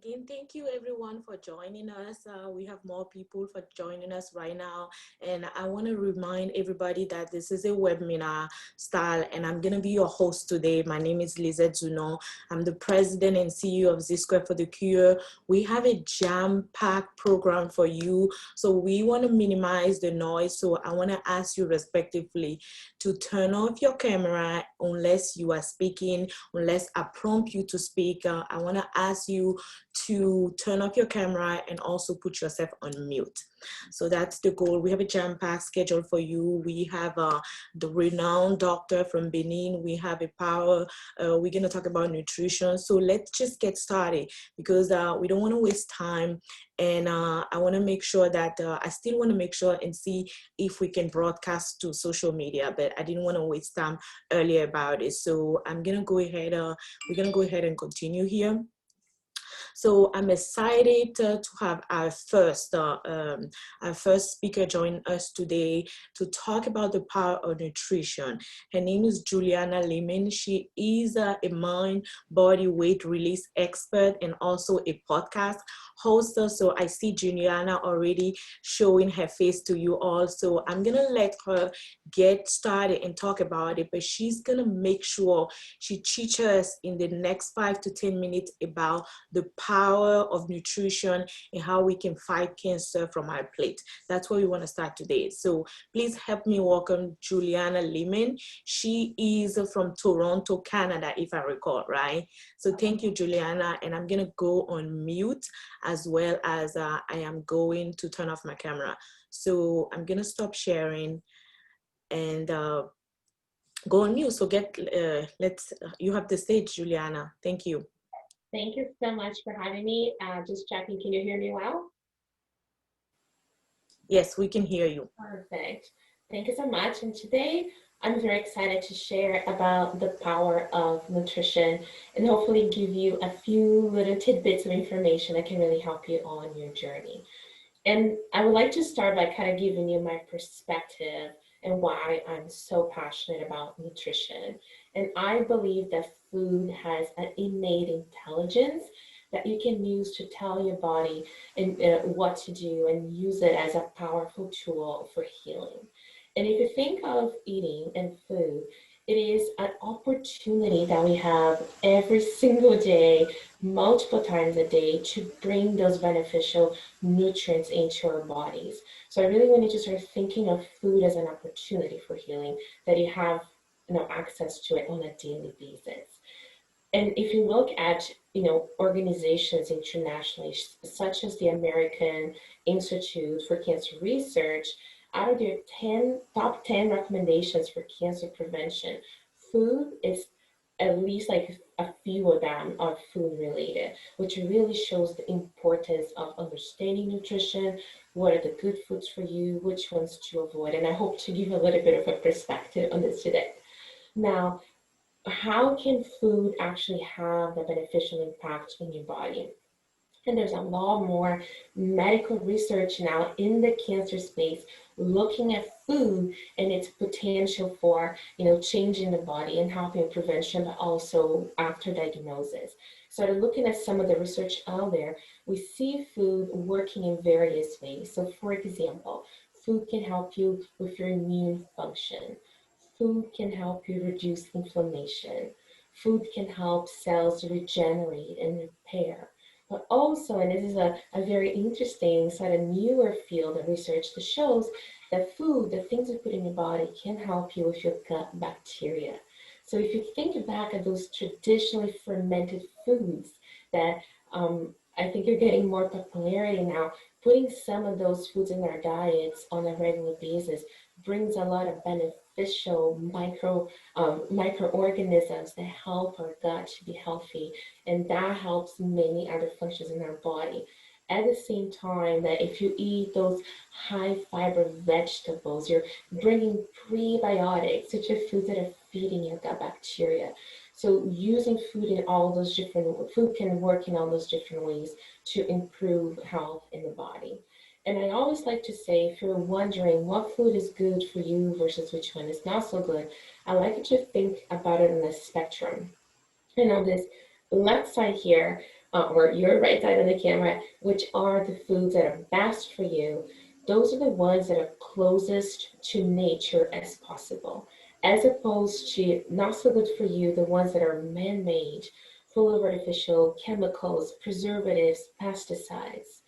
Again, thank you everyone for joining us. We have more people for joining us right now. And I want to remind everybody that this is a webinar style and I'm going to be your host today. My name is Elise Yonlonfoun. I'm the president and CEO of Zsquare4theCure. We have a jam-packed program for you. So we want to minimize the noise. So I want to ask you respectively to turn off your camera unless you are speaking, unless I prompt you to speak. I want to ask you to turn off your camera and also put yourself on mute. So that's the goal. We have a jam-packed schedule for you. We have the renowned doctor from Benin. We have a power. We're going to talk about nutrition. So let's just get started because we don't want to waste time. And I want to make sure that I still want to make sure and see if we can broadcast to social media, but I didn't want to waste time earlier about it. So I'm going to go ahead. We're going to go ahead and continue here. So I'm excited to have our first speaker join us today to talk about the power of nutrition. Her name is Juliana Leman. She is a mind, body, weight release expert and also a podcast host. So I see Juliana already showing her face to you all. So I'm gonna let her get started and talk about it, but she's gonna make sure she teaches us in the next 5 to 10 minutes about the power of nutrition and how we can fight cancer from our plate. That's where we want to start today. So please help me welcome Juliana Leman. She is from Toronto, Canada, if I recall, right? So thank you, Juliana. And I'm going to go on mute as well as I am going to turn off my camera. So I'm going to stop sharing and go on mute. So you have the stage, Juliana. Thank you. Thank you so much for having me. Just checking, can you hear me well? Yes, we can hear you. Perfect. Thank you so much. And today I'm very excited to share about the power of nutrition and hopefully give you a few little tidbits of information that can really help you on your journey. And I would like to start by kind of giving you my perspective and why I'm so passionate about nutrition. And I believe that food has an innate intelligence that you can use to tell your body and what to do and use it as a powerful tool for healing. And if you think of eating and food, it is an opportunity that we have every single day, multiple times a day, to bring those beneficial nutrients into our bodies. So I really want you to start thinking of food as an opportunity for healing, that you have access to it on a daily basis. And if you look at, organizations internationally, such as the American Institute for Cancer Research, out of their top 10 recommendations for cancer prevention, food is at least like a few of them are food related, which really shows the importance of understanding nutrition, what are the good foods for you, which ones to avoid. And I hope to give you a little bit of a perspective on this today. Now, how can food actually have a beneficial impact in your body? And there's a lot more medical research now in the cancer space looking at food and its potential for, changing the body and helping prevention, but also after diagnosis. So looking at some of the research out there, we see food working in various ways. So for example, food can help you with your immune function. Food can help you reduce inflammation. Food can help cells regenerate and repair. But also, and this is a very interesting sort of newer field of research that shows that food, the things you put in your body, can help you with your gut bacteria. So if you think back at those traditionally fermented foods that I think are getting more popularity now, putting some of those foods in our diets on a regular basis brings a lot of beneficial microorganisms that help our gut to be healthy, and that helps many other functions in our body. At the same time, that if you eat those high fiber vegetables, you're bringing prebiotics, which are foods that are feeding your gut bacteria. So using food can work in all those different ways to improve health in the body. And I always like to say, if you're wondering what food is good for you versus which one is not so good, I like you to think about it on a spectrum. And on this left side here, or your right side of the camera, which are the foods that are best for you, those are the ones that are closest to nature as possible, as opposed to not so good for you, the ones that are man-made, full of artificial chemicals, preservatives, pesticides.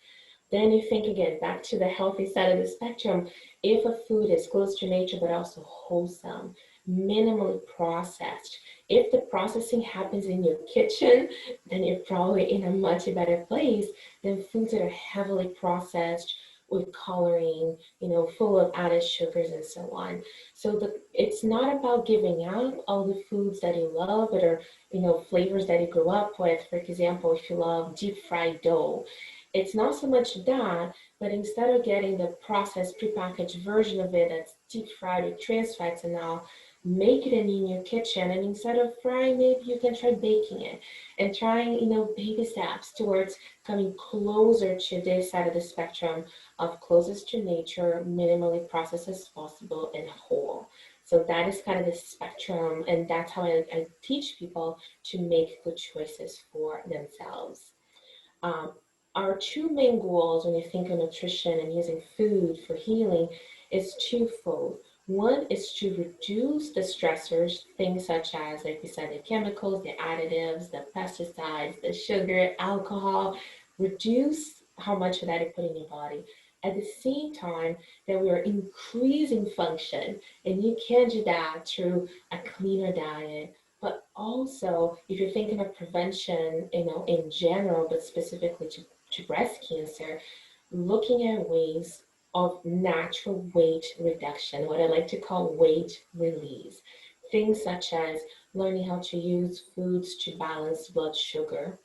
Then you think again back to the healthy side of the spectrum. If a food is close to nature but also wholesome, minimally processed, if the processing happens in your kitchen, then you're probably in a much better place than foods that are heavily processed with coloring, full of added sugars and so on. So it's not about giving up all the foods that you love that are, flavors that you grew up with. For example, if you love deep fried dough, it's not so much that, but instead of getting the processed prepackaged version of it that's deep fried with trans fats and all, make it in your kitchen. And instead of frying, maybe you can try baking it and trying, baby steps towards coming closer to this side of the spectrum of closest to nature, minimally processed as possible, and whole. So that is kind of the spectrum, and that's how I teach people to make good choices for themselves. Um, our two main goals when you think of nutrition and using food for healing is twofold. One is to reduce the stressors, things such as, like we said, the chemicals, the additives, the pesticides, the sugar, alcohol, reduce how much of that you put in your body. At the same time, that we are increasing function, and you can do that through a cleaner diet, but also, if you're thinking of prevention, in general, but specifically to breast cancer, looking at ways of natural weight reduction, what I like to call weight release. Things such as learning how to use foods to balance blood sugar,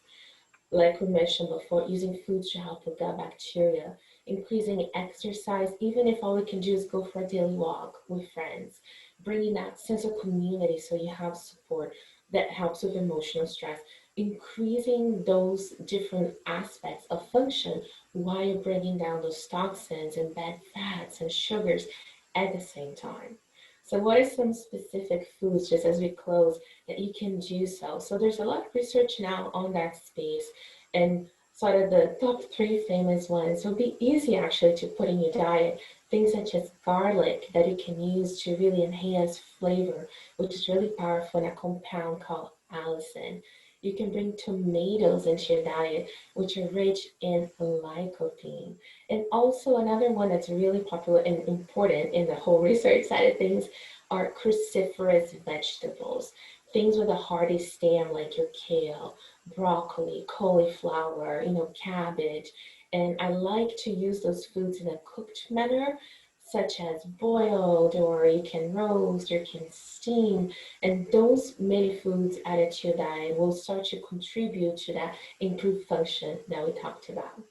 like we mentioned before, using foods to help with gut bacteria, increasing exercise, even if all we can do is go for a daily walk with friends, bringing that sense of community so you have support that helps with emotional stress, increasing those different aspects of function while you're bringing down those toxins and bad fats and sugars at the same time. So what are some specific foods, just as we close, that you can do so? So there's a lot of research now on that space, and sort of the top three famous ones would be easy actually to put in your diet. Things such as garlic that you can use to really enhance flavor, which is really powerful in a compound called allicin. You can bring tomatoes into your diet, which are rich in lycopene. And also another one that's really popular and important in the whole research side of things are cruciferous vegetables. things with a hardy stem like your kale, broccoli, cauliflower, cabbage. And I like to use those foods in a cooked manner, such as boiled, or you can roast, or you can steam. And those many foods added to your diet will start to contribute to that improved function that we talked about.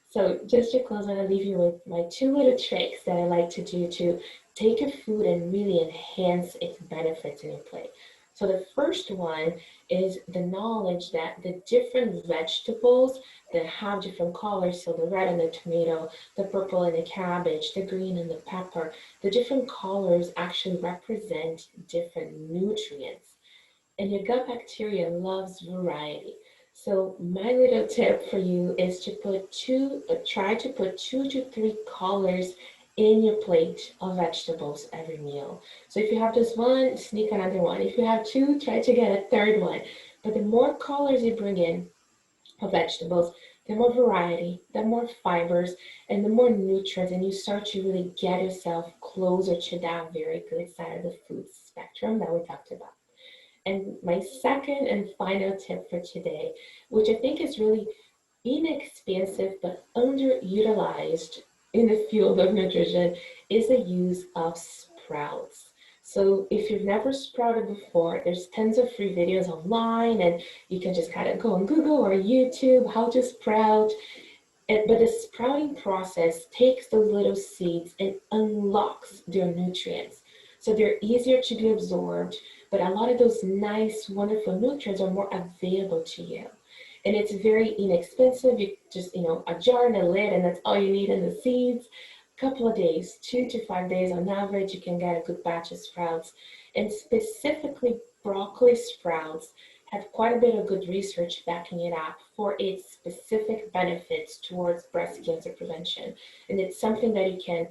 So just to close, I'm gonna leave you with my two little tricks that I like to do to take your food and really enhance its benefits in your plate. So the first one is the knowledge that the different vegetables that have different colors, so the red in the tomato, the purple in the cabbage, the green in the pepper, the different colors actually represent different nutrients. And your gut bacteria loves variety. So my little tip for you is to try to put 2 to 3 colors in your plate of vegetables every meal. So if you have just one, sneak another one. If you have two, try to get a third one. But the more colors you bring in of vegetables, the more variety, the more fibers, and the more nutrients, and you start to really get yourself closer to that very good side of the food spectrum that we talked about. And my second and final tip for today, which I think is really inexpensive but underutilized in the field of nutrition, is the use of sprouts. So if you've never sprouted before, there's tons of free videos online, and you can just kind of go on Google or YouTube, how to sprout. But the sprouting process takes those little seeds and unlocks their nutrients. So they're easier to be absorbed, but a lot of those nice, wonderful nutrients are more available to you. And it's very inexpensive. You just, a jar and a lid, and that's all you need in the seeds. A couple of days, 2 to 5 days on average, you can get a good batch of sprouts. And specifically, broccoli sprouts have quite a bit of good research backing it up for its specific benefits towards breast cancer prevention. And it's something that you can,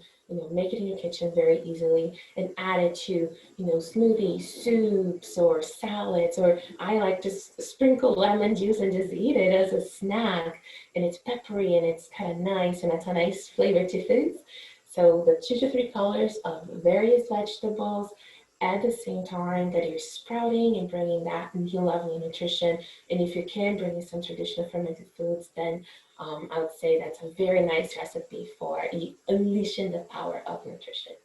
make it in your kitchen very easily and add it to, smoothies, soups, or salads, or I like to sprinkle lemon juice and just eat it as a snack. And it's peppery and it's kind of nice and it's a nice flavor to foods. So the 2 to 3 colors of various vegetables at the same time that you're sprouting and bringing that new level of nutrition. And if you can bring in some traditional fermented foods, then I would say that's a very nice recipe for unleashing the power of nutrition.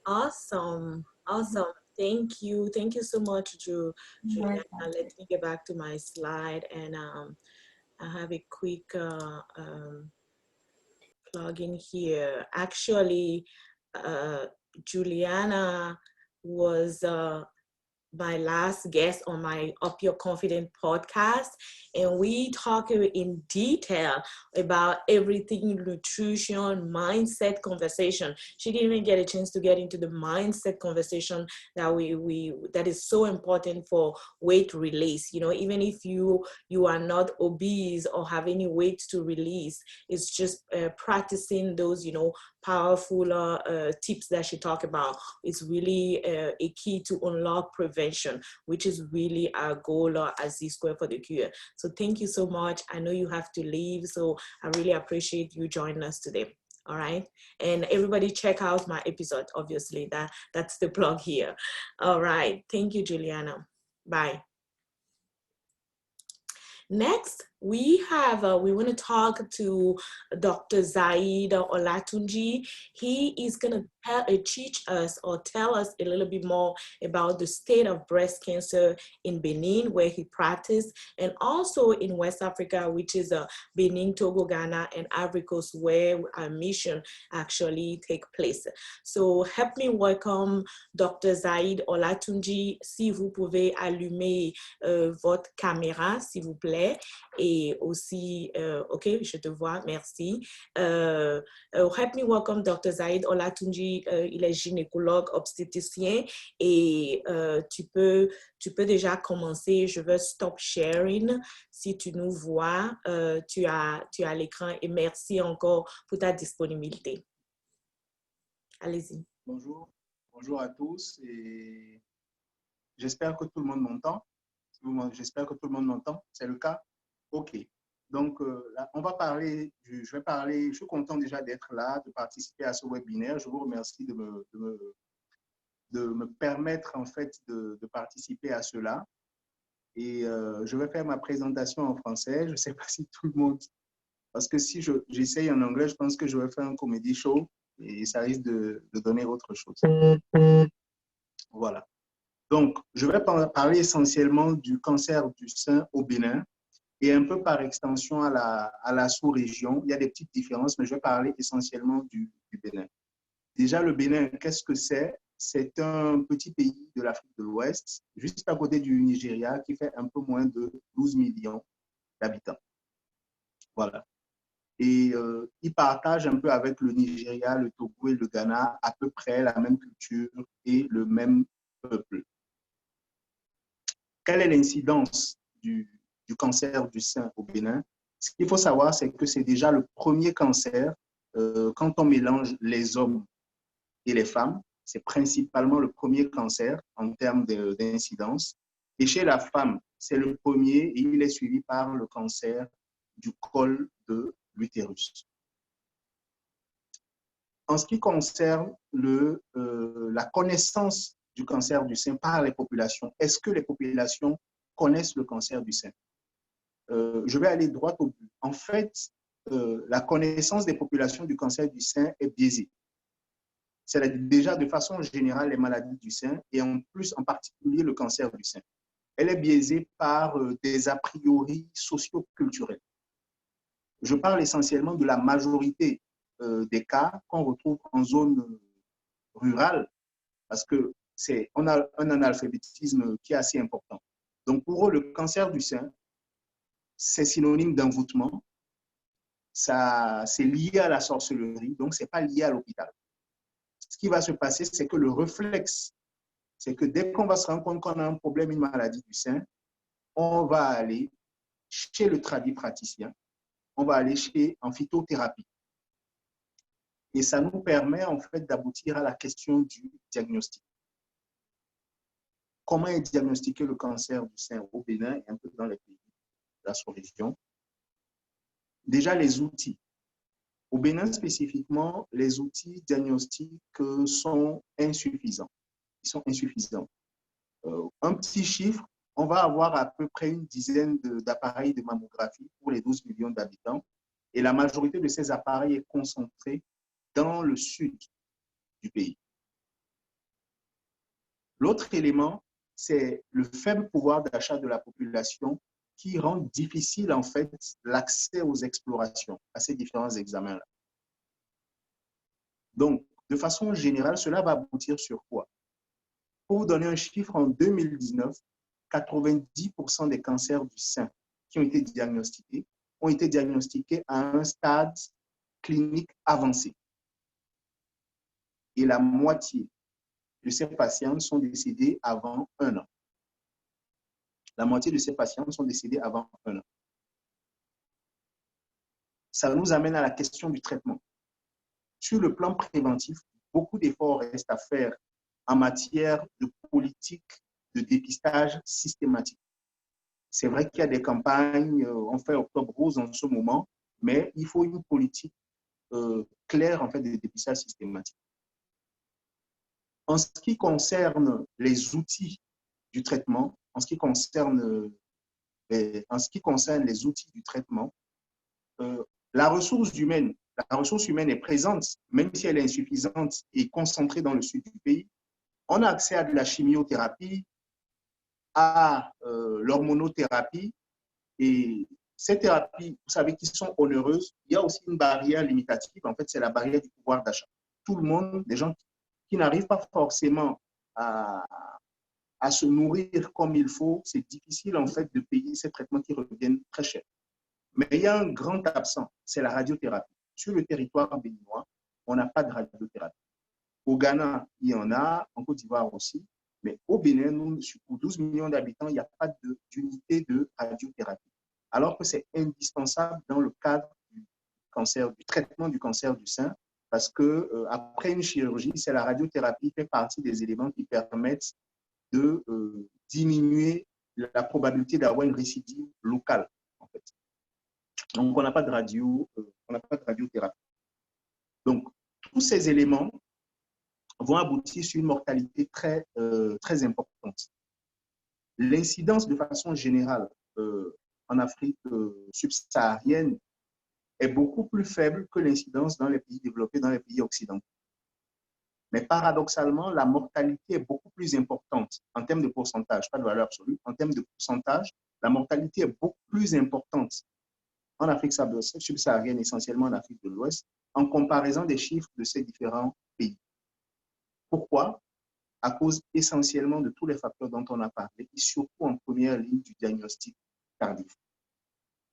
Awesome. Awesome. Thank you. Thank you so much, Juliana. Let me get back to my slide, and I have a quick plug in here. Actually, Juliana was my last guest on my Up Your Confident podcast, and we talk in detail about everything nutrition, mindset conversation. She didn't even get a chance to get into the mindset conversation that that is so important for weight release. Even if you are not obese or have any weight to release, it's just practicing those powerful tips that she talked about. It's really a key to unlock prevention, which is really our goal at Zsquare4theCure. So thank you so much. I know you have to leave, so I really appreciate you joining us today. All right, and everybody check out my episode. Obviously, that's the plug here. All right, thank you, Juliana. Bye. Next, we want to talk to Dr. Zyad Olatoundji. He is going to teach us or tell us a little bit more about the state of breast cancer in Benin, where he practiced, and also in West Africa, which is Benin, Togo, Ghana, and Ivory Coast, where our mission actually take place. So help me welcome Dr. Zyad Olatoundji. Si vous pouvez allumer votre caméra, s'il vous plaît. Et aussi, OK, je te vois, merci. Help me welcome Dr. Zyad Olatoundji. Il est gynécologue obstétricien et tu peux déjà commencer. Je veux stop sharing. Si tu nous vois, tu as l'écran et merci encore pour ta disponibilité. Allez-y. Bonjour à tous et j'espère que tout le monde m'entend. J'espère que tout le monde m'entend. C'est le cas? OK. Donc, là, on va parler, je suis content déjà d'être là, de participer à ce webinaire. Je vous remercie de de me permettre en fait de participer à cela. Et je vais faire ma présentation en français. Je ne sais pas si tout le monde... Parce que si j'essaye en anglais, je pense que je vais faire un comédie show et ça risque de donner autre chose. Voilà. Donc, je vais parler essentiellement du cancer du sein au Bénin et un peu par extension à la sous-région. Il y a des petites différences, mais je vais parler essentiellement du Bénin. Déjà, le Bénin, qu'est-ce que c'est? C'est un petit pays de l'Afrique de l'Ouest, juste à côté du Nigeria, qui fait un peu moins de 12 millions d'habitants. Voilà. Et il partage un peu avec le Nigeria, le Togo et le Ghana à peu près la même culture et le même peuple. Quelle est l'incidence du cancer du sein au Bénin? Ce qu'il faut savoir, c'est que c'est déjà le premier cancer quand on mélange les hommes et les femmes. C'est principalement le premier cancer en termes d'incidence. Et chez la femme, c'est le premier et il est suivi par le cancer du col de l'utérus. En ce qui concerne la connaissance du cancer du sein par les populations, est-ce que les populations connaissent le cancer du sein? Je vais aller droit au but. En fait, la connaissance des populations du cancer du sein est biaisée. C'est déjà de façon générale les maladies du sein et en plus en particulier le cancer du sein. Elle est biaisée par des a priori socio-culturels. Je parle essentiellement de la majorité des cas qu'on retrouve en zone rurale parce que on a un analphabétisme qui est assez important. Donc pour eux, le cancer du sein, c'est synonyme d'envoûtement, c'est lié à la sorcellerie, donc ce n'est pas lié à l'hôpital. Ce qui va se passer, c'est que le réflexe, c'est que dès qu'on va se rendre compte qu'on a un problème, une maladie du sein, on va aller chez le tradipraticien, on va aller en phytothérapie. Et ça nous permet en fait d'aboutir à la question du diagnostic. Comment est diagnostiqué le cancer du sein au Bénin et un peu dans les pays de la sous-région? Déjà, les outils. Au Bénin spécifiquement, les outils diagnostiques sont insuffisants. Ils sont insuffisants. Un petit chiffre, on va avoir à peu près une dizaine d'appareils de mammographie pour les 12 millions d'habitants. Et la majorité de ces appareils est concentrée dans le sud du pays. L'autre élément, c'est le faible pouvoir d'achat de la population qui rend difficile en fait l'accès aux explorations, à ces différents examens-là. Donc, de façon générale, cela va aboutir sur quoi? Pour vous donner un chiffre, en 2019, 90% des cancers du sein qui ont été diagnostiqués à un stade clinique avancé. Et la moitié de ces patients sont décédés avant 1 an. La moitié de ces patients sont décédés avant 1 an. Ça nous amène à la question du traitement. Sur le plan préventif, beaucoup d'efforts restent à faire en matière de politique de dépistage systématique. C'est vrai qu'il y a des campagnes, on fait Octobre Rose en ce moment, mais il faut une politique claire en fait, de dépistage systématique. En ce qui concerne les outils du traitement, en ce qui concerne les outils du traitement, la ressource humaine est présente, même si elle est insuffisante et concentrée dans le sud du pays. On a accès à de la chimiothérapie, à l'hormonothérapie, et ces thérapies, vous savez, qui sont onéreuses, il y a aussi une barrière limitative, en fait, c'est la barrière du pouvoir d'achat. Tout le monde, des gens qui n'arrivent pas forcément à se nourrir comme il faut, c'est difficile, en fait, de payer ces traitements qui reviennent très cher. Mais il y a un grand absent, c'est la radiothérapie. Sur le territoire béninois, on n'a pas de radiothérapie. Au Ghana, il y en a, en Côte d'Ivoire aussi, mais au Bénin, nous, pour 12 millions d'habitants, il n'y a pas d'unité de radiothérapie. Alors que c'est indispensable dans le cadre du traitement du cancer du sein, parce que après une chirurgie, c'est la radiothérapie qui fait partie des éléments qui permettent de diminuer la probabilité d'avoir une récidive locale, en fait. Donc, on n'a pas de radiothérapie. Donc, tous ces éléments vont aboutir sur une mortalité très importante. L'incidence de façon générale en Afrique subsaharienne est beaucoup plus faible que l'incidence dans les pays développés, dans les pays occidentaux. Mais paradoxalement, la mortalité est beaucoup plus importante en termes de pourcentage, pas de valeur absolue, en termes de pourcentage, la mortalité est beaucoup plus importante en Afrique subsaharienne, essentiellement en Afrique de l'Ouest, en comparaison des chiffres de ces différents pays. Pourquoi? À cause essentiellement de tous les facteurs dont on a parlé, et surtout en première ligne du diagnostic tardif.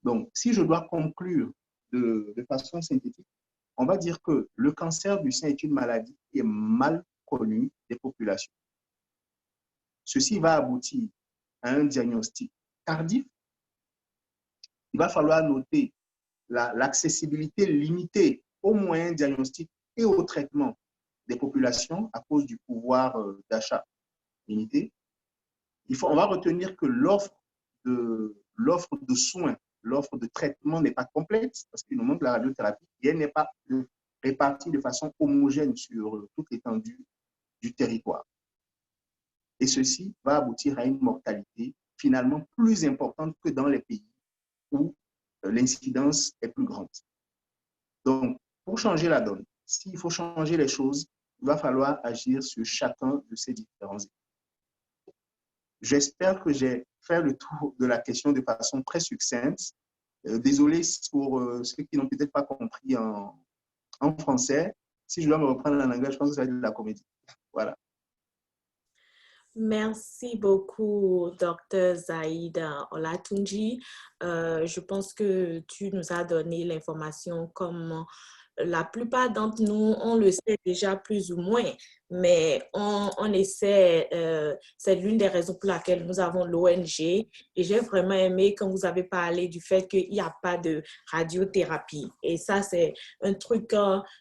Donc, si je dois conclure de façon synthétique, on va dire que le cancer du sein est une maladie qui est mal connue des populations. Ceci va aboutir à un diagnostic tardif. Il va falloir noter l'accessibilité limitée aux moyens diagnostiques et au traitement des populations à cause du pouvoir d'achat limité. On va retenir que l'offre de soins, l'offre de traitement n'est pas complète parce qu'il nous manque la radiothérapie et elle n'est pas répartie de façon homogène sur toute l'étendue du territoire. Et ceci va aboutir à une mortalité finalement plus importante que dans les pays où l'incidence est plus grande. Donc, pour changer la donne, s'il faut changer les choses, il va falloir agir sur chacun de ces différents éléments. J'espère que j'ai fait le tour de la question de façon très succincte. Désolé pour ceux qui n'ont peut-être pas compris en français. Si je dois me reprendre en anglais, je pense que ça va être de la comédie. Voilà. Merci beaucoup, Dr. Zyad Olatoundji. Je pense que tu nous as donné l'information comme la plupart d'entre nous, on le sait déjà plus ou moins, mais on essaie, c'est l'une des raisons pour laquelle nous avons l'ONG. Et j'ai vraiment aimé quand vous avez parlé du fait qu'il n'y a pas de radiothérapie. Et ça, c'est un truc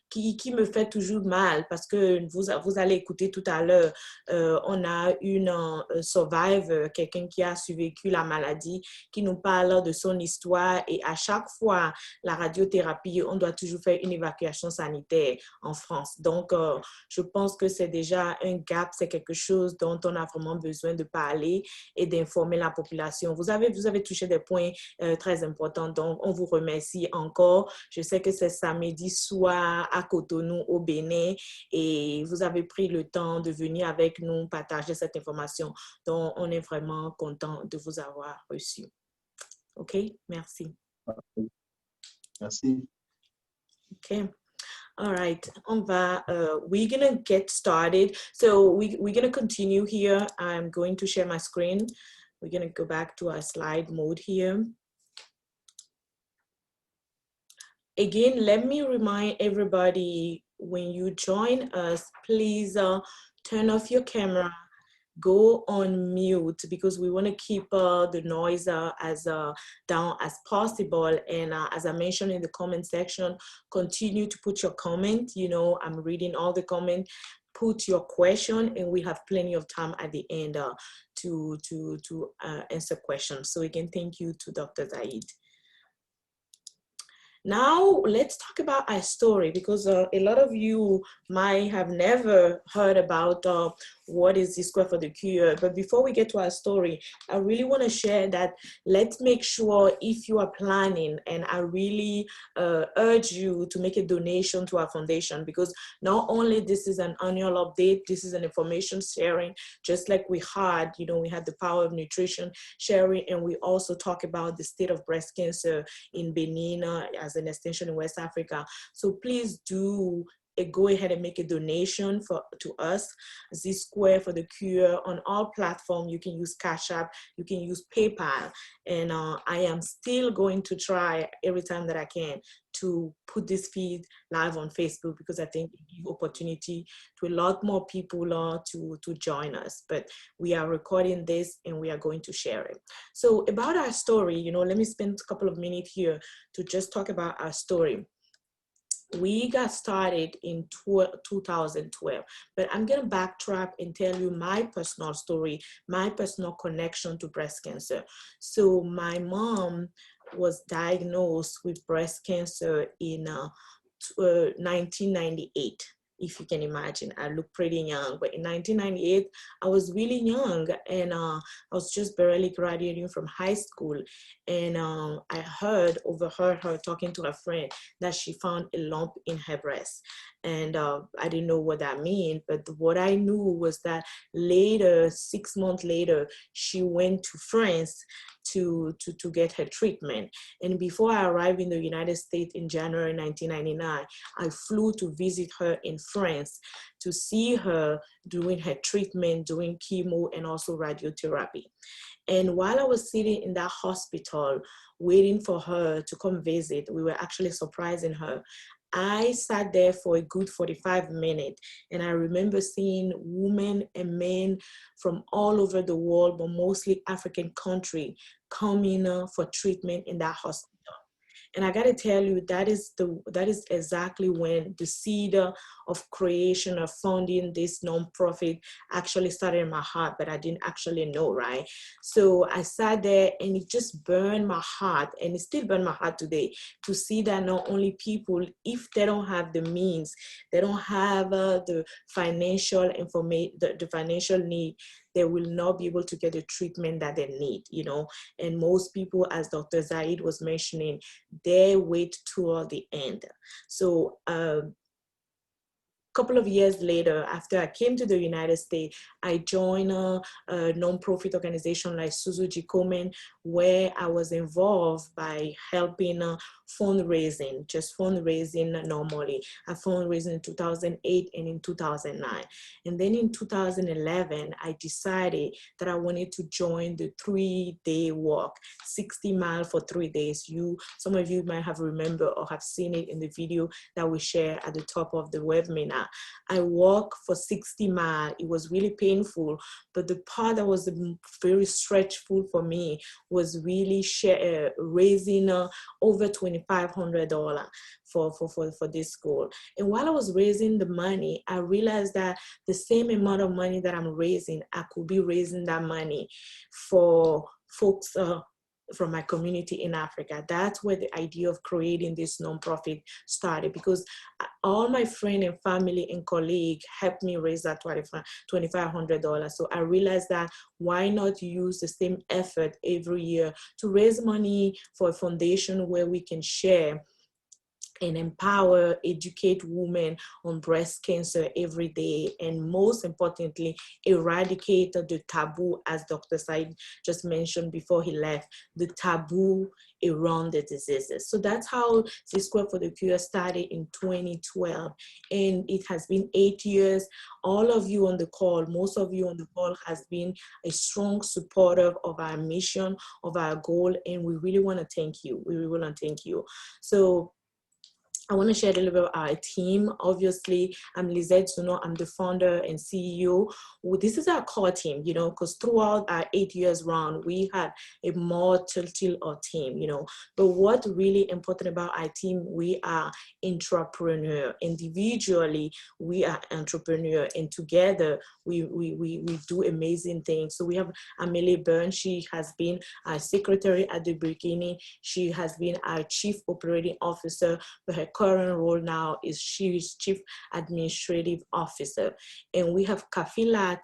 qui me fait toujours mal parce que vous allez écouter tout à l'heure, on a une survivor, quelqu'un qui a survécu la maladie, qui nous parle de son histoire et à chaque fois, la radiothérapie, on doit toujours faire une évacuation sanitaire en France. Donc, je pense que c'est déjà un gap, c'est quelque chose dont on a vraiment besoin de parler et d'informer la population. Vous avez touché des points très importants, donc on vous remercie encore. Je sais que c'est samedi soir à Cotonou, au Bénin, et vous avez pris le temps de venir avec nous partager cette information. Donc, on est vraiment content de vous avoir reçu. OK? Merci. Merci. Okay. All right. We're going to get started. So we're going to continue here. I'm going to share my screen. We're going to go back to our slide mode here. Again, let me remind everybody, when you join us, please turn off your camera, go on mute, because we want to keep the noise as down as possible. And as I mentioned in the comment section, continue to put your comment. You know, I'm reading all the comments. Put your question, and we have plenty of time at the end to answer questions. So again, thank you to Dr. Zyad. Now, let's talk about our story, because a lot of you might have never heard about what is Zsquare4theCure. But before we get to our story, I really want to share that let's make sure, if you are planning, and I really urge you to make a donation to our foundation, because not only this is an annual update, this is an information sharing, just like we had, you know, we had the power of nutrition sharing, and we also talk about the state of breast cancer in Benin as an extension in West Africa. So please do go ahead and make a donation to us, Zsquare4theCure, on all platforms. You can use Cash App, you can use PayPal, and I am still going to try every time that I can to put this feed live on Facebook, because I think it gives opportunity to a lot more people to join us. But we are recording this and we are going to share it. So about our story, you know, let me spend a couple of minutes here to just talk about our story. We got started in 2012, but I'm going to backtrack and tell you my personal story, my personal connection to breast cancer. So my mom was diagnosed with breast cancer in 1998. if you can imagine. I look pretty young, but in 1998, I was really young, and I was just barely graduating from high school. And I overheard her talking to her friend that she found a lump in her breast. And I didn't know what that meant, but what I knew was that later, 6 months later, she went to France to get her treatment. And before I arrived in the United States in January 1999, I flew to visit her in France to see her doing her treatment, doing chemo and also radiotherapy. And while I was sitting in that hospital waiting for her to come visit, we were actually surprising her. I sat there for a good 45 minutes, and I remember seeing women and men from all over the world, but mostly African country, coming for treatment in that hospital. And I got to tell you, that is exactly when the seed of creation of founding this nonprofit actually started in my heart, but I didn't actually know, right? So I sat there, and it just burned my heart, and it still burns my heart today, to see that not only people, if they don't have the means, they don't have the financial information, the financial need, they will not be able to get the treatment that they need, you know. And most people, as Dr. Zyad was mentioning, they wait toward the end. So couple of years later, after I came to the United States, I joined a nonprofit organization like Suzuki Komen, where I was involved by helping fundraising, just fundraising normally. I fundraised in 2008 and in 2009. And then in 2011, I decided that I wanted to join the 3-day walk, 60 miles for 3 days. Some of you might have remembered or have seen it in the video that we share at the top of the webinar. I walked for 60 miles. It was really painful, but the part that was very stretchful for me was really raising over $2,500 for this goal. And while I was raising the money, I realized that the same amount of money that I'm raising, I could be raising that money for folks from my community in Africa. That's where the idea of creating this nonprofit started, because all my friends and family and colleagues helped me raise that $2,500. So I realized that why not use the same effort every year to raise money for a foundation where we can share and empower, educate women on breast cancer every day, and most importantly, eradicate the taboo, as Dr. Zyad just mentioned before he left, the taboo around the diseases. So that's how Zsquare4theCure started in 2012, and it has been 8 years. All of you on the call, most of you on the call, has been a strong supporter of our mission, of our goal, and we really want to thank you. We really want to thank you. So I want to share a little bit about our team. Obviously, I'm Elise Yonlonfoun. I'm the founder and CEO. This is our core team, you know, because throughout our 8 years round, we had a multitude of team, you know. But what really important about our team, we are entrepreneur. Individually, we are entrepreneur, and together we do amazing things. So we have Amelie Byrne. She has been our secretary at the beginning. She has been our chief operating officer, but her current role now is she is Chief Administrative Officer. And we have Kafilat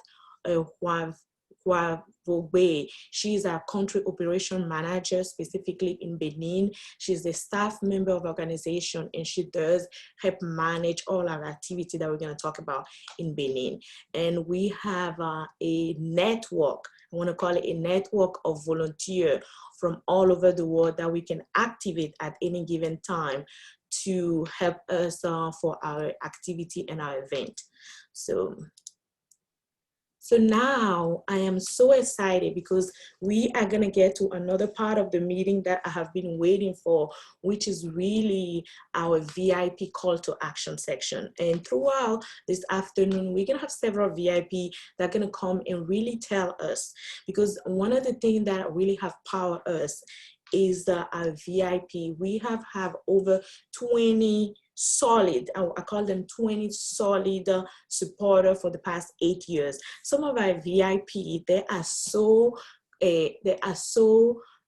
Huavobe. She is our country operation manager, specifically in Benin. She's a staff member of the organization, and she does help manage all our activity that we're going to talk about in Benin. And we have a network, I want to call it a network of volunteers from all over the world that we can activate at any given time to help us for our activity and our event. So now I am so excited because we are going to get to another part of the meeting that I have been waiting for, which is really our VIP call to action section. And throughout this afternoon, we're going to have several VIP that are going to come and really tell us, because one of the things that really have powered us is our VIP. We have over 20 solid, I call them 20 solid supporters for the past 8 years. Some of our VIP, they are so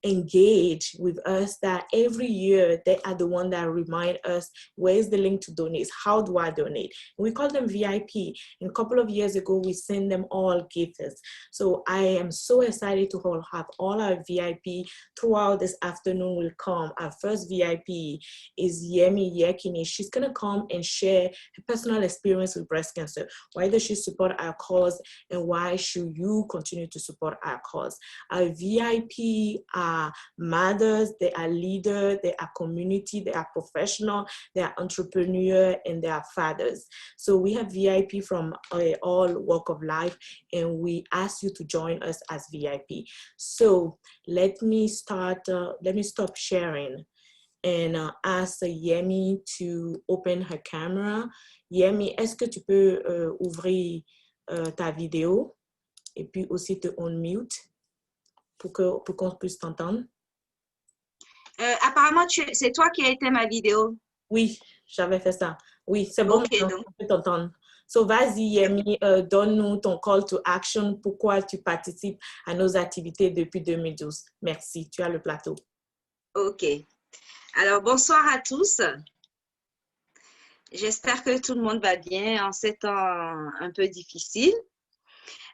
engage with us that every year they are the one that remind us, where is the link to donate? How do I donate? We call them VIP. And a couple of years ago, we sent them all gifts. So I am so excited to have all our VIP throughout this afternoon will come. Our first VIP is Yemi Yekini. She's gonna come and share her personal experience with breast cancer. Why does she support our cause, and why should you continue to support our cause? Our VIP are mothers, they are leaders, they are community, they are professional, they are entrepreneur, and they are fathers. So we have VIP from all walk of life, and we ask you to join us as VIP. So let me stop sharing and ask Yemi to open her camera. Yemi, est-ce que tu peux ouvrir ta vidéo et puis aussi te unmute pour qu'on puisse t'entendre? Apparemment, c'est toi qui as été ma vidéo. Oui, j'avais fait ça. Oui, c'est bon, Okay, on peut t'entendre. So, vas-y, Yemi, donne-nous ton call to action. Pourquoi tu participes à nos activités depuis 2012? Merci, tu as le plateau. Ok. Alors, bonsoir à tous. J'espère que tout le monde va bien en ces temps un peu difficiles.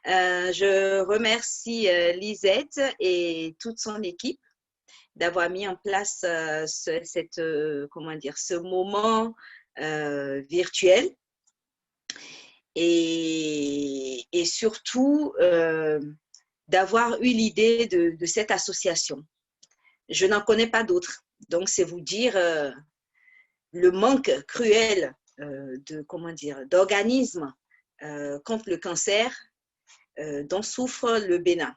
Je remercie Lisette et toute son équipe d'avoir mis en place ce moment virtuel et surtout d'avoir eu l'idée de cette association. Je n'en connais pas d'autres, donc c'est vous dire le manque cruel d'organismes contre le cancer dont souffre le Bénin.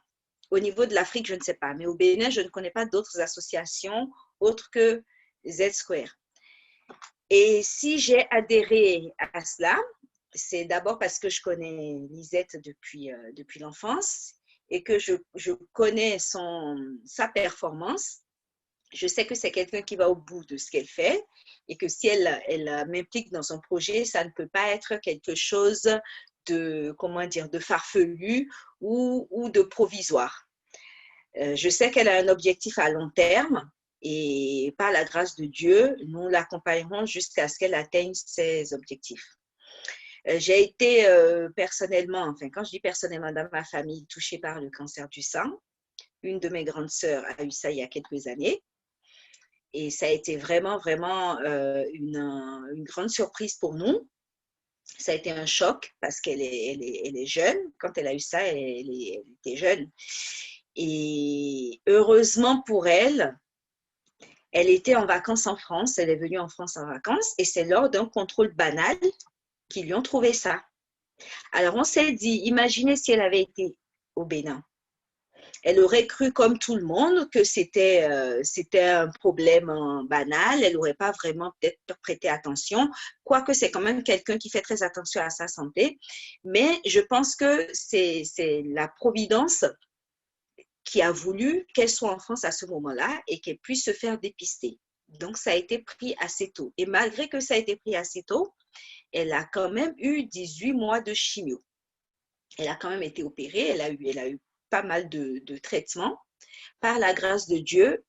Au niveau de l'Afrique, je ne sais pas, mais au Bénin, je ne connais pas d'autres associations autres que Zsquare. Et si j'ai adhéré à cela, c'est d'abord parce que je connais Lisette depuis l'enfance et que je connais sa performance. Je sais que c'est quelqu'un qui va au bout de ce qu'elle fait et que si elle m'implique dans son projet, ça ne peut pas être quelque chose de farfelu ou de provisoire. Je sais qu'elle a un objectif à long terme et par la grâce de Dieu, nous l'accompagnerons jusqu'à ce qu'elle atteigne ses objectifs. J'ai été personnellement, quand je dis personnellement dans ma famille, touchée par le cancer du sein. Une de mes grandes sœurs a eu ça il y a quelques années. Et ça a été vraiment, vraiment une grande surprise pour nous. Ça a été un choc parce qu'elle est jeune. Quand elle a eu ça, elle était jeune. Et heureusement pour elle, elle était en vacances en France. Elle est venue en France en vacances et c'est lors d'un contrôle banal qu'ils lui ont trouvé ça. Alors, on s'est dit, imaginez si elle avait été au Bénin. Elle aurait cru comme tout le monde que c'était un problème banal. Elle n'aurait pas vraiment peut-être prêté attention, quoique c'est quand même quelqu'un qui fait très attention à sa santé. Mais je pense que c'est la Providence qui a voulu qu'elle soit en France à ce moment-là et qu'elle puisse se faire dépister. Donc, ça a été pris assez tôt. Et malgré que ça a été pris assez tôt, elle a quand même eu 18 mois de chimio. Elle a quand même été opérée, elle a eu pas mal de traitements. Par la grâce de Dieu,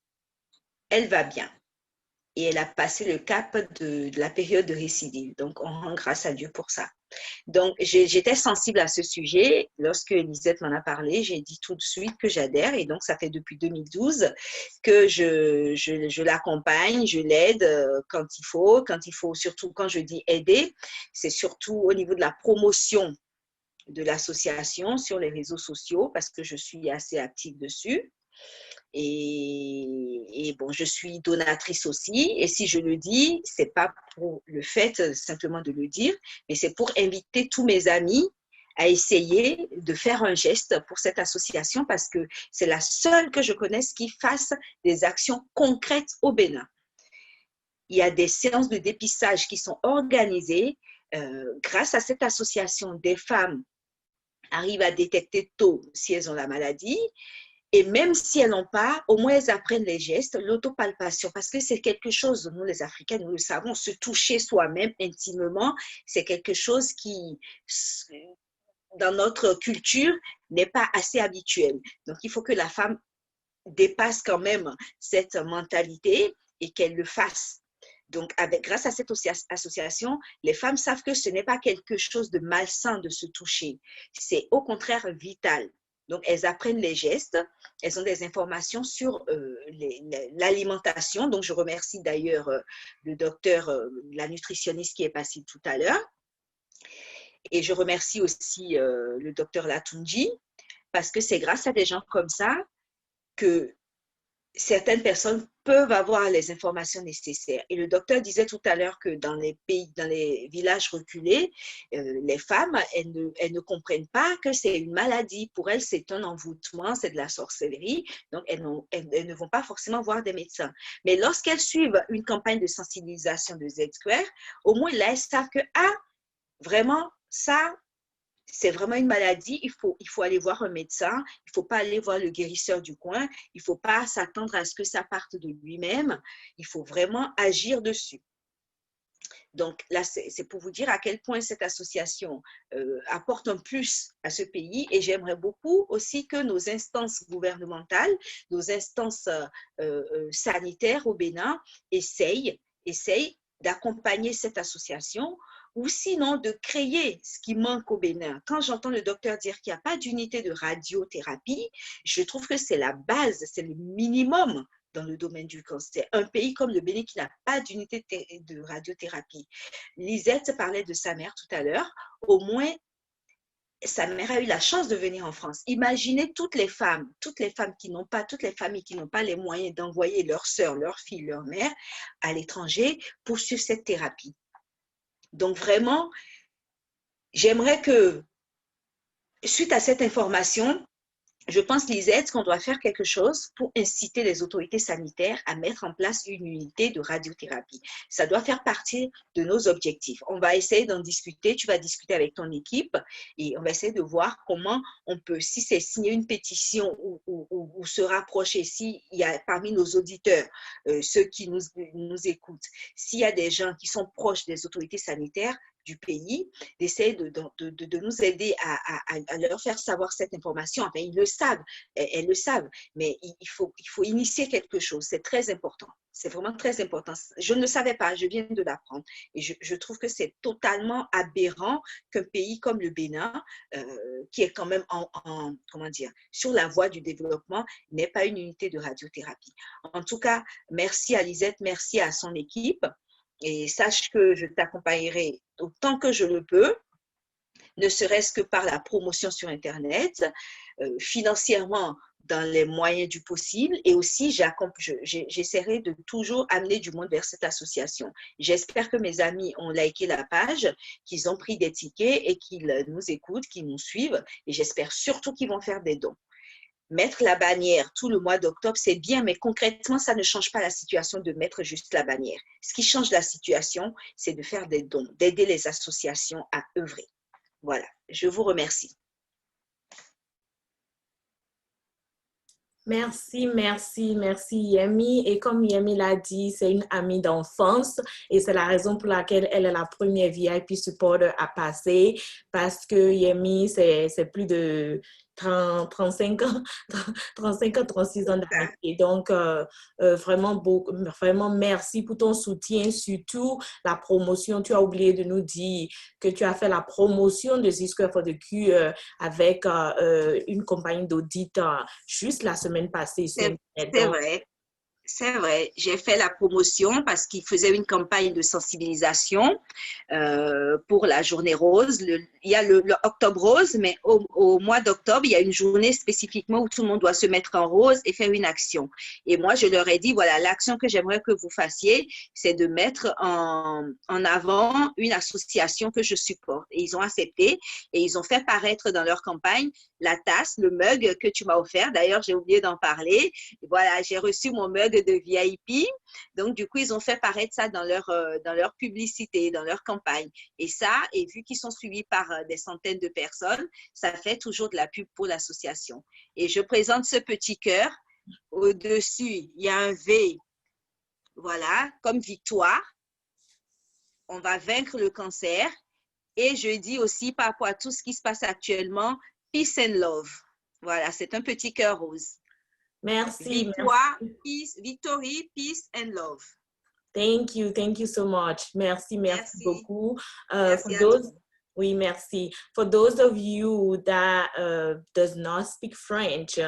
elle va bien. Et elle a passé le cap de la période de récidive. Donc, on rend grâce à Dieu pour ça. Donc, j'étais sensible à ce sujet. Lorsque Lisette m'en a parlé, j'ai dit tout de suite que j'adhère. Et donc, ça fait depuis 2012 que je l'accompagne, je l'aide quand il faut, surtout quand je dis aider, c'est surtout au niveau de la promotion de l'association sur les réseaux sociaux parce que je suis assez active dessus. Et bon, je suis donatrice aussi. Et si je le dis, ce n'est pas pour le fait simplement de le dire, mais c'est pour inviter tous mes amis à essayer de faire un geste pour cette association parce que c'est la seule que je connaisse qui fasse des actions concrètes au Bénin. Il y a des séances de dépistage qui sont organisées. Grâce à cette association, des femmes arrivent à détecter tôt si elles ont la maladie. Et même si elles n'ont pas, au moins elles apprennent les gestes, l'autopalpation, parce que c'est quelque chose, nous les Africains, nous le savons, se toucher soi-même intimement, c'est quelque chose qui, dans notre culture, n'est pas assez habituel. Donc, il faut que la femme dépasse quand même cette mentalité et qu'elles le fassent. Donc, grâce à cette association, les femmes savent que ce n'est pas quelque chose de malsain de se toucher. C'est au contraire vital. Donc, elles apprennent les gestes, elles ont des informations sur l'alimentation. Donc, je remercie d'ailleurs le docteur, la nutritionniste qui est passée tout à l'heure. Et je remercie aussi le docteur Olatoundji, parce que c'est grâce à des gens comme ça que certaines personnes peuvent avoir les informations nécessaires. Et le docteur disait tout à l'heure que dans les pays, dans les villages reculés, les femmes, elles ne comprennent pas que c'est une maladie. Pour elles, c'est un envoûtement, c'est de la sorcellerie. Donc, elles ne vont pas forcément voir des médecins. Mais lorsqu'elles suivent une campagne de sensibilisation de Zsquare, au moins là, elles savent que, vraiment, ça, c'est vraiment une maladie, il faut aller voir un médecin, il ne faut pas aller voir le guérisseur du coin, il ne faut pas s'attendre à ce que ça parte de lui-même, il faut vraiment agir dessus. Donc là, c'est pour vous dire à quel point cette association apporte un plus à ce pays et j'aimerais beaucoup aussi que nos instances gouvernementales, nos instances sanitaires au Bénin essayent d'accompagner cette association ou sinon de créer ce qui manque au Bénin. Quand j'entends le docteur dire qu'il n'y a pas d'unité de radiothérapie, je trouve que c'est la base, c'est le minimum dans le domaine du cancer. Un pays comme le Bénin qui n'a pas d'unité de radiothérapie. Lisette parlait de sa mère tout à l'heure. Au moins, sa mère a eu la chance de venir en France. Imaginez toutes les familles qui n'ont pas les moyens d'envoyer leurs sœurs, leurs filles, leur mère à l'étranger pour suivre cette thérapie. Donc vraiment, j'aimerais que, suite à cette information, je pense, Lisette, qu'on doit faire quelque chose pour inciter les autorités sanitaires à mettre en place une unité de radiothérapie. Ça doit faire partie de nos objectifs. On va essayer d'en discuter. Tu vas discuter avec ton équipe et on va essayer de voir comment on peut, si c'est signer une pétition ou se rapprocher, s'il y a parmi nos auditeurs, ceux qui nous écoutent, s'il y a des gens qui sont proches des autorités sanitaires, du pays, d'essayer de nous aider à leur faire savoir cette information. Enfin, ils le savent, elles le savent, mais il faut initier quelque chose. C'est très important. C'est vraiment très important. Je ne le savais pas, je viens de l'apprendre. Et je trouve que c'est totalement aberrant qu'un pays comme le Bénin, qui est quand même comment dire, sur la voie du développement, n'ait pas une unité de radiothérapie. En tout cas, merci à Lisette, merci à son équipe. Et sache que je t'accompagnerai autant que je le peux, ne serait-ce que par la promotion sur Internet, financièrement dans les moyens du possible et aussi j'essaierai de toujours amener du monde vers cette association. J'espère que mes amis ont liké la page, qu'ils ont pris des tickets et qu'ils nous écoutent, qu'ils nous suivent et j'espère surtout qu'ils vont faire des dons. Mettre la bannière tout le mois d'octobre, c'est bien, mais concrètement, ça ne change pas la situation de mettre juste la bannière. Ce qui change la situation, c'est de faire des dons, d'aider les associations à œuvrer. Voilà, je vous remercie. Merci Yemi. Et comme Yemi l'a dit, c'est une amie d'enfance et c'est la raison pour laquelle elle est la première VIP supporter à passer parce que Yemi, c'est plus de 35 ans, 36 ans d'amitié. Donc, vraiment merci pour ton soutien, surtout la promotion. Tu as oublié de nous dire que tu as fait la promotion de Zsquare4theCure avec une compagnie d'audit juste la semaine passée. C'est vrai, j'ai fait la promotion parce qu'ils faisaient une campagne de sensibilisation pour la journée rose. Il y a le octobre rose, mais au mois d'octobre, il y a une journée spécifiquement où tout le monde doit se mettre en rose et faire une action. Et moi, je leur ai dit, voilà, l'action que j'aimerais que vous fassiez, c'est de mettre en avant une association que je supporte. Et ils ont accepté et ils ont fait paraître dans leur campagne la tasse, le mug que tu m'as offert. D'ailleurs, j'ai oublié d'en parler. Voilà, j'ai reçu mon mug de VIP. Donc, du coup, ils ont fait paraître ça dans leur publicité, dans leur campagne. Et ça, et vu qu'ils sont suivis par des centaines de personnes, ça fait toujours de la pub pour l'association. Et je présente ce petit cœur. Au-dessus, il y a un V. Voilà, comme victoire. On va vaincre le cancer. Et je dis aussi, par rapport à tout ce qui se passe actuellement, peace and love. Voilà, c'est un petit cœur rose. Merci. Victoire, Merci. peace, victory, peace, and love. Thank you so much. Merci beaucoup. Merci For à those, tous. oui, merci. For those of you that does not speak French,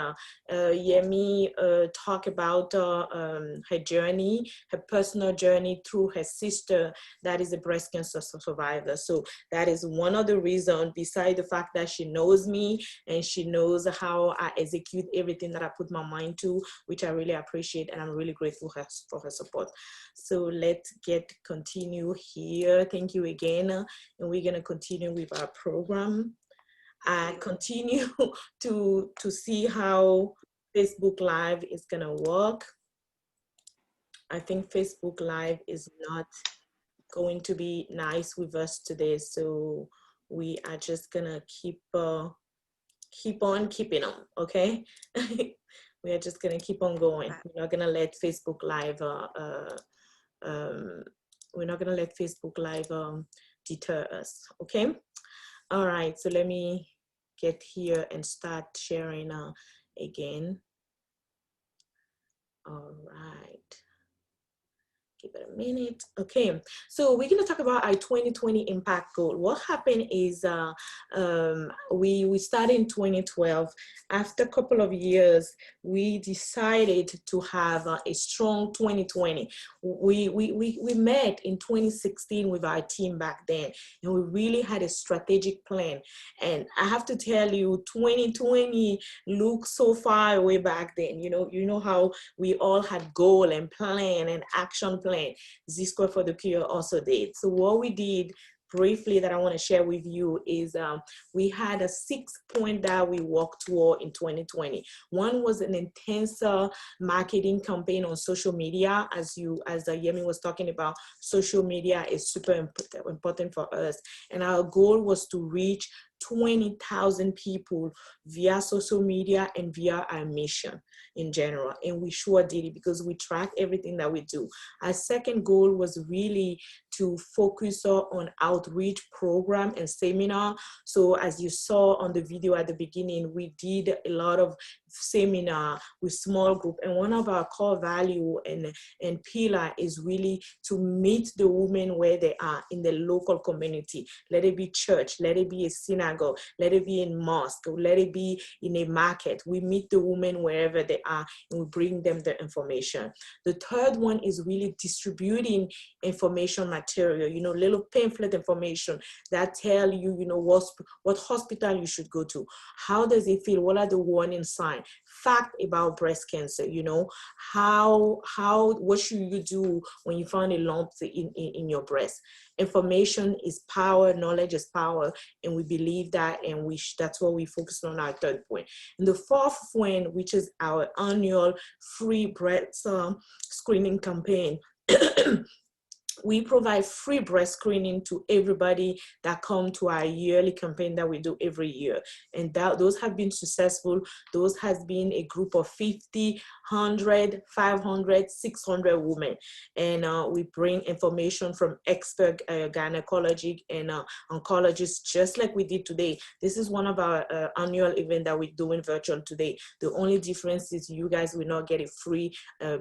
Yemi talk about her journey, her personal journey through her sister that is a breast cancer survivor. So that is one of the reasons, beside the fact that she knows me and she knows how I execute everything that I put my mind to, which I really appreciate, and I'm really grateful for her support. So let's continue here. Thank you again. And we're gonna continue with our program. I continue to see how Facebook Live is gonna work. I think Facebook Live is not going to be nice with us today. So we are just gonna keep on keeping on, okay? We are just gonna keep on going. We're not gonna let Facebook Live we're not gonna let Facebook Live deter us, okay? All right, so let me get here and start sharing again. All right. Give it a minute. Okay, so we're going to talk about our 2020 impact goal. What happened is we started in 2012. After a couple of years, we decided to have a strong 2020. We met in 2016 with our team back then, and we really had a strategic plan. And I have to tell you, 2020 looks so far away back then. You know how we all had goal and plan and action plan. Zsquare4theCure also did. So what we did briefly that I want to share with you is we had a 6-point that we worked toward in 2020. One was an intense marketing campaign on social media. As Yemi was talking about, social media is super important for us. And our goal was to reach 20,000 people via social media and via our mission in general. And we sure did it because we track everything that we do. Our second goal was really to focus on outreach program and seminar. So as you saw on the video at the beginning, we did a lot of seminar with small group. And one of our core value and pillar is really to meet the women where they are in the local community. Let it be church, let it be a synagogue, let it be in mosque, let it be in a market. We meet the women wherever they are and we bring them the information. The third one is really distributing information material, little pamphlet information that tell you, what hospital you should go to, how does it feel, what are the warning signs, fact about breast cancer, what should you do when you find a lump in your breast. Information is power, knowledge is power, and we believe that, and that's what we focus on our third point. And the fourth point, which is our annual free breast screening campaign. We provide free breast screening to everybody that come to our yearly campaign that we do every year. And those have been successful. Those has been a group of 50, 100, 500, 600 women. And we bring information from expert gynecology and oncologists, just like we did today. This is one of our annual event that we're doing virtual today. The only difference is you guys will not get a free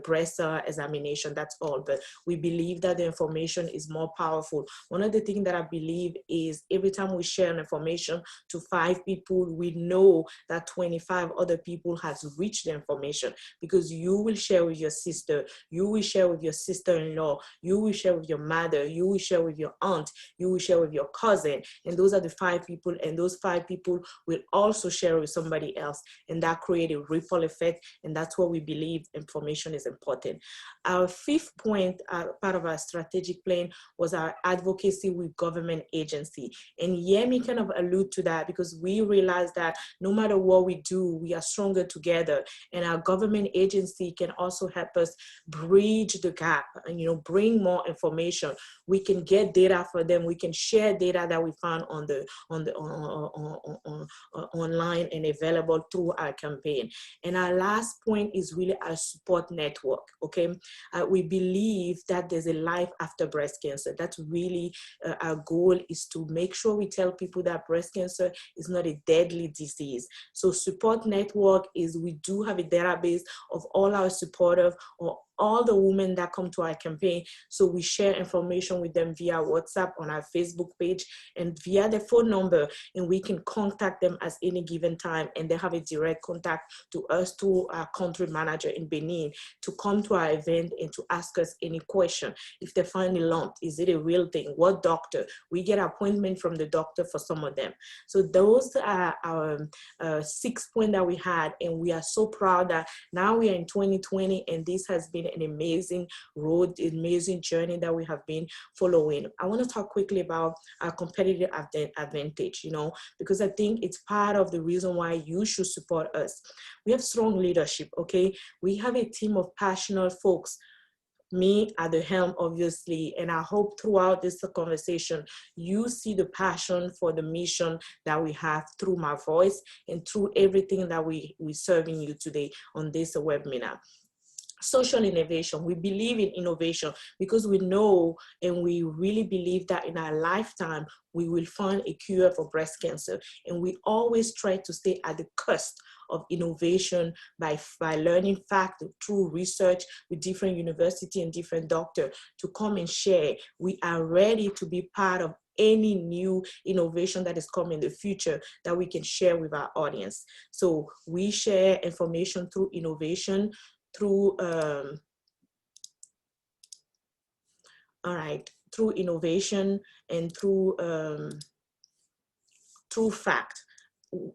breast examination, that's all. But we believe that the information is more powerful. One of the things that I believe is every time we share information to 5 people, we know that 25 other people has reached the information, because you will share with your sister, you will share with your sister-in-law, you will share with your mother, you will share with your aunt, you will share with your cousin, and those are the 5 people, and those 5 people will also share with somebody else, and that creates a ripple effect, and that's what we believe information is important. Our 5th point, part of our strategic plan, was our advocacy with government agency. And Yemi kind of allude to that, because we realize that no matter what we do, we are stronger together. And our government agency can also help us bridge the gap and, you know, bring more information. We can get data for them. We can share data that we found online and available through our campaign. And our last point is really our support network. Okay, we believe that there's a life after breast cancer. That's really our goal, is to make sure we tell people that breast cancer is not a deadly disease. So support network is, we do have a database of all our supporters, or all the women that come to our campaign. So we share information with them via WhatsApp, on our Facebook page, and via the phone number, and we can contact them at any given time, and they have a direct contact to us, to our country manager in Benin, to come to our event and to ask us any question. If they find a lump, is it a real thing? What doctor? We get appointment from the doctor for some of them. So those are our 6 points that we had, and we are so proud that now we are in 2020, and this has been an amazing road, amazing journey that we have been following. I want to talk quickly about our competitive advantage, you know, because I think it's part of the reason why you should support us. We have strong leadership, okay? We have a team of passionate folks, me at the helm, obviously, and I hope throughout this conversation, you see the passion for the mission that we have through my voice and through everything that we're serving you today on this webinar. Social innovation. We believe in innovation because we know and we really believe that in our lifetime, we will find a cure for breast cancer. And we always try to stay at the cusp of innovation by learning facts through research with different universities and different doctors to come and share. We are ready to be part of any new innovation that is coming in the future that we can share with our audience. So we share information through innovation, through through innovation and through fact.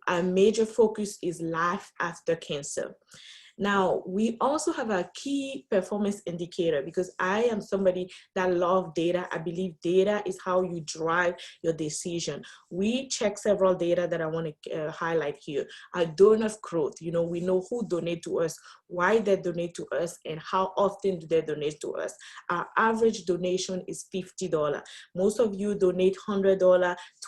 Our major focus is life after cancer. Now, we also have a key performance indicator, because I am somebody that loves data. I believe data is how you drive your decision. We check several data that I want to highlight here. Our donor growth, you know, we know who donate to us, why they donate to us, and how often do they donate to us. Our average donation is $50. Most of you donate $100,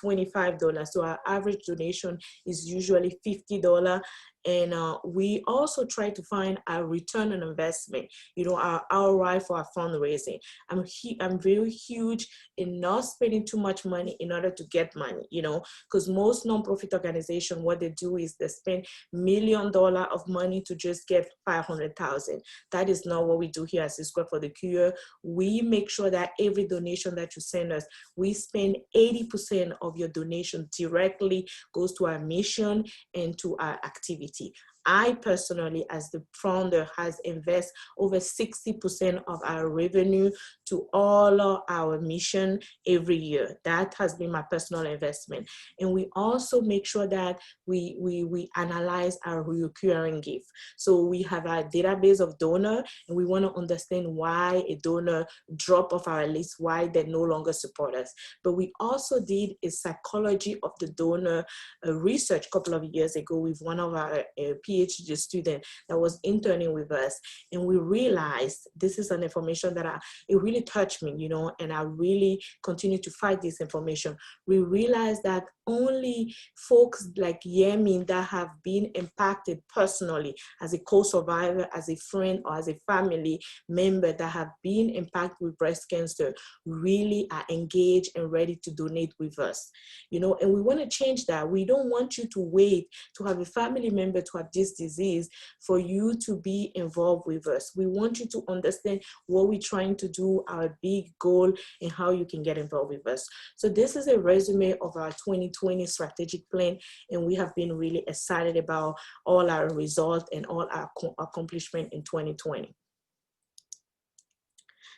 $25. So our average donation is usually $50. And we also try to find a return on investment, you know, our ROI for our fundraising. I'm very huge in not spending too much money in order to get money, you know, because most nonprofit organizations, what they do is they spend $1 million of money to just get 500,000. That is not what we do here at Zsquare4theCure. We make sure that every donation that you send us, we spend 80% of your donation directly goes to our mission and to our activity. I personally, as the founder, has invested over 60% of our revenue to all of our mission every year. That has been my personal investment. And we also make sure that we analyze our recurring gift. So we have a database of donors, and we want to understand why a donor drop off our list, why they no longer support us. But we also did a psychology of the donor research a couple of years ago with one of our PhD student that was interning with us, and we realized, this is an information that it really touched me, you know, and I really continue to fight this information. We realized that only folks like Yemi that have been impacted personally as a co-survivor, as a friend, or as a family member that have been impacted with breast cancer really are engaged and ready to donate with us, you know, and we want to change that. We don't want you to wait to have a family member to have this disease for you to be involved with us. We want you to understand what we're trying to do, our big goal, and how you can get involved with us. So this is a resume of our 2020 strategic plan, and we have been really excited about all our results and all our accomplishment in 2020.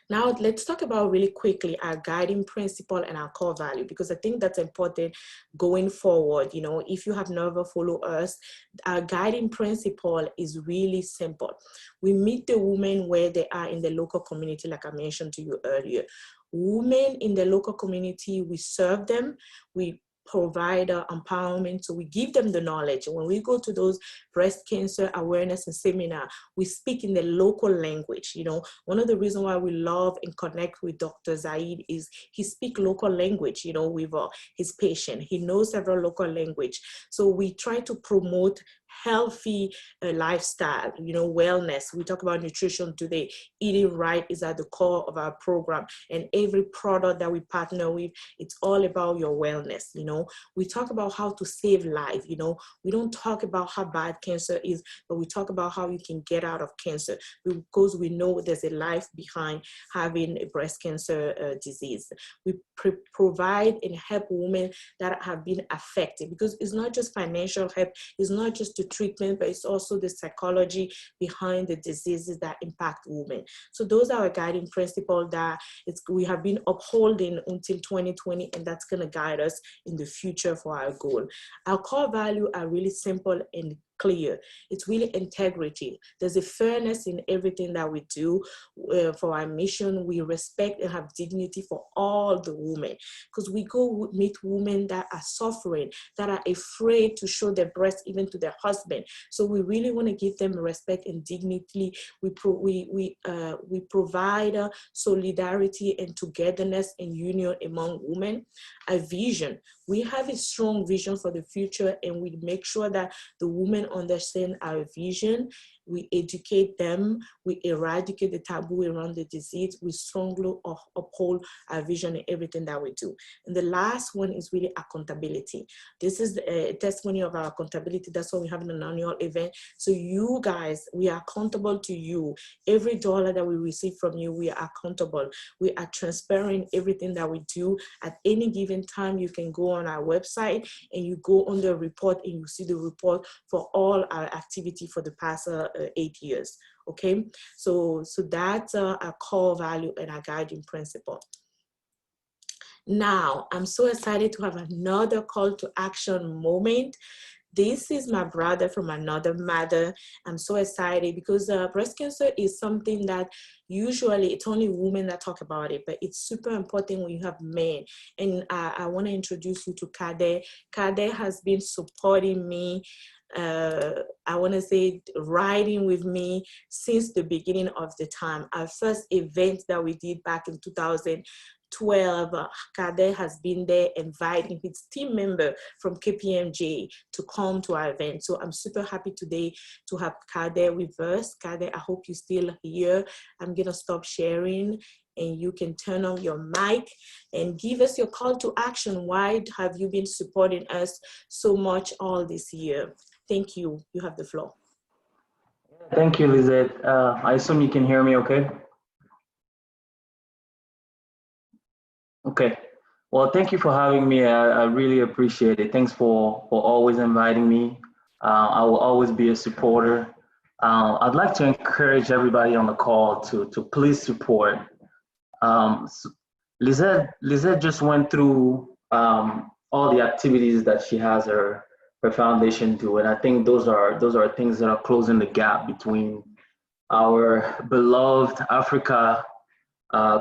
Now, let's talk about really quickly our guiding principle and our core value, because I think that's important going forward. You know, if you have never followed us, our guiding principle is really simple. We meet the women where they are in the local community, like I mentioned to you earlier. Women in the local community, we serve them, we provide empowerment. So we give them the knowledge. When we go to those breast cancer awareness and seminar, we speak in the local language. You know, one of the reasons why we love and connect with Dr. Zyad is he speaks local language, you know, with his patient. He knows several local language. So we try to promote healthy lifestyle, you know, wellness. We talk about nutrition today. Eating right is at the core of our program, and every product that we partner with, it's all about your wellness. You know, we talk about how to save life. You know, we don't talk about how bad cancer is, but we talk about how you can get out of cancer, because we know there's a life behind having a breast cancer disease. We provide and help women that have been affected, because it's not just financial help, it's not just the treatment, but it's also the psychology behind the diseases that impact women. So those are our guiding principles that we have been upholding until 2020, and that's going to guide us in the future for our goal. Our core values are really simple and clear. It's really integrity. There's a fairness in everything that we do. For our mission, we respect and have dignity for all the women, because we go meet women that are suffering, that are afraid to show their breast even to their husband. So we really want to give them respect and dignity. We provide solidarity and togetherness and union among women. A vision. We have a strong vision for the future, and we make sure that the women understand our vision. We educate them, we eradicate the taboo around the disease, we strongly uphold our vision in everything that we do. And the last one is really accountability. This is a testimony of our accountability. That's why we have an annual event. So you guys, we are accountable to you. Every dollar that we receive from you, we are accountable. We are transparent in everything that we do. At any given time, you can go on our website and you go on the report and you see the report for all our activity for the past 8 years. Okay, so that's a core value and a guiding principle. Now, I'm so excited to have another call to action moment. This is my brother from another mother. I'm so excited because breast cancer is something that usually it's only women that talk about it, but it's super important when you have men. And I want to introduce you to Kader. Kader has been supporting me, I want to say riding with me since the beginning of the time. Our first event that we did back in 2012, Kader has been there inviting his team member from KPMG to come to our event. So I'm super happy today to have Kader with us. Kader, I hope you're still here. I'm gonna stop sharing and you can turn on your mic and give us your call to action. Why have you been supporting us so much all this year? Thank you. You have the floor. Thank you, Lizette. I assume you can hear me okay? Okay. Well, thank you for having me. I really appreciate it. Thanks for always inviting me. I will always be a supporter. I'd like to encourage everybody on the call to please support. Lizette just went through all the activities that she has her foundation do, and I think those are things that are closing the gap between our beloved Africa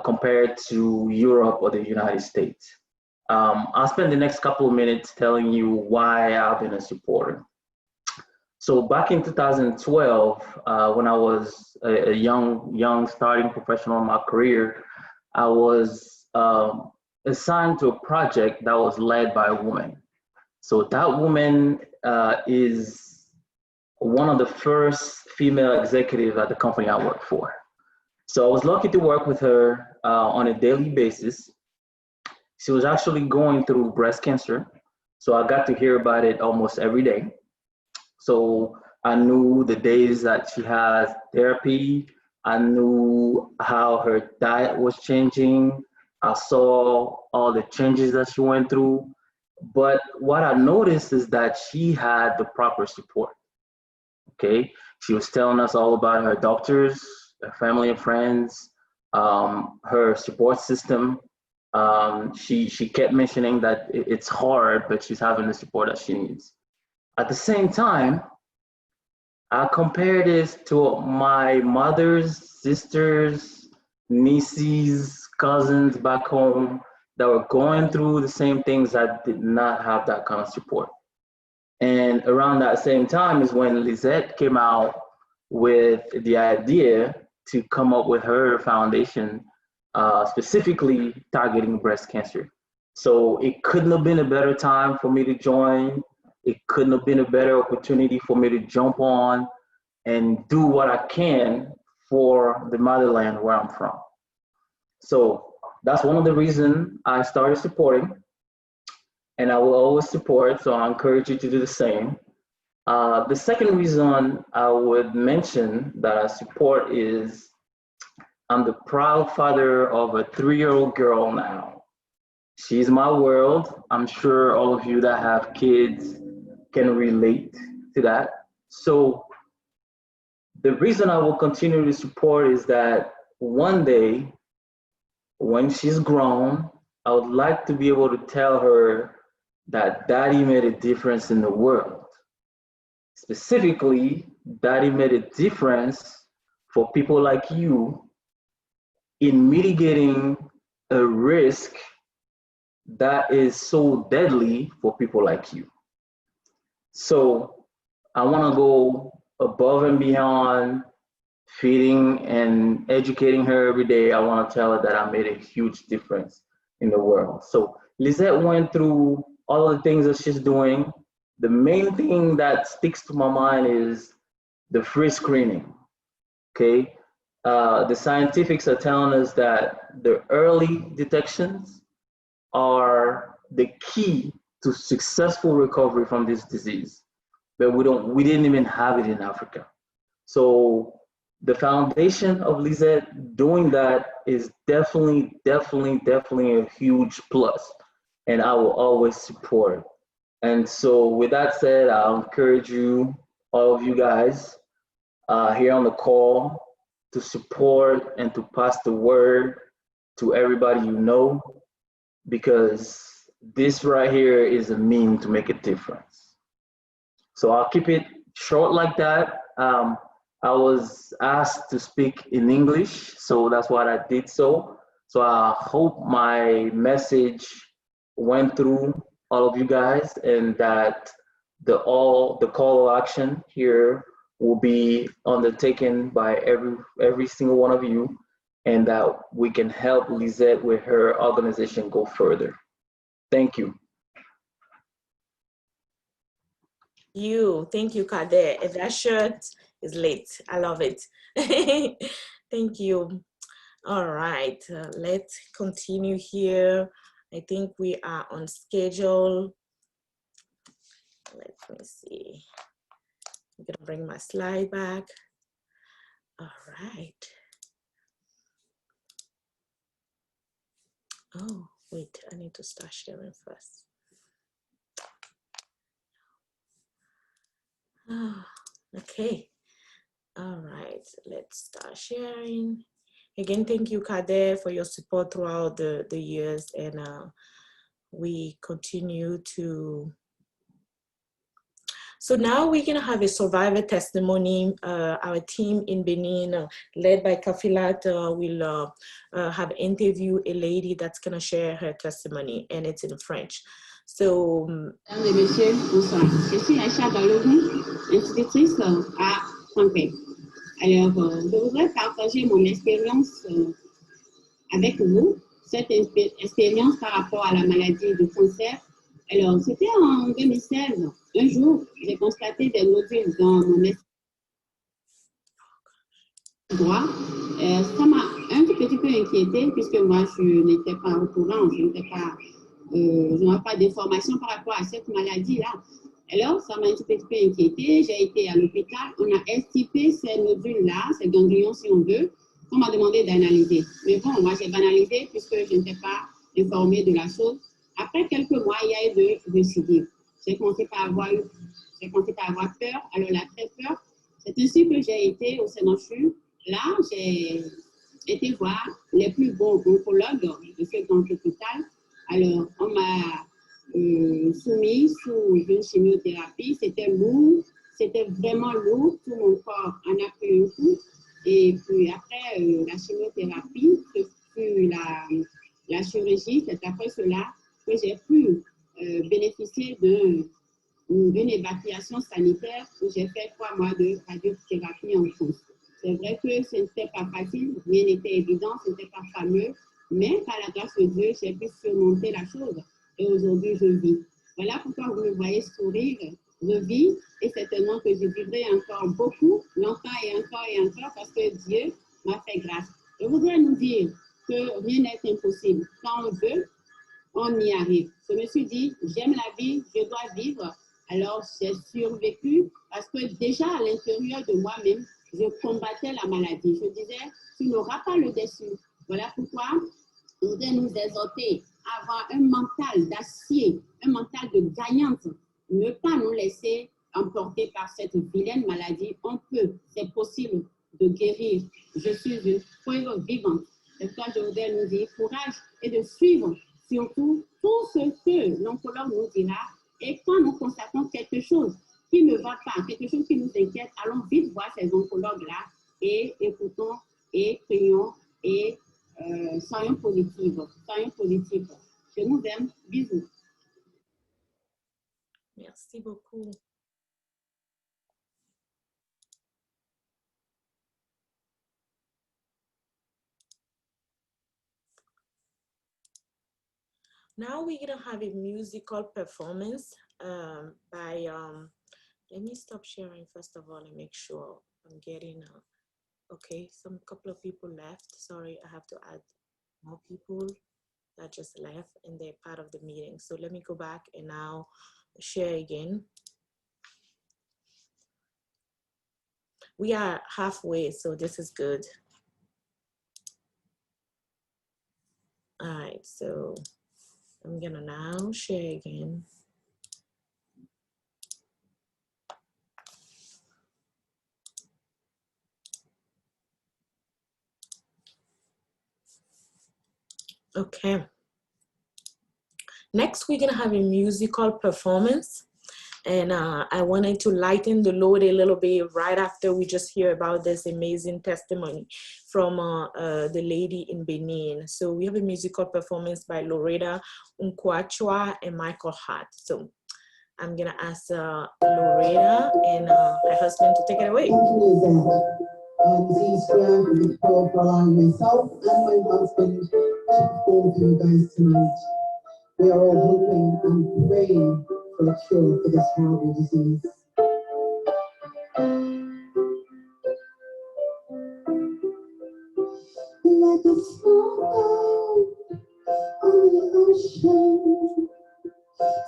compared to Europe or the United States. I'll spend the next couple of minutes telling you why I've been a supporter. So back in 2012, when I was a young starting professional in my career, I was assigned to a project that was led by a woman. So that woman is one of the first female executives at the company I work for. So I was lucky to work with her on a daily basis. She was actually going through breast cancer. So I got to hear about it almost every day. So I knew the days that she had therapy. I knew how her diet was changing. I saw all the changes that she went through. But what I noticed is that she had the proper support, okay? She was telling us all about her doctors, her family and friends, her support system. She kept mentioning that it's hard, but she's having the support that she needs. At the same time, I compare this to my mother's sisters, nieces, cousins back home. that were going through the same things that did not have that kind of support. And around that same time is when Lisette came out with the idea to come up with her foundation, specifically targeting breast cancer. So it couldn't have been a better time for me to join. It couldn't have been a better opportunity for me to jump on and do what I can for the motherland where I'm from. So that's one of the reasons I started supporting, and I will always support, so I encourage you to do the same. The second reason I would mention that I support is I'm the proud father of a 3-year-old girl now. She's my world. I'm sure all of you that have kids can relate to that. So the reason I will continue to support is that one day, when she's grown, I would like to be able to tell her that Daddy made a difference in the world. Specifically, Daddy made a difference for people like you in mitigating a risk that is so deadly for people like you. So I want to go above and beyond feeding and educating her every day. I want to tell her that I made a huge difference in the world. So Lisette went through all of the things that she's doing. The main thing that sticks to my mind is the free screening, okay? The scientifics are telling us that the early detections are the key to successful recovery from this disease, but we didn't even have it in Africa. So the foundation of Lisette doing that is definitely a huge plus, and I will always support it. And so with that said, I'll encourage you, all of you guys here on the call, to support and to pass the word to everybody you know, because this right here is a mean to make a difference. So I'll keep it short like that. I was asked to speak in English, so that's what I did so. So I hope my message went through all of you guys, and that the call to action here will be undertaken by every single one of you, and that we can help Lisette with her organization go further. Thank you. Thank you, Kader. And that shirt is lit. I love it. Thank you. All right, let's continue here. I think we are on schedule. Let me see. I'm gonna bring my slide back. All right. Oh, wait, I need to start sharing first. Oh, okay. All right, let's start sharing. Again, thank you, Kader, for your support throughout the years, and we continue to. So now we're gonna have a survivor testimony. Our team in Benin, led by Kafilat, will have interviewed a lady that's gonna share her testimony, and it's in French. So, Mesdames et messieurs, bonsoir. Je suis Aïcha Balogun, institutrice à Francfort. Alors, je voudrais partager mon expérience avec vous, cette expérience par rapport à la maladie du cancer. Alors, c'était en 2016. Un jour, j'ai constaté des nodules dans mon estomac droit. Ça m'a un tout petit peu inquiétée, puisque moi, je n'étais pas au courant, je n'avais pas d'informations par rapport à cette maladie-là. Alors, ça m'a un petit peu inquiétée. J'ai été à l'hôpital. On a extirpé ces nodules-là, ces ganglions, si on veut, qu'on m'a demandé d'analyser. Mais bon, moi, j'ai banalisé puisque je n'étais pas informée de la chose. Après quelques mois, il y a eu de récidive. J'ai commencé par avoir peur. Alors, la très peur, c'est ainsi que j'ai été au Sénanchu. Là, j'ai été voir les plus bons oncologues de ce grand hôpital. Alors, on m'a soumis sous une chimiothérapie. C'était lourd, c'était vraiment lourd. Tout mon corps en a pris un coup. Et puis après la chimiothérapie, ce fut la chirurgie, c'est après cela que j'ai pu bénéficier d'une évacuation sanitaire où j'ai fait 3 mois de radiothérapie en France. C'est vrai que ce n'était pas facile, rien n'était évident, ce n'était pas fameux, mais par la grâce de Dieu, j'ai pu surmonter la chose et aujourd'hui je vis. Voilà pourquoi vous me voyez sourire, je vis et certainement que je vivrai encore beaucoup, longtemps et encore parce que Dieu m'a fait grâce. Je voudrais nous dire que rien n'est impossible. Quand on veut, on y arrive. Je me suis dit, j'aime la vie, je dois vivre. Alors, j'ai survécu parce que déjà à l'intérieur de moi-même, je combattais la maladie. Je disais, tu n'auras pas le dessus. Voilà pourquoi je voudrais nous exhorter à avoir un mental d'acier, un mental de gagnante. Ne pas nous laisser emporter par cette vilaine maladie. On peut, c'est possible de guérir. Je suis une preuve vivante. C'est pourquoi je voudrais nous dire courage et de suivre surtout tout ce que l'oncologue nous dira. Et quand nous constatons quelque chose qui ne va pas, quelque chose qui nous inquiète, allons vite voir ces oncologues-là et écoutons et prions et soyons positifs. Soyons positifs. Je nous aime. Bisous. Merci beaucoup. Now we're gonna have a musical performance by, let me stop sharing first of all and make sure I'm getting, okay, couple of people left. Sorry, I have to add more people that just left and they're part of the meeting. So let me go back and now share again. We are halfway, so this is good. All right, so I'm gonna now share again. Okay. Next, we're gonna have a musical performance. And I wanted to lighten the load a little bit right after we just hear about this amazing testimony from the lady in Benin. So we have a musical performance by Loretta Unkwachwa and Michael Hart. So I'm gonna ask Loretta and her husband to take it away. Thank you, Zyad. Zsquare4theCure for allowing myself and my husband to perform for you guys tonight. We are all hoping and praying for a cure for this horrible disease. Like a small boat on the ocean,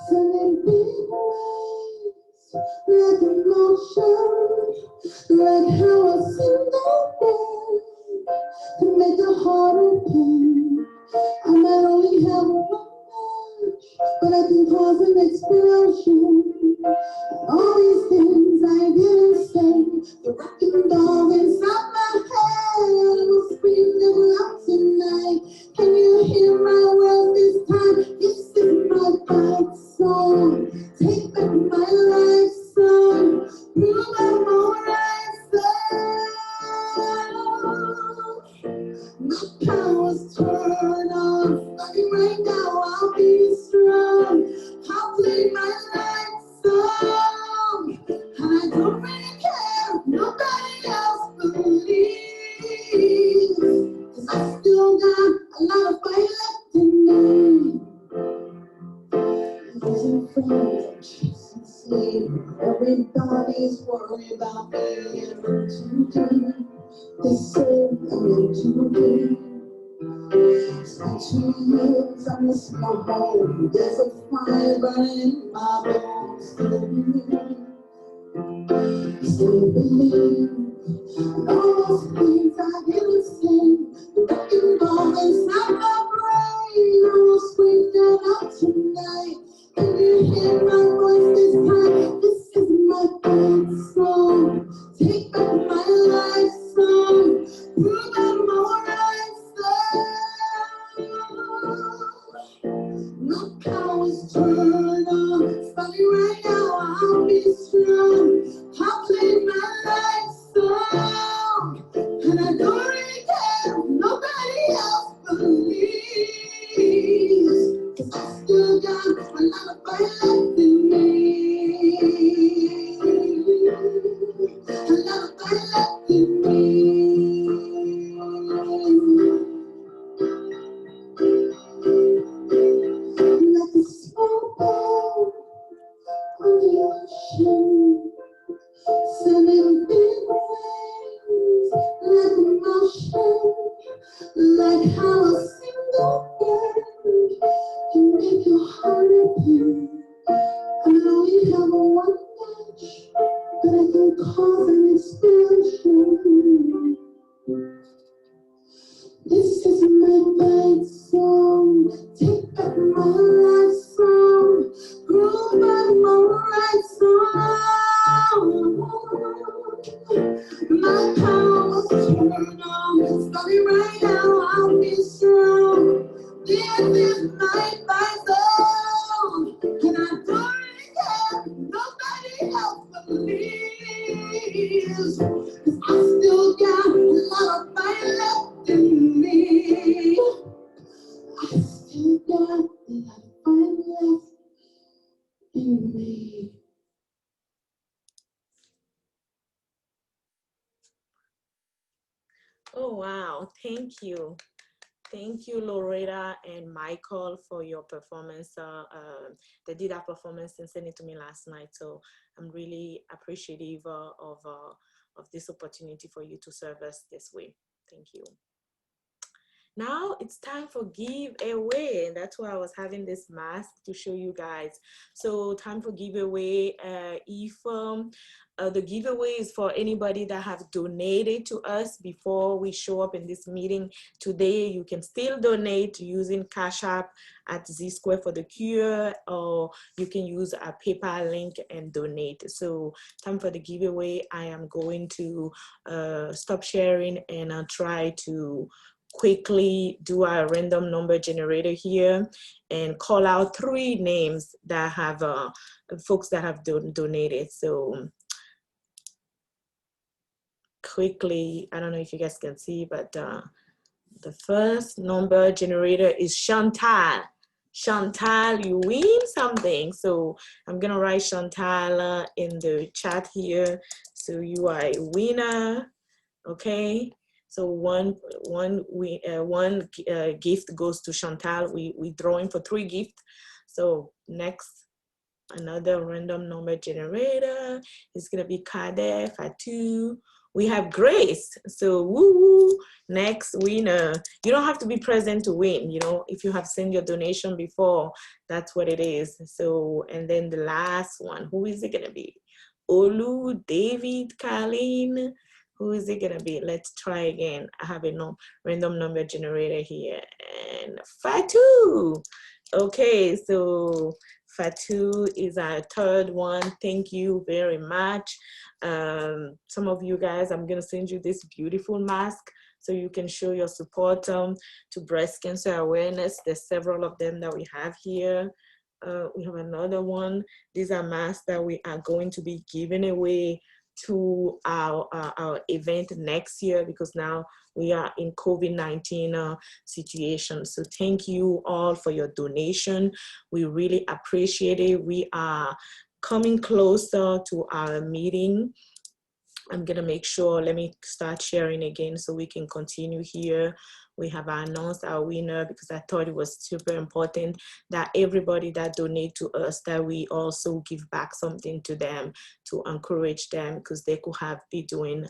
sending big waves like an ocean, like how a single word can make a heart open. I might only have one touch, but I can cause an explosion. All these things I didn't say, the wrecking dog inside my head will scream them out tonight. Can you hear my words this time? This is my fight song. Take back my life song. Prove I'm alright, my power's turned on. Starting right now, I'll be strong. I'll play my life song. And I don't really care if nobody else believes. 'Cause I still got a lot of fight left in me. Losing friends and sleep. Everybody's worried about me and I'm too deep. They say I'm in too deep. It's been 2 years, I miss my home. There's a fire burning in my bones. Still believe, still believe. And all those things I didn't say, the wrecking ball inside my brain. I will scream them out tonight. Can you hear my voice this time? This is my fight song. Take back my life song. Prove I'm alright, my power's turned on. Starting right now, I'll be strong. I'll play my life song. And I don't really care if nobody like how a single word can make your heart open. I know you have a one touch, but I can cause an explosion. This is my bad song. Take back my life song. Grow back my right song. My power was turned on. Starting right now, I'll be strong. This is my bad song. And I don't really care. Nobody else believes. 'Cause I still got a lot of fire left in me. I still got a lot of fire left in me. Oh, wow. Thank you. Thank you, Loretta and Michael, for your performance. They did that performance and sent it to me last night. So I'm really appreciative of this opportunity for you to serve us this way. Thank you. Now it's time for giveaway, and that's why I was having this mask to show you guys. So time for giveaway. If the giveaway is for anybody that have donated to us before we show up in this meeting today, you can still donate using Cash App at Zsquare4theCure, or you can use a PayPal link and donate. So time for the giveaway. I am going to stop sharing and I'll try to quickly do a random number generator here and call out 3 names that have folks that have donated. So quickly, I don't know if you guys can see, but the first number generator is Chantal. Chantal, you win something. So I'm gonna write Chantal in the chat here. So you are a winner, okay? So one gift goes to Chantal. We drawing for 3 gifts. So next, another random number generator is gonna be Kader, Fatou. We have Grace. So woo-woo, next winner. You don't have to be present to win. You know, if you have sent your donation before, that's what it is. So, and then the last one, who is it gonna be? Olu, David, Colleen. Who is it gonna be? Let's try again. I have a random number generator here, and Fatou. Okay, so Fatou is our 3rd one. Thank you very much. Some of you guys, I'm gonna send you this beautiful mask so you can show your support to breast cancer awareness. There's several of them that we have here. We have another one. These are masks that we are going to be giving away to our event next year, because now we are in COVID-19 situation. So thank you all for your donation. We really appreciate it. We are coming closer to our meeting. I'm gonna make sure, let me start sharing again so we can continue here. We have announced our winner because I thought it was super important that everybody that donate to us, that we also give back something to them to encourage them, because they could have been doing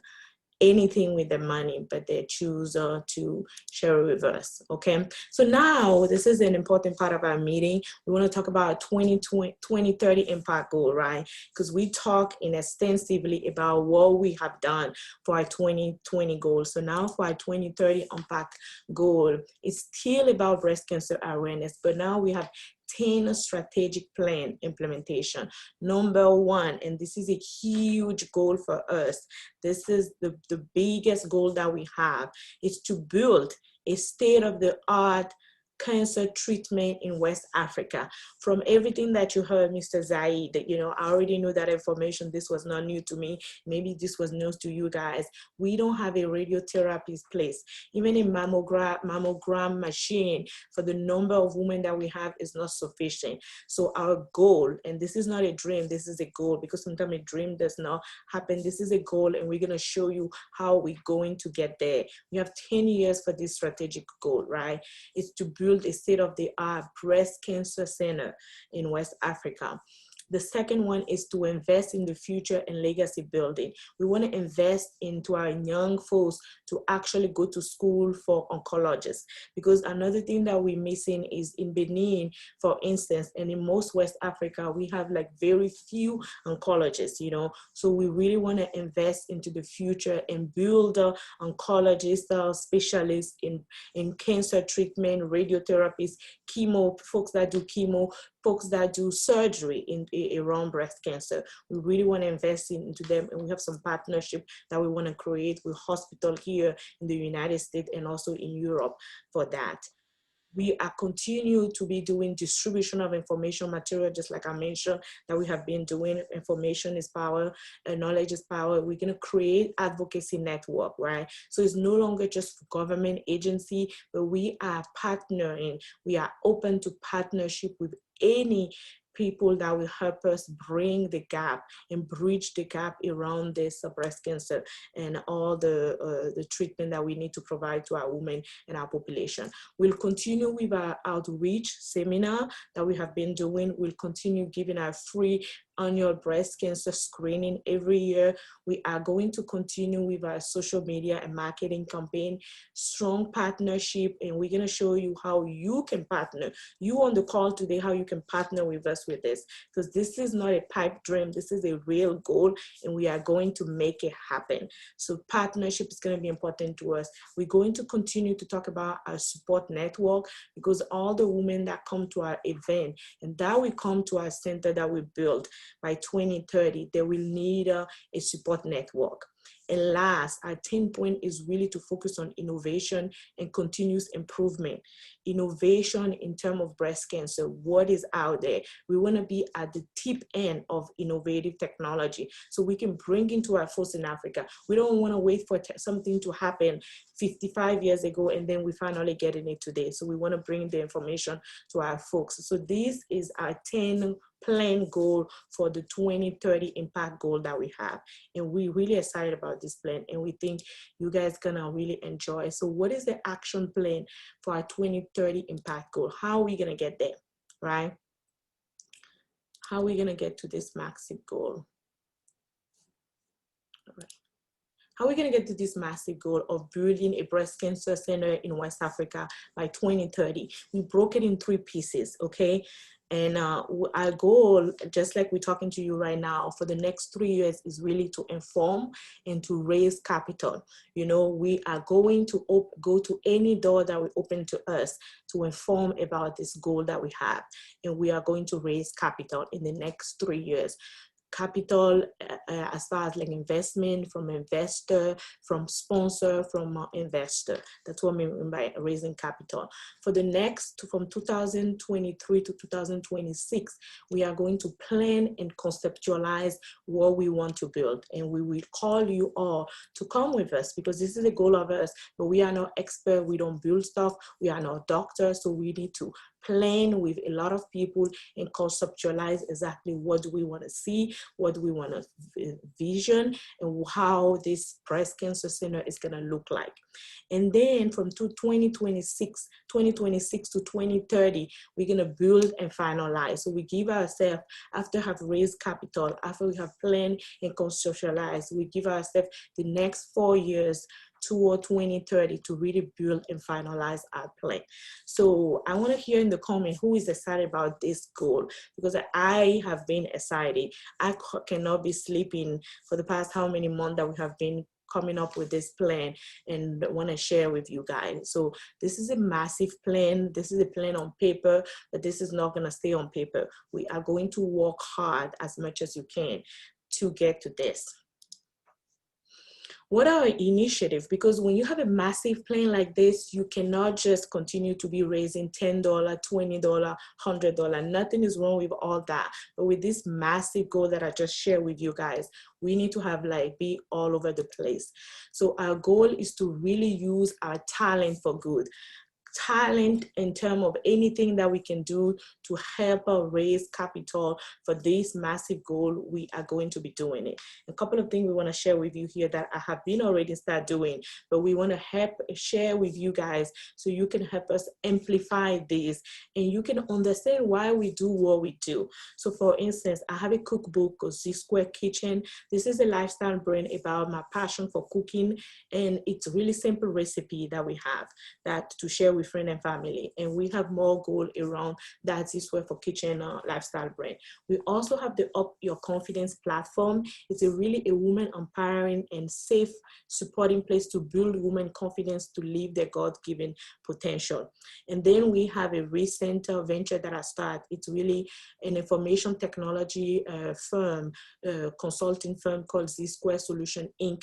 anything with the money, but they choose to share it with us. Okay, so now this is an important part of our meeting. We want to talk about 2030 impact goal, right? Because we talk extensively about what we have done for our 2020 goal. So now for our 2030 impact goal, it's still about breast cancer awareness, but now we have 10 strategic plan implementation. Number 1, and this is a huge goal for us, this is the biggest goal that we have, is to build a state-of-the-art cancer treatment in West Africa. From everything that you heard, Mr. Zyad, you know, I already knew that information. This was not new to me. Maybe this was news to you guys. We don't have a radiotherapy place. Even a mammogram machine for the number of women that we have is not sufficient. So our goal, and this is not a dream, this is a goal, because sometimes a dream does not happen. This is a goal, and we're gonna show you how we're going to get there. We have 10 years for this strategic goal, right? It's to build a state-of-the-art breast cancer center in West Africa. The second one is to invest in the future and legacy building. We want to invest into our young folks to actually go to school for oncologists, because another thing that we're missing is in Benin, for instance, and in most West Africa, we have like very few oncologists, you know. So we really want to invest into the future and build oncologists, specialists in cancer treatment, radiotherapists, chemo, folks that do chemo, folks that do surgery around breast cancer. We really want to invest into them, and we have some partnership that we want to create with hospitals here in the United States and also in Europe for that. We are continue to be doing distribution of information material, just like I mentioned, that we have been doing. Information is power, and knowledge is power. We're going to create advocacy network, right? So it's no longer just government agency, but we are partnering. We are open to partnership with any people that will help us bring the gap and bridge the gap around this breast cancer and all the treatment that we need to provide to our women and our population. We'll continue with our outreach seminar that we have been doing. We'll continue giving our free annual breast cancer screening every year. We are going to continue with our social media and marketing campaign, strong partnership, and we're going to show you how you can partner. You on the call today, how you can partner with us with this, because this is not a pipe dream. This is a real goal, and we are going to make it happen. So partnership is going to be important to us. We're going to continue to talk about our support network, because all the women that come to our event and that will come to our center that we built by 2030, they will need a support network. And last, our 10 point is really to focus on innovation and continuous improvement. Innovation in terms of breast cancer, what is out there? We want to be at the tip end of innovative technology so we can bring into our folks in Africa. We don't want to wait for something to happen 55 years ago and then we finally getting it today. So we want to bring the information to our folks. So this is our 10 plan goal for the 2030 impact goal that we have, and we're really excited about this plan, and we think you guys gonna really enjoy. So what is the action plan for our 2030 impact goal? How are we gonna get there, right? How are we gonna get to this massive goal? All right. How are we going to get to this massive goal of building a breast cancer center in West Africa by 2030? We broke it in 3 pieces, okay? And our goal, just like we're talking to you right now, for the next 3 years is really to inform and to raise capital. You know, we are going to go to any door that will open to us to inform about this goal that we have. And we are going to raise capital in the next 3 years. Capital as far as like investment from investor, from sponsor, from investor. That's what I mean by raising capital. For the next, from 2023 to 2026, we are going to plan and conceptualize what we want to build. And we will call you all to come with us, because this is a goal of us, but we are not experts. We don't build stuff. We are not doctors. So we need to plan with a lot of people and conceptualize exactly what do we want to see, what do we want to vision, and how this breast cancer center is going to look like. And then from 2026 to 2030, we're going to build and finalize. So we give ourselves, after have raised capital, after we have planned and conceptualized, we give ourselves the next 4 years toward 2030 to really build and finalize our plan. So I want to hear in the comment who is excited about this goal, because I have been excited. I cannot be sleeping for the past how many months that we have been coming up with this plan and want to share with you guys. So this is a massive plan. This is a plan on paper, but this is not going to stay on paper. We are going to work hard as much as you can to get to this. What are our initiatives? Because when you have a massive plan like this, you cannot just continue to be raising $10, $20, $100. Nothing is wrong with all that. But with this massive goal that I just shared with you guys, we need to have be all over the place. So our goal is to really use our talent for good. talent in terms of anything that we can do to help raise capital for this massive goal, we are going to be doing it. A couple of things we want to share with you here that I have been already start doing, but we want to help share with you guys so you can help us amplify this and you can understand why we do what we do. So for instance, I have a cookbook, Zsquare Kitchen. This is a lifestyle brand about my passion for cooking, and it's a really simple recipe that we have that to share with friends and family. And we have more goal around that Zsquare for Kitchen lifestyle brand. We also have the Up Your Confidence platform. It's a really a woman empowering and safe supporting place to build women confidence to live their God-given potential. And then we have a recent venture that I started. It's really an information technology firm, consulting firm called Zsquare Solution Inc.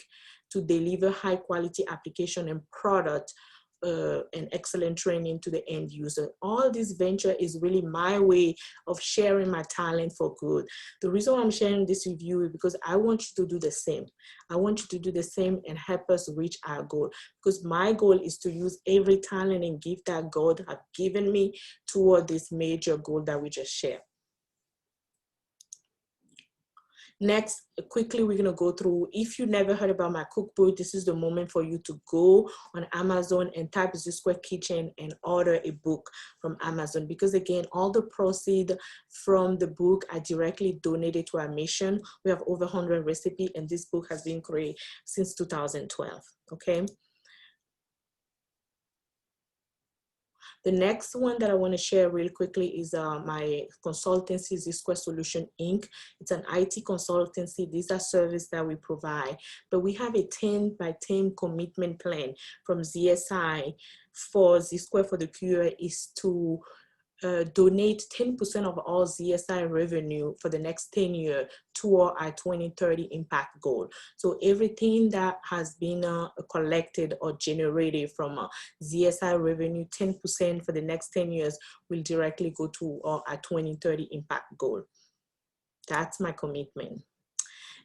to deliver high quality application and product and excellent training to the end user. All this venture is really my way of sharing my talent for good. The reason why I'm sharing this with you is because I want you to do the same. I want you to do the same and help us reach our goal, because my goal is to use every talent and gift that God has given me toward this major goal that we just shared. Next, quickly, we're gonna go through, if you never heard about my cookbook, this is the moment for you to go on Amazon and type Zsquare Kitchen and order a book from Amazon, because again, all the proceeds from the book are directly donated to our mission. We have over 100 recipes and this book has been created since 2012, okay? The next one that I want to share real quickly is my consultancy, Zsquare Solution Inc. It's an IT consultancy. These are services that we provide, but we have a 10 by 10 commitment plan from ZSI for Zsquare4theCure is to donate 10% of all ZSI revenue for the next 10 years toward our 2030 impact goal. So everything that has been collected or generated from ZSI revenue, 10% for the next 10 years will directly go to our 2030 impact goal. That's my commitment.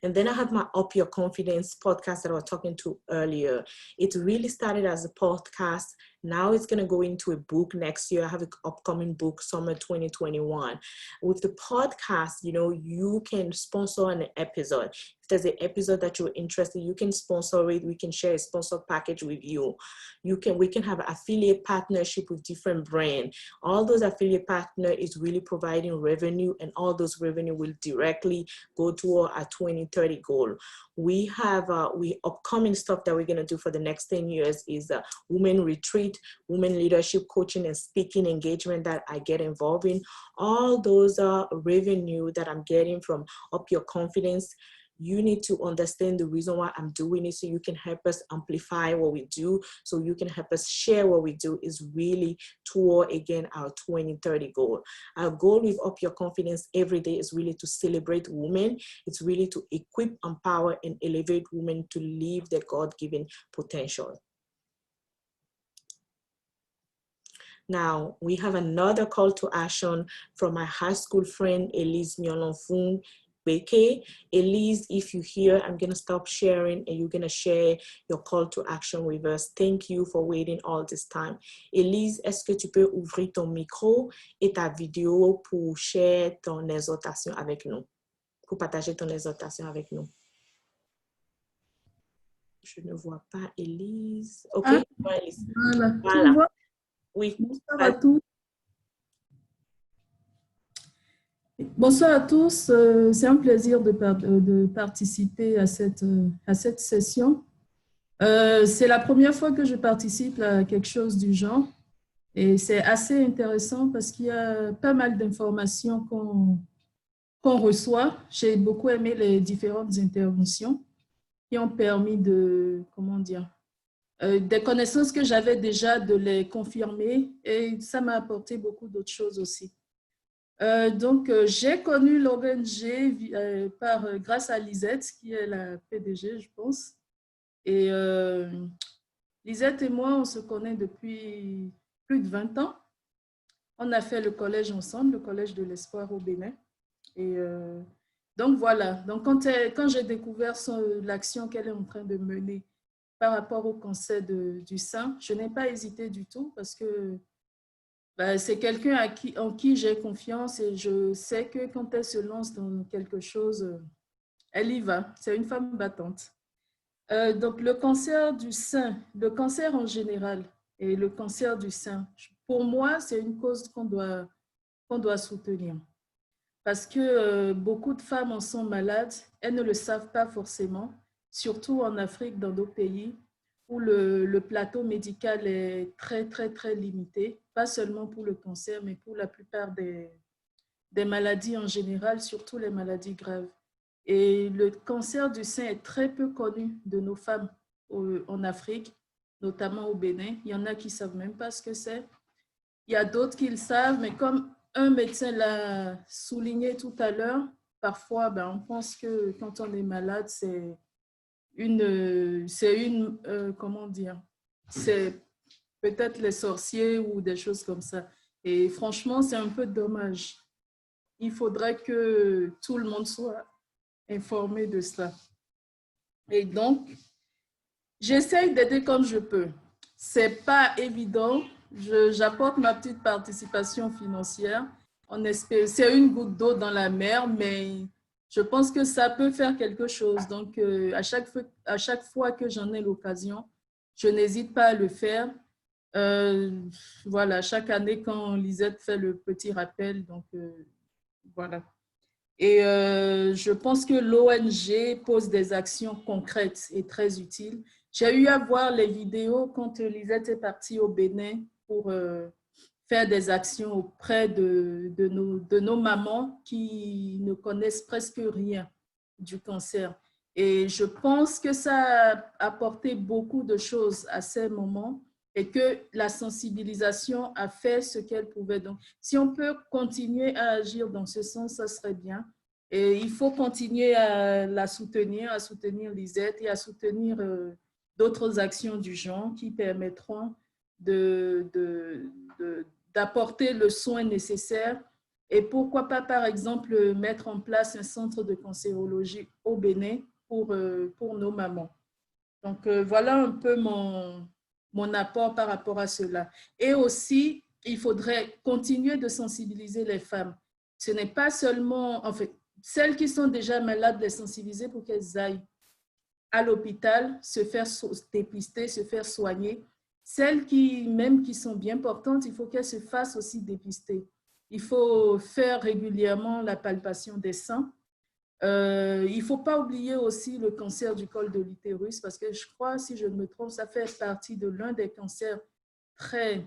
And then I have my Up Your Confidence podcast that I was talking to earlier. It really started as a podcast. Now it's going to go into a book next year. I have an upcoming book, summer 2021. With the podcast, you know, you can sponsor an episode. If there's an episode that you're interested, you can sponsor it. We can share a sponsor package with you. We can have an affiliate partnership with different brands. All those affiliate partners is really providing revenue, and all those revenue will directly go toward our 2030 goal. We have upcoming stuff that we're going to do for the next 10 years is women retreat, women leadership coaching and speaking engagement that I get involved in. All those revenue that I'm getting from Up Your Confidence, you need to understand the reason why I'm doing it so you can help us amplify what we do, so you can help us share what we do is really toward, again, our 2030 goal. Our goal with Up Your Confidence every day is really to celebrate women. It's really to equip, empower, and elevate women to live their God-given potential. Now, we have another call to action from my high school friend, Elise Yonlonfoun, Biekre. Elise, if you hear, I'm going to stop sharing and you're going to share your call to action with us. Thank you for waiting all this time. Elise, est-ce que tu peux ouvrir ton micro et ta vidéo pour share ton exhortation avec nous, pour partager ton exhortation avec nous? Je ne vois pas Elise. OK, Elise. Voilà. Oui. Bonsoir à tous. Bonsoir à tous. C'est un plaisir de participer à cette session. C'est la première fois que je participe à quelque chose du genre et c'est assez intéressant parce qu'il y a pas mal d'informations qu'on reçoit. J'ai beaucoup aimé les différentes interventions qui ont permis de, des connaissances que j'avais déjà, de les confirmer, et ça m'a apporté beaucoup d'autres choses aussi. Donc, j'ai connu l'ONG grâce à Lisette, qui est la PDG, je pense. Et Lisette et moi, on se connaît depuis plus de 20 ans. On a fait le collège ensemble, le collège de l'Espoir au Bénin. Et donc, voilà. Donc, quand j'ai découvert l'action qu'elle est en train de mener par rapport au cancer du sein, je n'ai pas hésité du tout parce que c'est quelqu'un en qui j'ai confiance et je sais que quand elle se lance dans quelque chose, elle y va. C'est une femme battante. Donc, le cancer du sein, le cancer en général et le cancer du sein, pour moi, c'est une cause qu'on doit soutenir. Parce que beaucoup de femmes en sont malades, elles ne le savent pas forcément, surtout en Afrique, dans nos pays, où le plateau médical est très, très, très limité, pas seulement pour le cancer, mais pour la plupart des maladies en général, surtout les maladies graves. Et le cancer du sein est très peu connu de nos femmes en Afrique, notamment au Bénin. Il y en a qui ne savent même pas ce que c'est. Il y a d'autres qui le savent, mais comme un médecin l'a souligné tout à l'heure, parfois on pense que quand on est malade, c'est comment dire, c'est peut-être les sorciers ou des choses comme ça. Et franchement, c'est un peu dommage. Il faudrait que tout le monde soit informé de cela. Et donc, j'essaye d'aider comme je peux. C'est pas évident. J'apporte ma petite participation financière. C'est une goutte d'eau dans la mer, mais je pense que ça peut faire quelque chose. Donc, à chaque fois que j'en ai l'occasion, je n'hésite pas à le faire. Voilà, chaque année, quand Lisette fait le petit rappel, donc voilà. Et je pense que l'ONG pose des actions concrètes et très utiles. J'ai eu à voir les vidéos quand Lisette est partie au Bénin pour faire des actions auprès de nos mamans qui ne connaissent presque rien du cancer. Et je pense que ça a apporté beaucoup de choses à ces moments et que la sensibilisation a fait ce qu'elle pouvait. Donc, si on peut continuer à agir dans ce sens, ça serait bien. Et il faut continuer à la soutenir, à soutenir Lisette et à soutenir d'autres actions du genre qui permettront d'apporter le soin nécessaire. Et pourquoi pas, par exemple, mettre en place un centre de cancérologie au Bénin pour nos mamans. Donc, voilà un peu mon apport par rapport à cela. Et aussi, il faudrait continuer de sensibiliser les femmes. Ce n'est pas seulement, en fait, celles qui sont déjà malades, les sensibiliser pour qu'elles aillent à l'hôpital, se faire dépister, se faire soigner. Celles qui sont bien portantes, il faut qu'elles se fassent aussi dépister. Il faut faire régulièrement la palpation des seins. Il ne faut pas oublier aussi le cancer du col de l'utérus parce que je crois, si je ne me trompe, ça fait partie de l'un des cancers très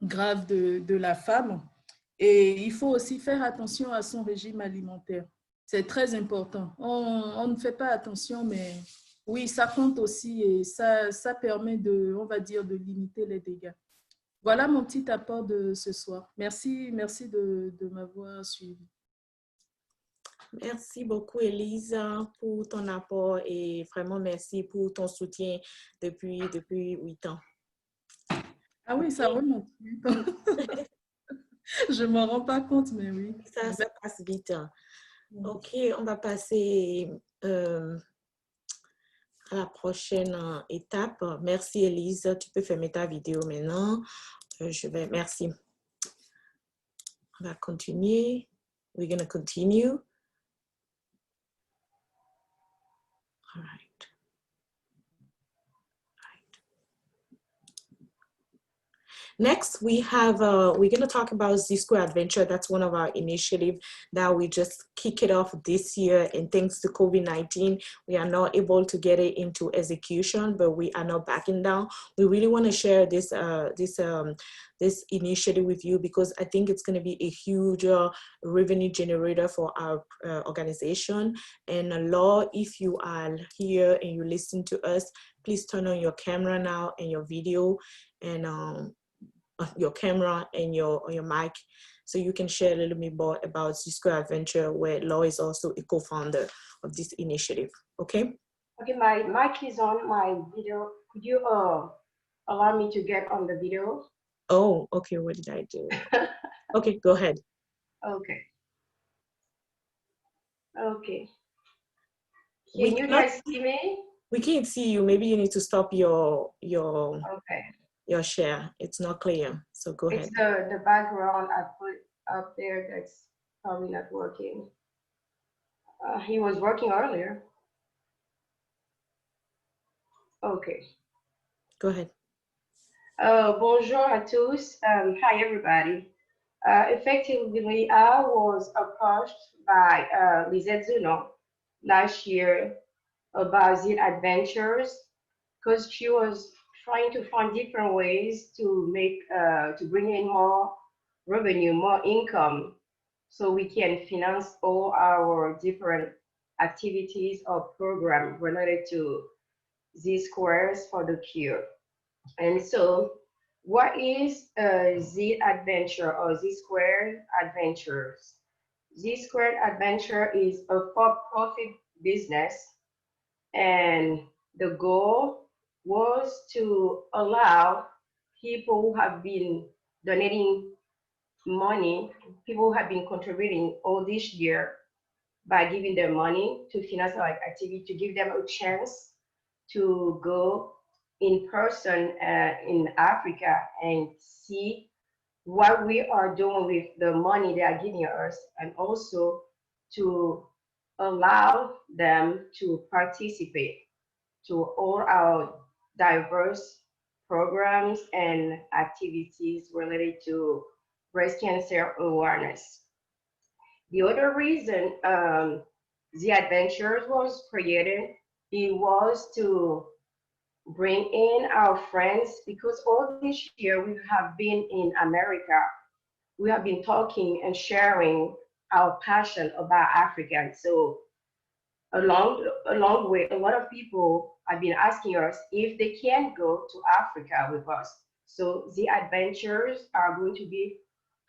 graves de la femme. Et il faut aussi faire attention à son régime alimentaire. C'est très important. On ne fait pas attention, mais oui, ça compte aussi et ça permet on va dire, de limiter les dégâts. Voilà mon petit apport de ce soir. Merci de m'avoir suivi. Merci beaucoup, Elise, pour ton apport et vraiment merci pour ton soutien depuis 8 ans. Ah oui, ça remonte. Je ne m'en rends pas compte, mais oui. Ça passe vite. OK, on va passer à la prochaine étape. Merci, Elise. Tu peux fermer ta vidéo maintenant. Merci. On va continuer. We're going to continue. All right. Next, we have, we're going to talk about Zsquare Adventure. That's one of our initiatives that we just kick it off this year. And thanks to COVID-19, we are not able to get it into execution, but we are not backing down. We really want to share this initiative with you because I think it's going to be a huge revenue generator for our organization. And Law, if you are here and you listen to us, please turn on your camera now and your video and your camera and your mic so you can share a little bit more about Zsquare Adventure, where Law is also a co-founder of this initiative. Okay? Okay, my mic is on, my video. Could you allow me to get on the video? Oh, okay. What did I do? Okay, go ahead. Okay. Okay. Can you guys see me? We can't see you. Maybe you need to stop your Okay. your share. It's not clear. So go ahead. It's the background I put up there that's probably not working. He was working earlier. Okay. Go ahead. Bonjour à tous. Hi, everybody. Effectively, I was approached by Elise Yonlonfoun last year about Zyad adventures because she was trying to find different ways to make to bring in more revenue, more income, so we can finance all our different activities or programs related to Zsquare4theCure. And so, what is Z Adventure or Z Squared Adventures? Z Squared Adventure is a for-profit business, and the goal was to allow people who have been donating money, people who have been contributing all this year by giving them money to finance our activity, to give them a chance to go in person in Africa and see what we are doing with the money they are giving us, and also to allow them to participate to all our diverse programs and activities related to breast cancer awareness. The other reason the Adventures was created, it was to bring in our friends, because all this year we have been in America. We have been talking and sharing our passion about Africa. So along with a lot of people have been asking us if they can go to Africa with us. So the adventures are going to be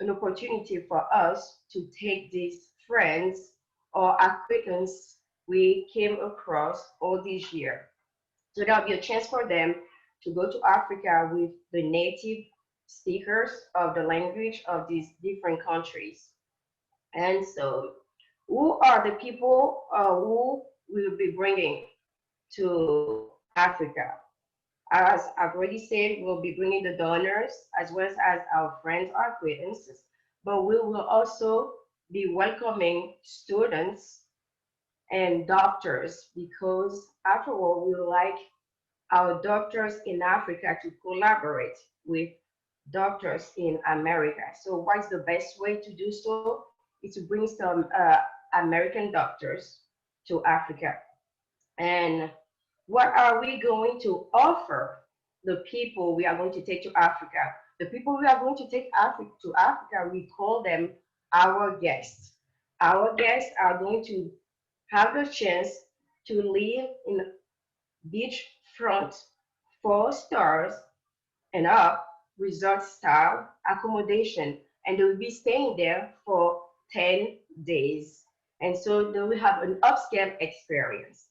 an opportunity for us to take these friends or acquaintances we came across all this year. So there'll be a chance for them to go to Africa with the native speakers of the language of these different countries. And so, who are the people who will be bringing to Africa? As I've already said, we'll be bringing the donors as well as our friends or acquaintances, but we will also be welcoming students and doctors, because after all, we would like our doctors in Africa to collaborate with doctors in America. So what's the best way to do so? Is to bring some American doctors to Africa. And what are we going to offer the people we are going to take to Africa? The people we are going to take to Africa, we call them our guests. Our guests are going to have the chance to live in beachfront 4 stars and up resort style accommodation, and they will be staying there for 10 days. And so they will have an upscale experience.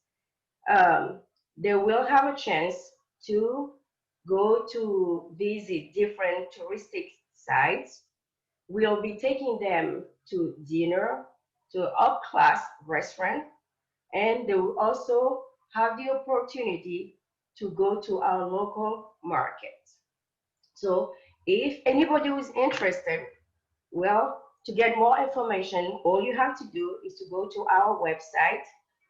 They will have a chance to go to visit different touristic sites. We'll be taking them to dinner, to up-class restaurant, and they will also have the opportunity to go to our local market. So if anybody who is interested, well, to get more information, all you have to do is to go to our website,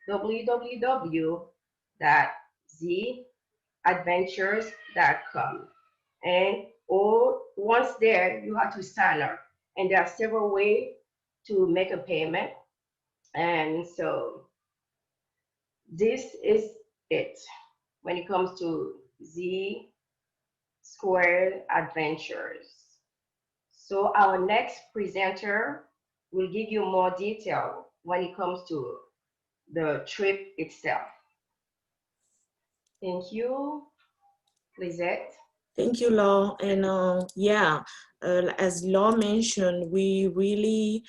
www.theadventures.com. And once there, you have to sign up. And there are several ways to make a payment. And so this is it when it comes to Zsquare Adventures. So our next presenter will give you more detail when it comes to the trip itself. Thank you, Lisette. Thank you, Law. And yeah, as Law mentioned, we really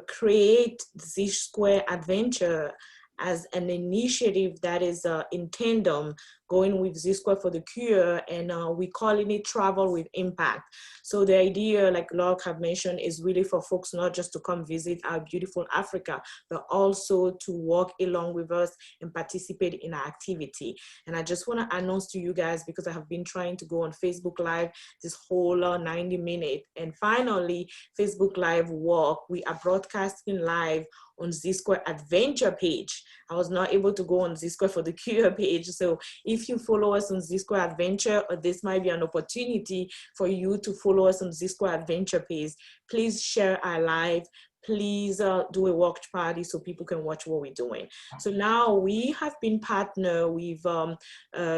create Zsquare Adventure as an initiative that is in tandem going with Zsquare4theCure, and we're calling it Travel with Impact. So the idea, like Locke have mentioned, is really for folks not just to come visit our beautiful Africa, but also to walk along with us and participate in our activity. And I just want to announce to you guys, because I have been trying to go on Facebook Live this whole 90 minutes, and finally Facebook Live work. We are broadcasting live on Zsquare Adventure page. I was not able to go on Zsquare4theCure page. So if you follow us on Zsquare Adventure, or this might be an opportunity for you to follow us on Zsquare Adventure page, please share our live. Please do a watch party so people can watch what we're doing. So now we have been partnered with a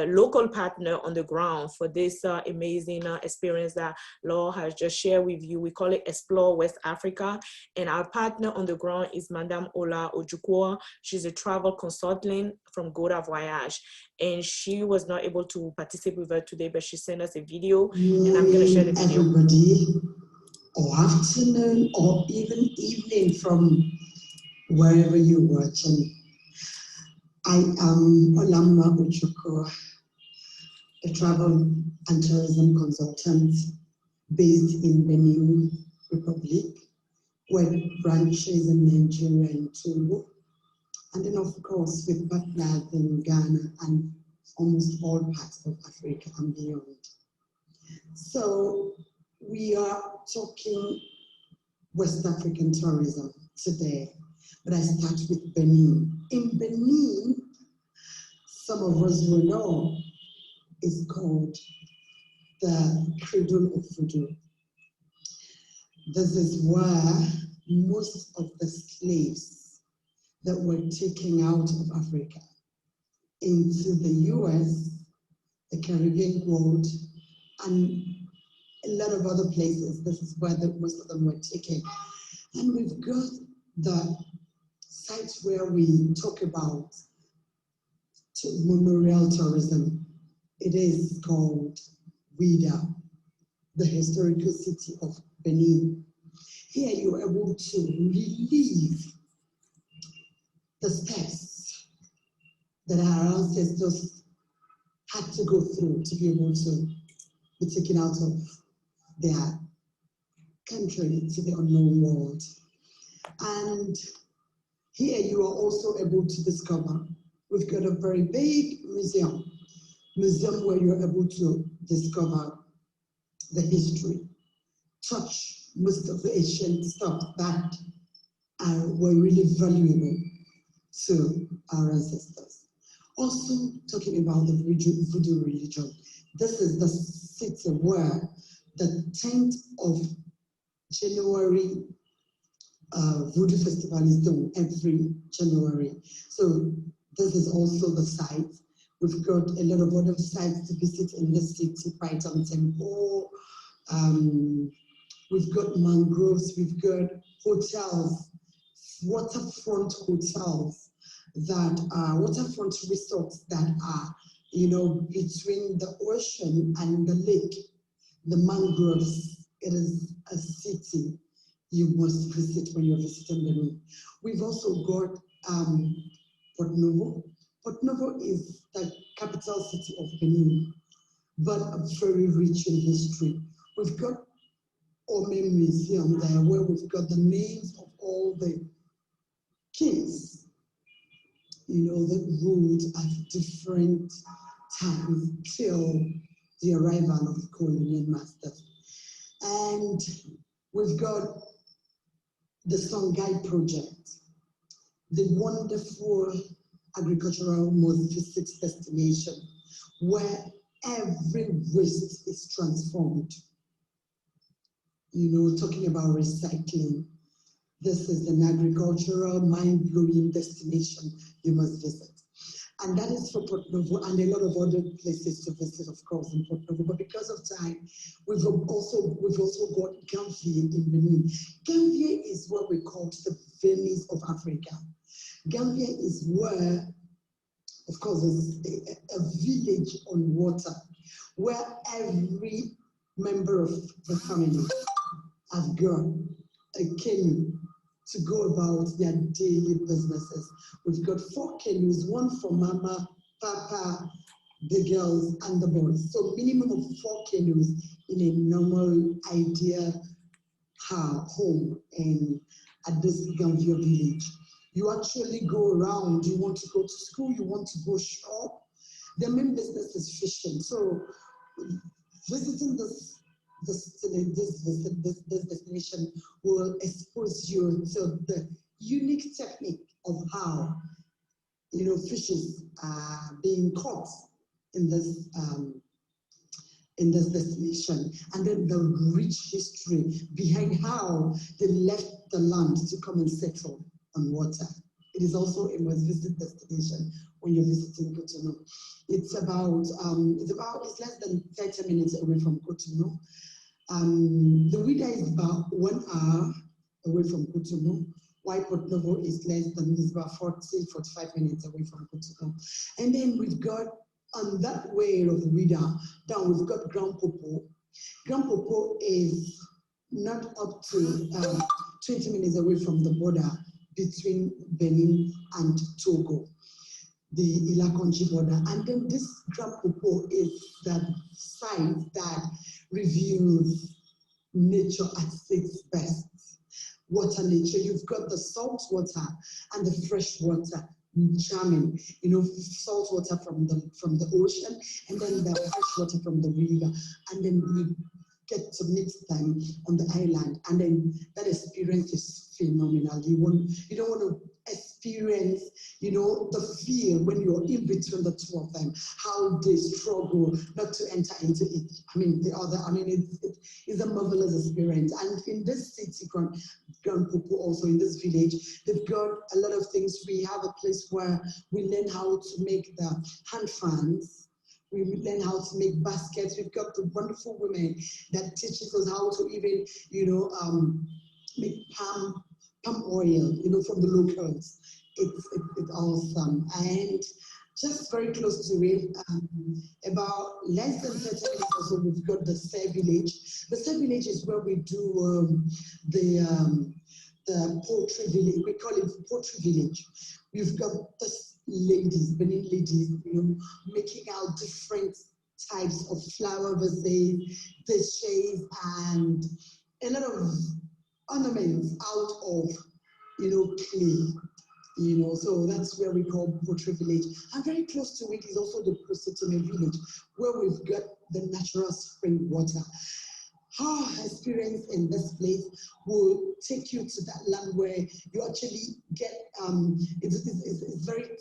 local partner on the ground for this amazing experience that Laura has just shared with you. We call it Explore West Africa. And our partner on the ground is Madame Olatoundji. She's a travel consultant from Kader Diawara. And she was not able to participate with her today, but she sent us a video. And I'm going to share the video. Everybody, or afternoon, or even evening from wherever you're watching. I am Olamma Ojuko, a travel and tourism consultant based in Benin Republic, with branches in Nigeria and Togo, and then of course with partners in Ghana and almost all parts of Africa and beyond. So we are talking West African tourism today, but I start with Benin. In Benin, some of us will know, is called the cradle of voodoo. This is where most of the slaves that were taken out of Africa into the US, the Caribbean world, and a lot of other places. This is where most of them were taken. And we've got the sites where we talk about memorial tourism. It is called Ouidah, the historical city of Benin. Here you're able to relive the steps that our ancestors had to go through to be able to be taken out of their country to the unknown world. And here you are also able to discover, we've got a very big museum where you're able to discover the history, touch most of the ancient stuff that were really valuable to our ancestors. Also talking about the voodoo religion. This is the city where the 10th of January voodoo festival is done every January. So this is also the site. We've got a lot of other sites to visit in the city, Python Temple. We've got mangroves, we've got hotels, waterfront hotels that are waterfront resorts that are, you know, between the ocean and the lake, the mangroves. It is a city you must visit when you're visiting Benin. We've also got Port Novo. Port Novo is the capital city of Benin, but very rich in history. We've got Ome Museum there, where we've got the names of all the kings, you know, that ruled at different times till the arrival of the colonial masters. And we've got the Songhai project, the wonderful agricultural multi-visit destination where every waste is transformed. You know, talking about recycling, this is an agricultural mind-blowing destination you must visit. And that is for Port Novo and a lot of other places to visit, of course, in Port Novo. But because of time, we've also got Gambier in Benin. Gambier is what we call the Venice of Africa. Gambier is where, of course, it's a village on water, where every member of the family has got a canoe to go about their daily businesses. We've got 4 canoes, one for Mama, Papa, the girls and the boys. So minimum of 4 canoes in a normal idea home and at this Gambia village. You actually go around, you want to go to school, you want to go shop. The main business is fishing. So visiting this destination will expose you to the unique technique of how, you know, fishes are being caught in this destination, and then the rich history behind how they left the land to come and settle on water. It is also a must-visit destination when you're visiting Cotonou. It's less than 30 minutes away from Cotonou. The Ouida is about 1 hour away from Cotonou. While Port Novo is about 40-45 minutes away from Cotonou. And then we've got on that way of Ouida, down we've got Grand Popo. Grand Popo is not up to 20 minutes away from the border between Benin and Togo, the Olatoundji border. And then this Grand Popo is that site that reveals nature at its best. Water nature, you've got the salt water and the fresh water, charming, you know, salt water from the ocean, and then the fresh water from the river, and then you get to mix them on the island, and then that experience is phenomenal. You don't want to experience, you know, the feel when you're in between the two of them, how they struggle not to enter into it. It's a marvelous experience. And in this city, Grand Popo, also in this village, they've got a lot of things. We have a place where we learn how to make the hand fans. We learn how to make baskets. We've got the wonderful women that teaches us how to even, you know, make palm oil, you know, from the locals. It's awesome. And just very close to it, about less than 30 minutes or so, we've got the Ser village. The Ser village is where we do the poultry village. We call it poultry village. We've got this ladies, Benin ladies, you know, making out different types of flower vases, dishes, and a lot of ornaments out of, you know, clay. You know, so that's where we call poultry village. And very close to it is also the Priscilla village, where we've got the natural spring water. Our experience in this place will take you to that land where you actually get, it's very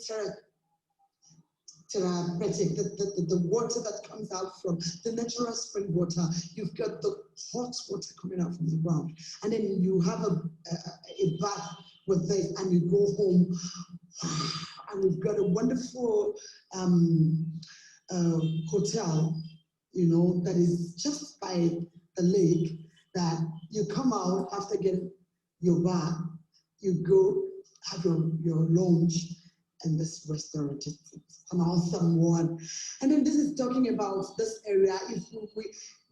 therapeutic, the water that comes out from the natural spring water. You've got the hot water coming out from the ground, and then you have a bath with this, and you go home, and we've got a wonderful hotel, you know, that is just by the lake, that you come out after getting your bath, you go have your lunch in this restaurant. It's an awesome one. And then this is talking about this area.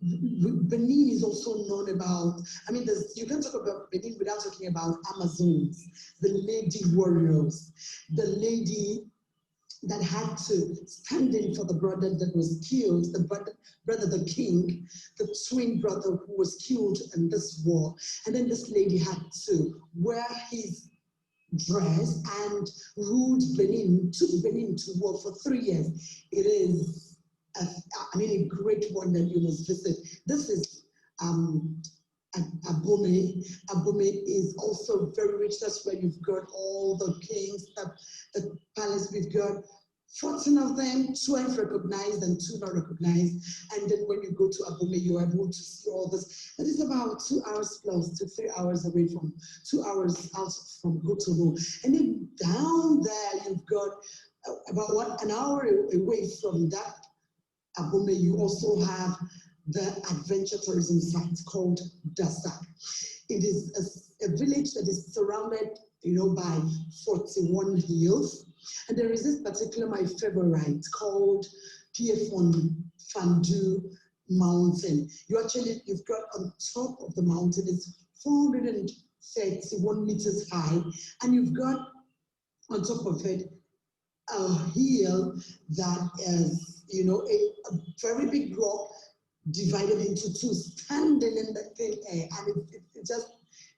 Benin is also known about, I mean, you can't talk about Benin without talking about Amazons, the lady warriors, the lady that had to stand in for the brother that was killed, the brother, the king, the twin brother who was killed in this war. And then this lady had to wear his dress and ruled Benin, took Benin to war for 3 years. It is, a great one that you must visit. This is Abome. Abome is also very rich. That's where you've got all the kings, the palace. We've got 14 of them, 12 recognized and 2 not recognized. And then when you go to Abome, you are able to see all this. It is about 2 hours plus to 3 hours away from, 2 hours out from Cotonou. And then down there, you've got about an hour away from that Abome, you also have the adventure tourism site called Dasak. It is a village that is surrounded, you know, by 41 hills. And there is this particular, my favorite, called Fandu Mountain. You've got on top of the mountain, it's 431 meters high, and you've got on top of it a hill that is, you know, a very big rock divided into two, standing in the thin air, and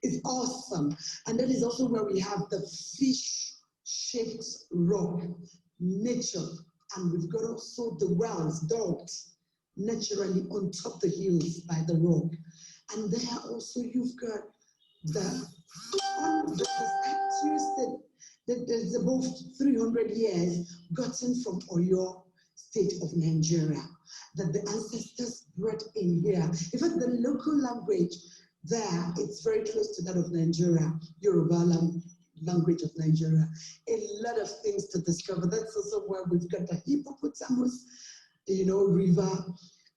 it's awesome. And that is also where we have the fish-shaped rock, nature, and we've got also the wells dug naturally on top the hills by the rock. And there also you've got the statues that there's above 300 years gotten from Oyo state of Nigeria, that the ancestors brought in here. In fact, the local language there, it's very close to that of Nigeria, Yoruba language of Nigeria. A lot of things to discover. That's also where we've got the hippopotamus, you know, river.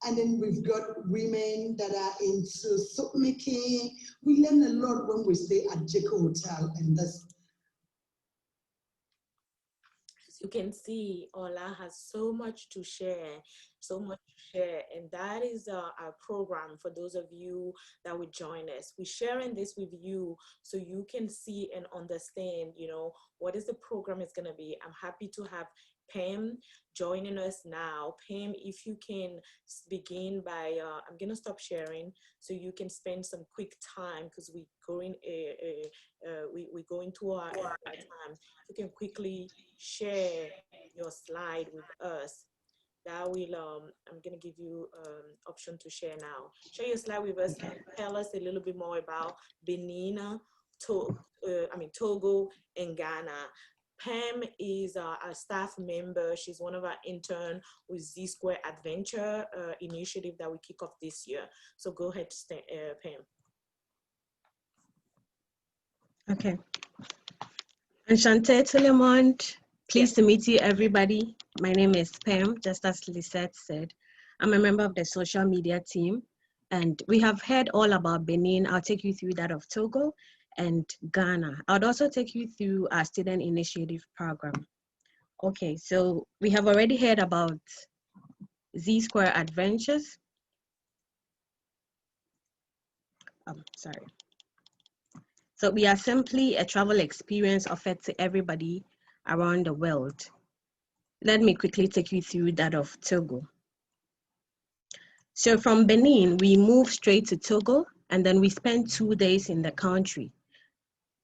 And then we've got women that are into soap making. We learn a lot when we stay at Jekyll Hotel, and that's. As you can see, Ola has so much to share, and that is our program for those of you that would join us. We're sharing this with you so you can see and understand, you know, what is the program is going to be. I'm happy to have Pam joining us now. Pam, if you can begin by, I'm going to stop sharing so you can spend some quick time because we're going to our time. You can quickly share your slide with us. That will, I'm going to give you option to share now. Share your slide with us and tell us a little bit more about Benin, Togo, and Ghana. Pam is a staff member. She's one of our interns with Zsquare Adventure initiative that we kick off this year. So go ahead, Pam. Okay. Enchanté tout le monde. Pleased to meet you, everybody. My name is Pam, just as Lisette said. I'm a member of the social media team, and we have heard all about Benin. I'll take you through that of Togo and Ghana. I'll also take you through our student initiative program. Okay, so we have already heard about Zsquare Adventures. Sorry. So we are simply a travel experience offered to everybody around the world. Let me quickly take you through that of Togo. So from Benin, we move straight to Togo, and then we spend 2 days in the country.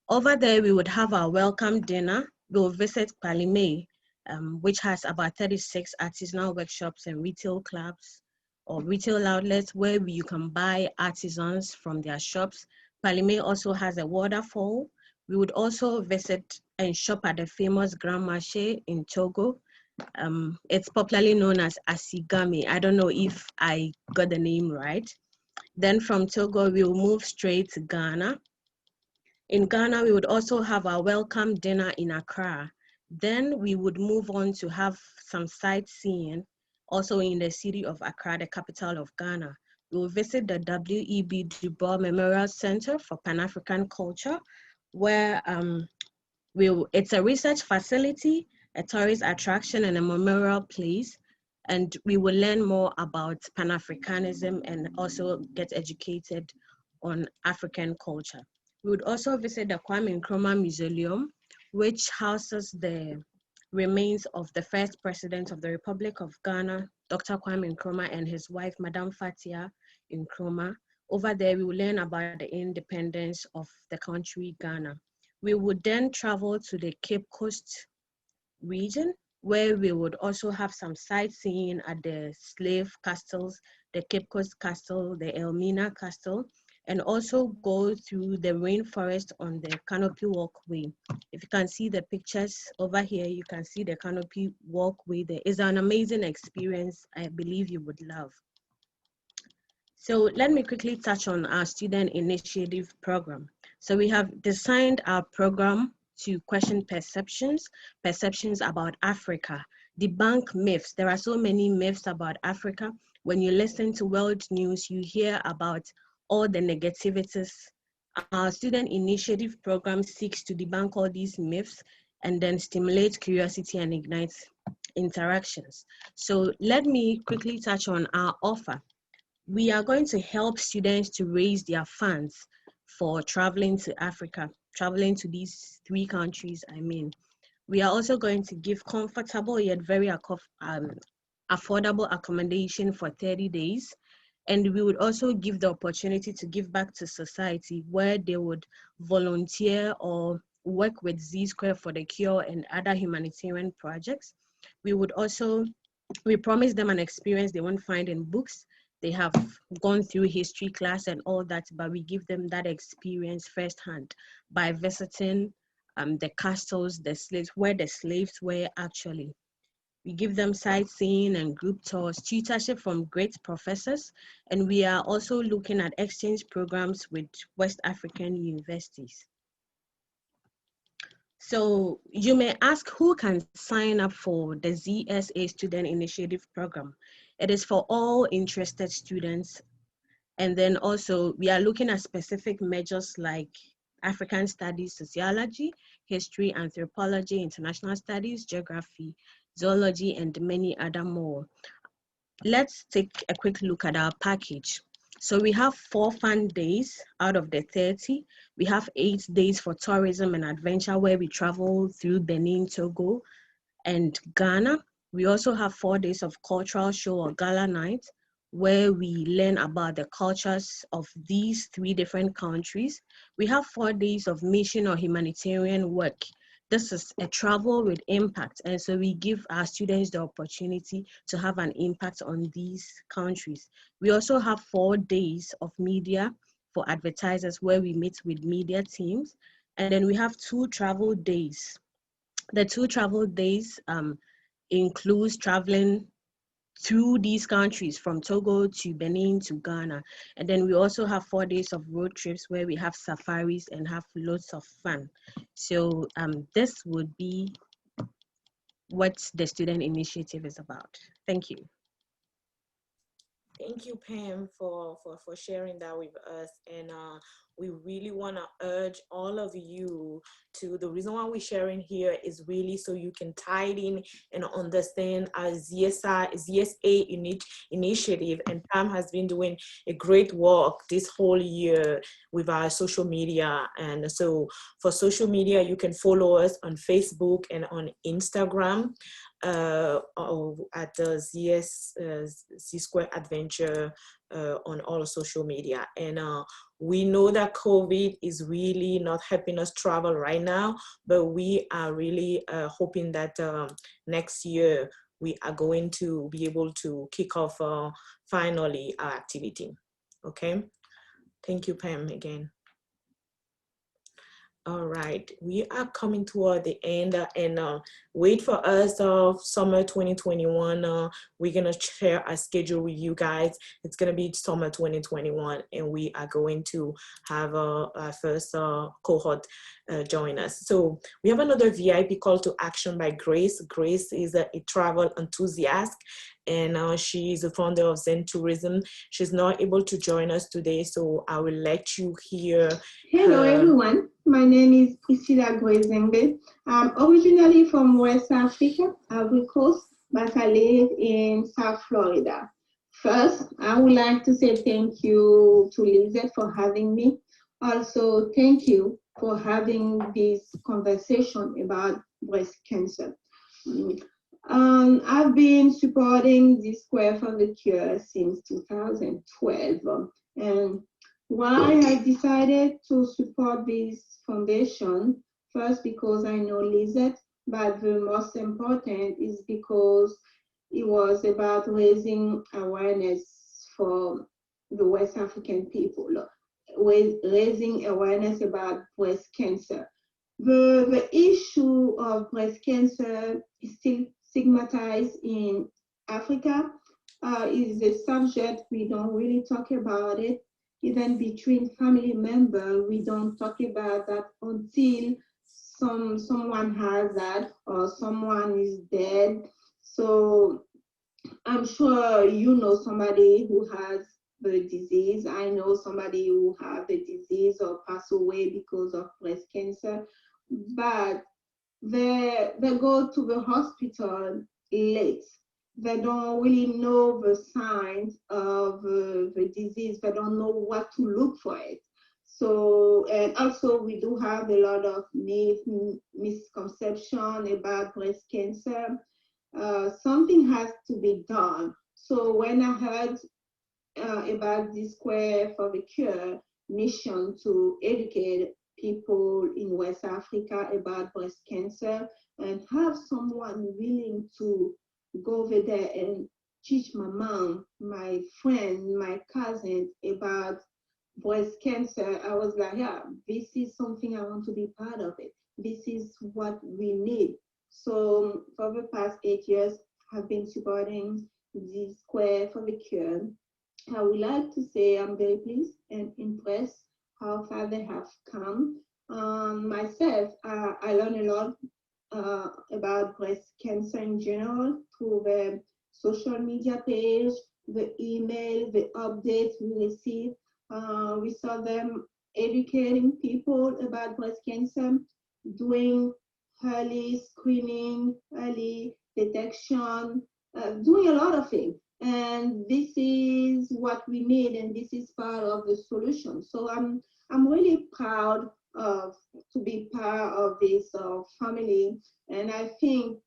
Over there, we would have our welcome dinner. We'll visit Palimé, which has about 36 artisanal workshops and retail clubs or retail outlets where you can buy artisans from their shops. Palimé also has a waterfall. We would also visit and shop at the famous Grand Marché in Togo. It's popularly known as Asigami. I don't know if I got the name right. Then from Togo, we'll move straight to Ghana. In Ghana, we would also have our welcome dinner in Accra. Then we would move on to have some sightseeing also in the city of Accra, the capital of Ghana. We'll visit the W.E.B. Du Bois Memorial Center for Pan-African Culture, where it's a research facility, a tourist attraction, and a memorial place. And we will learn more about Pan-Africanism and also get educated on African culture. We would also visit the Kwame Nkrumah Mausoleum, which houses the remains of the first president of the Republic of Ghana, Dr. Kwame Nkrumah, and his wife, Madame Fatia Nkrumah. Over there, we will learn about the independence of the country, Ghana. We would then travel to the Cape Coast region, where we would also have some sightseeing at the slave castles, the Cape Coast Castle, the Elmina Castle, and also go through the rainforest on the canopy walkway. If you can see the pictures over here, you can see the canopy walkway there. It's an amazing experience I believe you would love. So let me quickly touch on our student initiative program. So we have designed our program to question perceptions about Africa, debunk myths. There are so many myths about Africa. When you listen to world news, you hear about all the negativities. Our student initiative program seeks to debunk all these myths and then stimulate curiosity and ignite interactions. So let me quickly touch on our offer. We are going to help students to raise their funds for traveling to Africa, traveling to these 3 countries, We are also going to give comfortable yet very affordable accommodation for 30 days. And we would also give the opportunity to give back to society, where they would volunteer or work with Zsquare4theCure and other humanitarian projects. We promise them an experience they won't find in books. They have gone through history class and all that, but we give them that experience firsthand by visiting the castles, the slaves, where the slaves were actually. We give them sightseeing and group tours, tutorship from great professors, and we are also looking at exchange programs with West African universities. So you may ask, who can sign up for the ZSA Student Initiative Program? It is for all interested students. And then also we are looking at specific majors like African Studies, Sociology, History, Anthropology, International Studies, Geography, Zoology, and many other more. Let's take a quick look at our package. So we have 4 fun days out of the 30. We have 8 days for tourism and adventure, where we travel through Benin, Togo, and Ghana. We also have 4 days of cultural show or gala night, where we learn about the cultures of these 3 different countries. We have 4 days of mission or humanitarian work. This is a travel with impact, and so we give our students the opportunity to have an impact on these countries. We also have 4 days of media for advertisers, where we meet with media teams, and then we have 2 travel days. The 2 travel days includes traveling through these countries from Togo to Benin to Ghana. And then we also have 4 days of road trips, where we have safaris and have loads of fun. So this would be what the student initiative is about. Thank you. Thank you, Pam, for sharing that with us. And we really want to urge all of you to, the reason why we're sharing here is really so you can tie it in and understand our ZSA initiative. And Pam has been doing a great work this whole year with our social media. And so for social media, you can follow us on Facebook and on Instagram. At the Z-Square Adventure on all social media. And we know that COVID is really not helping us travel right now, but we are really hoping that next year we are going to be able to kick off finally our activity. Okay, thank you, Pam, again. All right, we are coming toward the end, and wait for us summer 2021. We're gonna share our schedule with you guys. It's gonna be summer 2021, and we are going to have our first cohort join us. So we have another VIP call to action by Grace. Grace is a travel enthusiast, and she is the founder of Zen Tourism. She's not able to join us today, so I will let you hear. Hello, everyone. My name is Priscilla Zengbe. I'm originally from West Africa, Ivory Coast, but I live in South Florida. First, I would like to say thank you to Lizette for having me. Also, thank you for having this conversation about breast cancer. I've been supporting Zsquare4theCure since 2012, and why I decided to support this foundation, first because I know Lizette, but the most important is because it was about raising awareness for the West African people, raising awareness about breast cancer. The issue of breast cancer is still stigmatized in Africa. Is a subject we don't really talk about it. Even between family members, we don't talk about that until someone has that or someone is dead. So I'm sure you know somebody who has the disease. I know somebody who has the disease or passed away because of breast cancer, but they go to the hospital late. They don't really know the signs of the disease. They don't know what to look for it. So So, and also we do have a lot of misconception about breast cancer. Something has to be done. So when I heard about the Zsquare4theCure mission to educate people in West Africa about breast cancer and have someone willing to go over there and teach my mom, my friend, my cousin about breast cancer, I was like, yeah, this is something I want to be part of it. This is what we need. So for the past 8 years, I've been supporting the Zsquare4theCure. I would like to say I'm very pleased and impressed how far they have come. Myself, I learned a lot about breast cancer in general through the social media page, the email, the updates we receive. We saw them educating people about breast cancer, doing early screening, early detection, doing a lot of things. And this is what we need, and this is part of the solution. So I'm really proud to be part of this family, and I think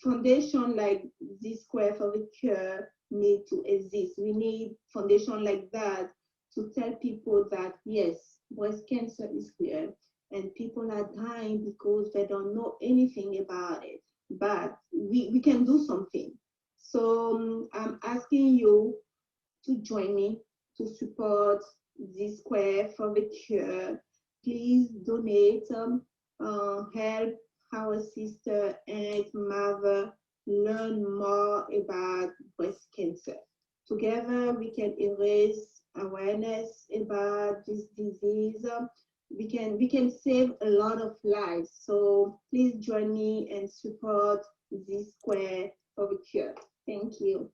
foundation like Zsquare4theCure need to exist. We need foundation like that to tell people that yes, breast cancer is real, and people are dying because they don't know anything about it. But we can do something. So I'm asking you to join me to support Zsquare4theCure. Please donate, help our sister and mother learn more about breast cancer. Together, we can erase awareness about this disease. We can save a lot of lives. So please join me and support Zsquare4theCure. Thank you.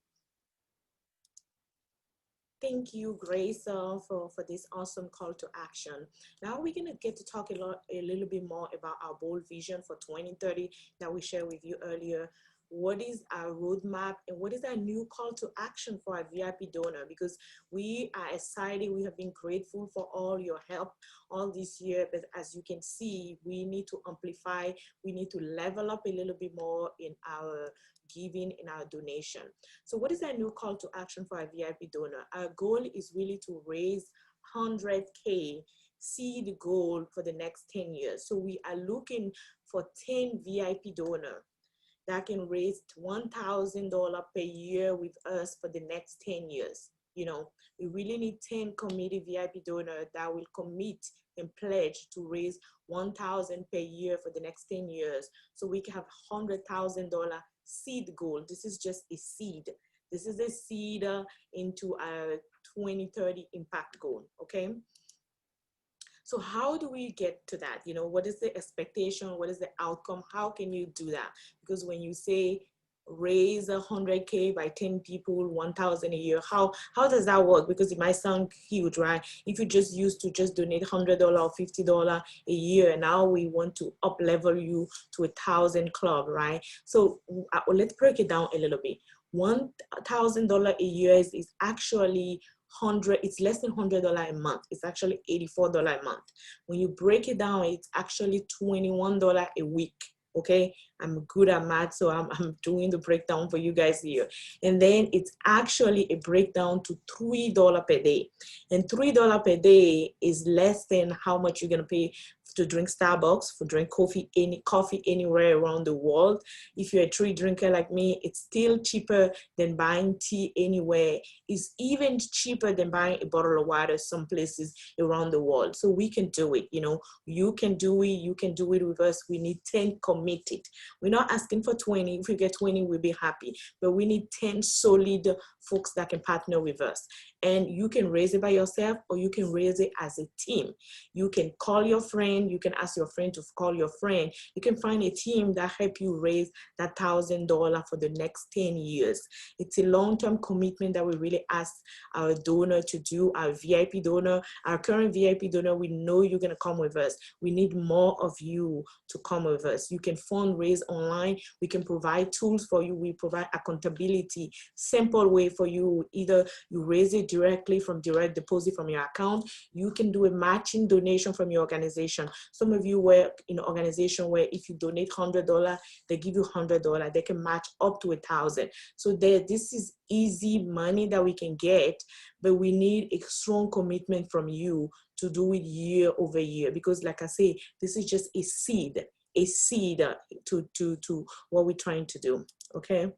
Thank you, Grace, for this awesome call to action. Now we're going to get to talk a little bit more about our bold vision for 2030 that we shared with you earlier. What is our roadmap and what is our new call to action for our VIP donor? Because we are excited, we have been grateful for all your help all this year, but as you can see, we need to amplify, we need to level up a little bit more in our giving, in our donation. So what is our new call to action for our VIP donor? Our goal is really to raise 100K seed goal for the next 10 years. So we are looking for 10 VIP donor that can raise $1,000 per year with us for the next 10 years. You know, we really need 10 committed VIP donors that will commit and pledge to raise $1,000 per year for the next 10 years. So we can have $100,000 seed goal. This is just a seed. This is a seed into our 2030 impact goal, okay? So how do we get to that? You know, what is the expectation? What is the outcome? How can you do that? Because when you say raise 100K by 10 people, 1,000 a year, how does that work? Because it might sound huge, right? If you just used to just donate $100 or $50 a year, and now we want to up level you to 1,000 club, right? So let's break it down a little bit. $1,000 a year is actually it's less than $100 a month. It's actually $84 a month. When you break it down, it's actually $21 a week. Okay, I'm good at math, so I'm doing the breakdown for you guys here. And then it's actually a breakdown to $3 per day. And $3 per day is less than how much you're gonna pay to drink Starbucks, for drink coffee anywhere around the world. If you're a tea drinker like me, it's still cheaper than buying tea anywhere. It's even cheaper than buying a bottle of water some places around the world. So we can do it, you know, you can do it with us. We need 10 committed. We're not asking for 20. If we get 20, we'll be happy, but we need 10 solid folks that can partner with us. And you can raise it by yourself, or you can raise it as a team. You can call your friend, you can ask your friend to call your friend. You can find a team that help you raise that $1,000 for the next 10 years. It's a long-term commitment that we really ask our donor to do, our VIP donor, our current VIP donor. We know you're gonna come with us. We need more of you to come with us. You can fundraise online. We can provide tools for you. We provide accountability, simple way for you. Either you raise it directly from direct deposit from your account. You can do a matching donation from your organization. Some of you work in an organization where if you donate $100, they give you $100. They can match up to 1,000. So this is easy money that we can get, but we need a strong commitment from you to do it year over year, because like I say, this is just a seed to what we're trying to do. Okay.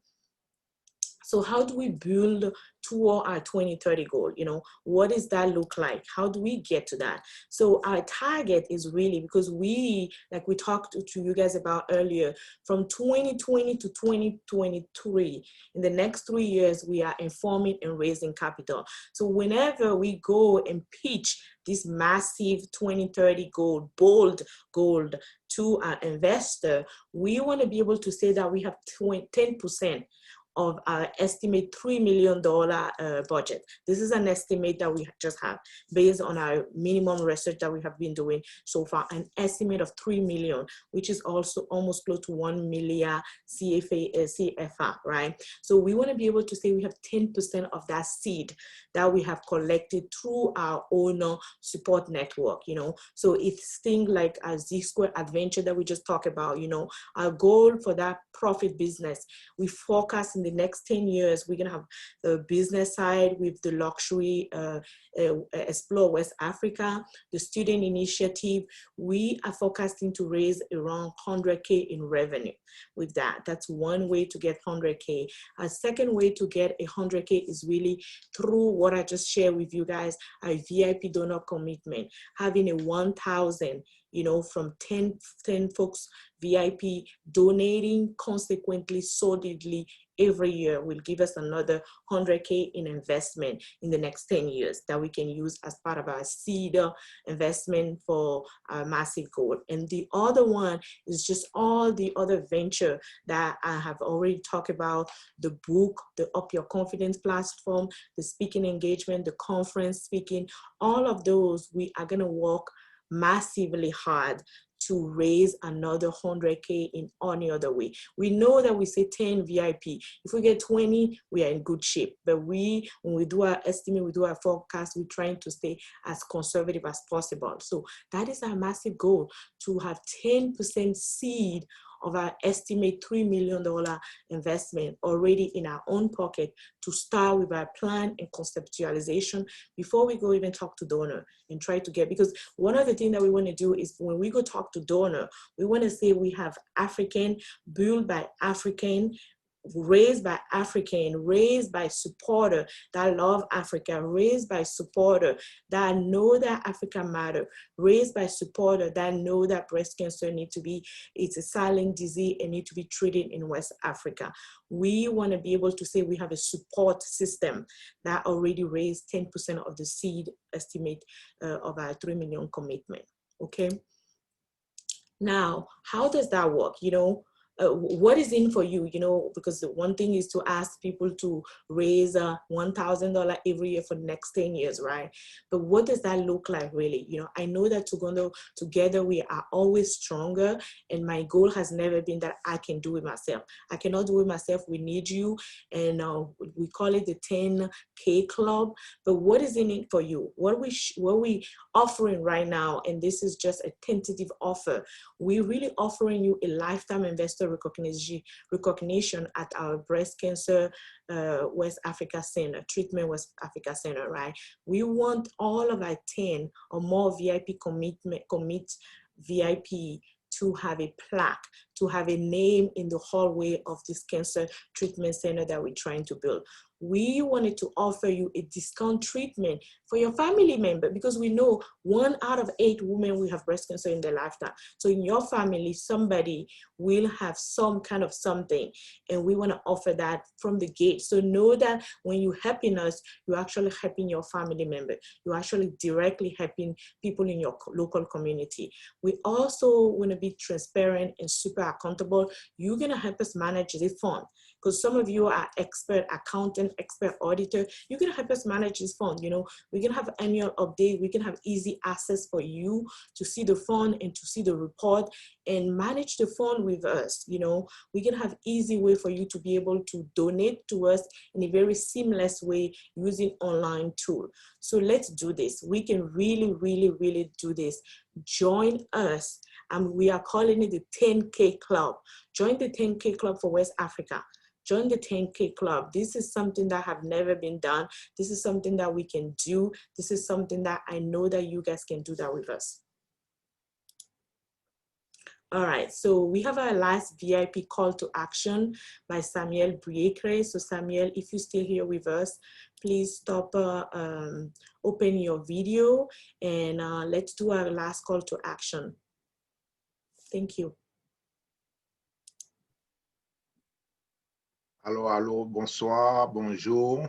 So how do we build toward our 2030 goal? You know, what does that look like? How do we get to that? So our target is really, because we, like we talked to you guys about earlier, from 2020 to 2023, in the next 3 years, we are informing and raising capital. So whenever we go and pitch this massive 2030 goal, bold goal to our investor, we want to be able to say that we have 10% of our estimate $3 million budget. This is an estimate that we just have based on our minimum research that we have been doing so far, an estimate of 3 million, which is also almost close to 1 million CFA, right? So we want to be able to say we have 10% of that seed that we have collected through our owner support network, you know. So it's things like a Zsquare adventure that we just talked about, you know. Our goal for that profit business, we forecast in the next 10 years, we're gonna have the business side with the luxury Explore West Africa, the student initiative. We are forecasting to raise around 100K in revenue with that. That's one way to get 100K. A second way to get 100K is really through what I just shared with you guys, a VIP donor commitment, having a 1,000, you know, from 10 folks VIP donating consequently, solidly every year will give us another 100K in investment in the next 10 years that we can use as part of our seed investment for our massive goal. And the other one is just all the other venture that I have already talked about, the book, the Up Your Confidence platform, the speaking engagement, the conference speaking, all of those we are gonna work massively hard to raise another 100K in any other way. We know that we say 10 VIP. If we get 20, we are in good shape. But when we do our estimate, we do our forecast, we're trying to stay as conservative as possible. So that is our massive goal, to have 10% seed of our estimate $3 million investment already in our own pocket to start with our plan and conceptualization before we go even talk to donor and try to get, because one of the things that we want to do is when we go talk to donor, we want to say we have African, built by African, raised by African, raised by supporter that love Africa, raised by supporter that know that Africa matter, raised by supporter that know that breast cancer it's a silent disease and need to be treated in West Africa. We want to be able to say we have a support system that already raised 10% of the seed estimate of our 3 million commitment, okay? Now, how does that work, you know? What is in for you, you know, because the one thing is to ask people to raise $1,000 every year for the next 10 years, right? But what does that look like really? You know, I know that together we are always stronger, and my goal has never been that I can do it myself. I cannot do it myself. We need you, and we call it the 10K club. But what is in it for you? What we offering right now, and this is just a tentative offer, we're really offering you a lifetime investor recognition at our breast cancer West Africa Center, treatment West Africa Center, right? We want all of our 10 or more VIP commit VIP to have a plaque, to have a name in the hallway of this cancer treatment center that we're trying to build. We wanted to offer you a discount treatment for your family member, because we know 1 out of 8 women will have breast cancer in their lifetime. So in your family, somebody will have some kind of something, and we want to offer that from the gate. So know that when you're helping us, you're actually helping your family member. You're actually directly helping people in your local community. We also want to be transparent and super accountable. You're going to help us manage this fund, because some of you are expert accountant, expert auditor. You're going to help us manage this fund. You know, we're can have annual update. We can have easy access for you to see the fund and to see the report and manage the fund with us. You know, we can have easy way for you to be able to donate to us in a very seamless way using online tool. So let's do this. We can really, really, really do this. Join us. We are calling it the 10K Club. Join the 10K Club for West Africa. Join the 10K Club. This is something that have never been done. This is something that we can do. This is something that I know that you guys can do that with us. All right, so we have our last VIP call to action by Samuel Biekre. So Samuel, if you're still here with us, please stop, open your video, and let's do our last call to action. Thank you. Allô, allô, bonsoir, bonjour.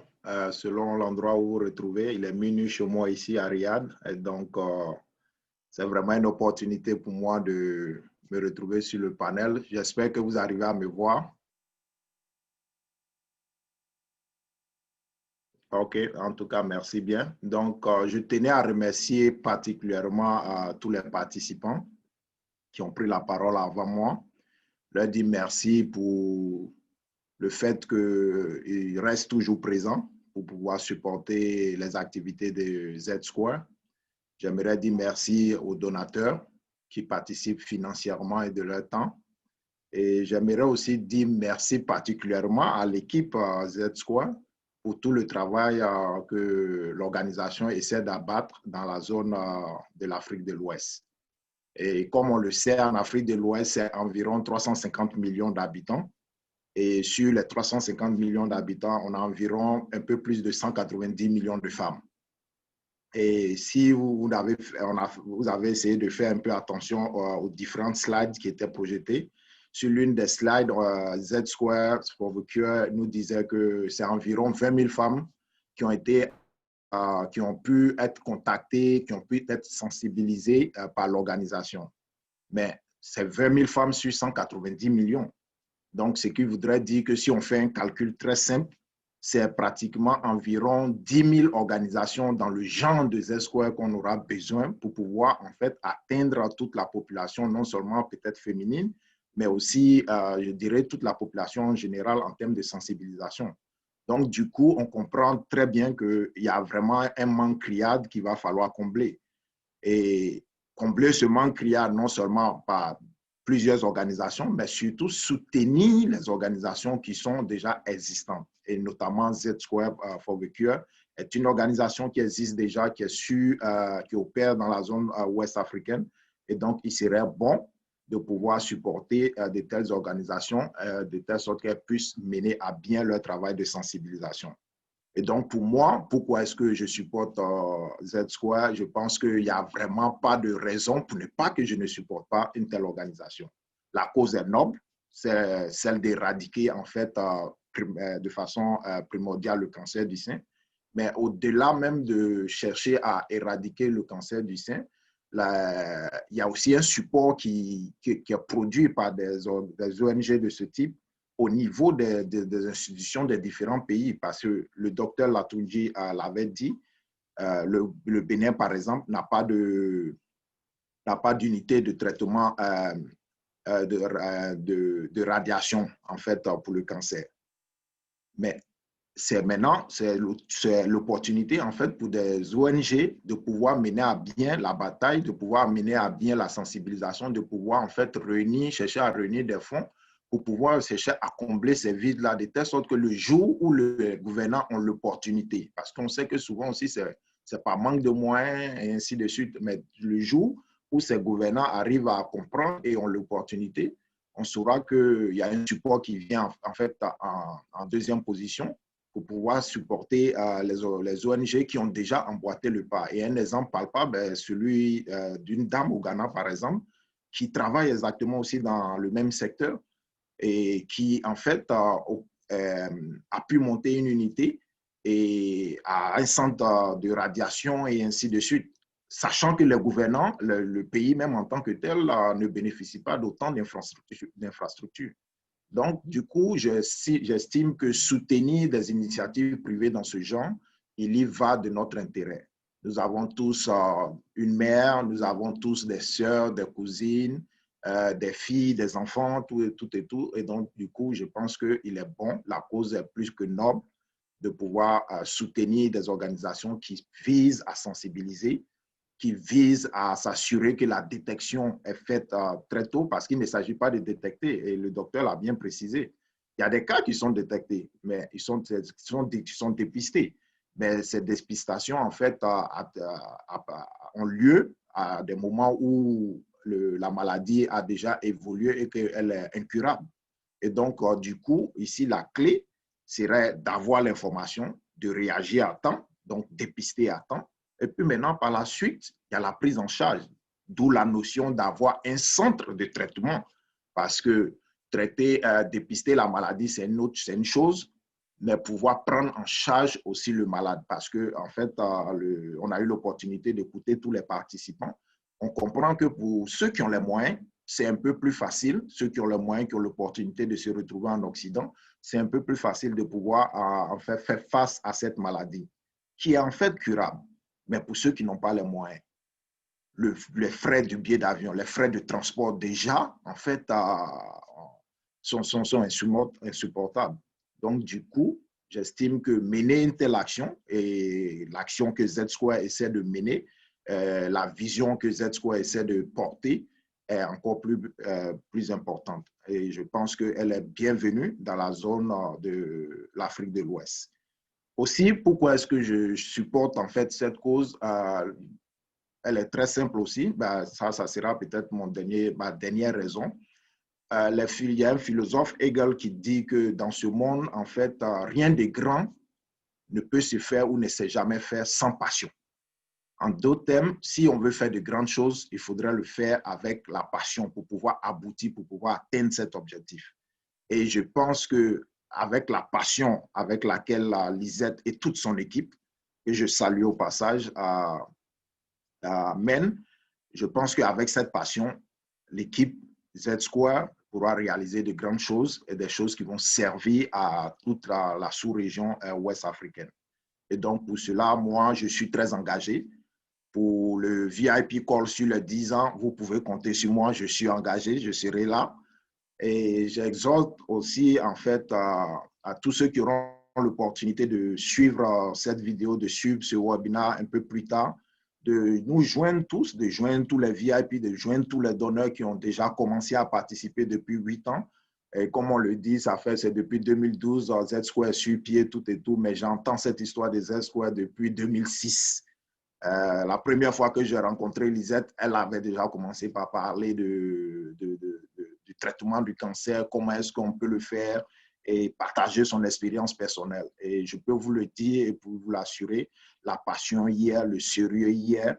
Selon l'endroit où vous vous retrouvez, il est minuit chez moi ici à Riyad. Et donc, c'est vraiment une opportunité pour moi de me retrouver sur le panel. J'espère que vous arrivez à me voir. OK, en tout cas, merci bien. Donc, je tenais à remercier particulièrement tous les participants qui ont pris la parole avant moi. Leur dire merci pour le fait qu'ils restent toujours présents pour pouvoir supporter les activités de Zsquare. J'aimerais dire merci aux donateurs qui participent financièrement et de leur temps. Et j'aimerais aussi dire merci particulièrement à l'équipe Zsquare pour tout le travail que l'organisation essaie d'abattre dans la zone de l'Afrique de l'Ouest. Et comme on le sait, en Afrique de l'Ouest, c'est environ 350 millions d'habitants. Et sur les 350 millions d'habitants, on a environ un peu plus de 190 millions de femmes. Et si vous avez essayé de faire un peu attention aux différentes slides qui étaient projetées, sur l'une des slides, Zsquare4theCure nous disait que c'est environ 20 000 femmes qui ont pu être contactées, qui ont pu être sensibilisées par l'organisation. Mais c'est 20 000 femmes sur 190 millions. Donc, ce qui voudrait dire que si on fait un calcul très simple, c'est pratiquement environ 10 000 organisations dans le genre de Zsquare qu'on aura besoin pour pouvoir en fait atteindre toute la population, non seulement peut-être féminine, mais aussi, je dirais, toute la population en général en termes de sensibilisation. Donc, du coup, on comprend très bien qu'il y a vraiment un manque criard qu'il va falloir combler. Et combler ce manque criard non seulement par plusieurs organisations, mais surtout soutenir les organisations qui sont déjà existantes. Et notamment Zsquare4theCure est une organisation qui existe déjà, qui opère dans la zone ouest africaine. Et donc, il serait bon de pouvoir supporter de telles organisations, de telle sorte qu'elles puissent mener à bien leur travail de sensibilisation. Et donc, pour moi, pourquoi est-ce que je supporte Zsquare? Je pense qu'il n'y a vraiment pas de raison pour ne pas que je ne supporte pas une telle organisation. La cause est noble, c'est celle d'éradiquer en fait de façon primordiale le cancer du sein. Mais au-delà même de chercher à éradiquer le cancer du sein, il y a aussi un support qui est produit par des ONG de ce type au niveau des institutions des différents pays, parce que le docteur Olatoundji l'avait dit, le Bénin, par exemple, n'a pas d'unité de traitement de radiation, en fait, pour le cancer. Mais maintenant, c'est l'opportunité, en fait, pour des ONG de pouvoir mener à bien la bataille, de pouvoir mener à bien la sensibilisation, de pouvoir, en fait, chercher à réunir des fonds pour pouvoir chercher à combler ces vides-là, de telle sorte que le jour où les gouvernants ont l'opportunité, parce qu'on sait que souvent aussi, c'est par manque de moyens et ainsi de suite, mais le jour où ces gouvernants arrivent à comprendre et ont l'opportunité, on saura qu'il y a un support qui vient en fait en deuxième position pour pouvoir supporter les ONG qui ont déjà emboîté le pas. Et un exemple palpable est celui d'une dame au Ghana, par exemple, qui travaille exactement aussi dans le même secteur et qui, en fait, a pu monter une unité et à un centre de radiation et ainsi de suite, sachant que les gouvernants, le pays même en tant que tel, ne bénéficie pas d'autant d'infrastructures. Donc, du coup, j'estime que soutenir des initiatives privées dans ce genre, il y va de notre intérêt. Nous avons tous une mère, nous avons tous des sœurs, des cousines, des filles, des enfants, tout et tout et tout. Et donc, du coup, je pense qu'il est bon, la cause est plus que noble, de pouvoir soutenir des organisations qui visent à sensibiliser, qui visent à s'assurer que la détection est faite très tôt, parce qu'il ne s'agit pas de détecter, et le docteur l'a bien précisé. Il y a des cas qui sont détectés, mais ils sont dépistés. Mais ces dépistations, en fait, ont lieu à des moments où la maladie a déjà évolué et qu'elle est incurable. Et donc, du coup, ici, la clé serait d'avoir l'information, de réagir à temps, donc dépister à temps. Et puis maintenant, par la suite, il y a la prise en charge, d'où la notion d'avoir un centre de traitement. Parce que traiter, dépister la maladie, c'est une chose, mais pouvoir prendre en charge aussi le malade. Parce qu'en fait, on a eu l'opportunité d'écouter tous les participants. On comprend que pour ceux qui ont les moyens, c'est un peu plus facile. Ceux qui ont les moyens, qui ont l'opportunité de se retrouver en Occident, c'est un peu plus facile de pouvoir en fait, faire face à cette maladie, qui est en fait curable. Mais pour ceux qui n'ont pas les moyens, les frais du billet d'avion, les frais de transport déjà, en fait, sont insupportables. Donc, du coup, j'estime que mener une telle action et l'action que Zsquare essaie de mener, la vision que Zsquare essaie de porter est encore plus importante. Et je pense qu'elle est bienvenue dans la zone de l'Afrique de l'Ouest. Aussi, pourquoi est-ce que je supporte en fait cette cause? Elle est très simple aussi. Ça sera peut-être ma dernière raison. Il y a un philosophe, Hegel, qui dit que dans ce monde, en fait, rien de grand ne peut se faire ou ne s'est jamais fait sans passion. En d'autres termes, si on veut faire de grandes choses, il faudrait le faire avec la passion pour pouvoir aboutir, pour pouvoir atteindre cet objectif. Et je pense qu'avec la passion avec laquelle Lisette et toute son équipe, et je salue au passage mène, je pense qu'avec cette passion, l'équipe Zsquare pourra réaliser de grandes choses et des choses qui vont servir à toute la sous-région ouest africaine. Et donc, pour cela, moi, je suis très engagé. Pour le VIP Call sur les 10 ans, vous pouvez compter sur moi, je suis engagé, je serai là. Et j'exhorte aussi, en fait, à tous ceux qui auront l'opportunité de suivre cette vidéo, de suivre ce webinaire un peu plus tard, de nous joindre tous, de joindre tous les VIP, de joindre tous les donneurs qui ont déjà commencé à participer depuis 8 ans. Et comme on le dit, c'est depuis 2012, Zsquare sur pied, tout et tout, mais j'entends cette histoire de Zsquare depuis 2006. La première fois que j'ai rencontré Lisette, elle avait déjà commencé par parler du traitement du cancer, comment est-ce qu'on peut le faire et partager son expérience personnelle. Et je peux vous le dire et pour vous l'assurer, la passion hier, le sérieux hier,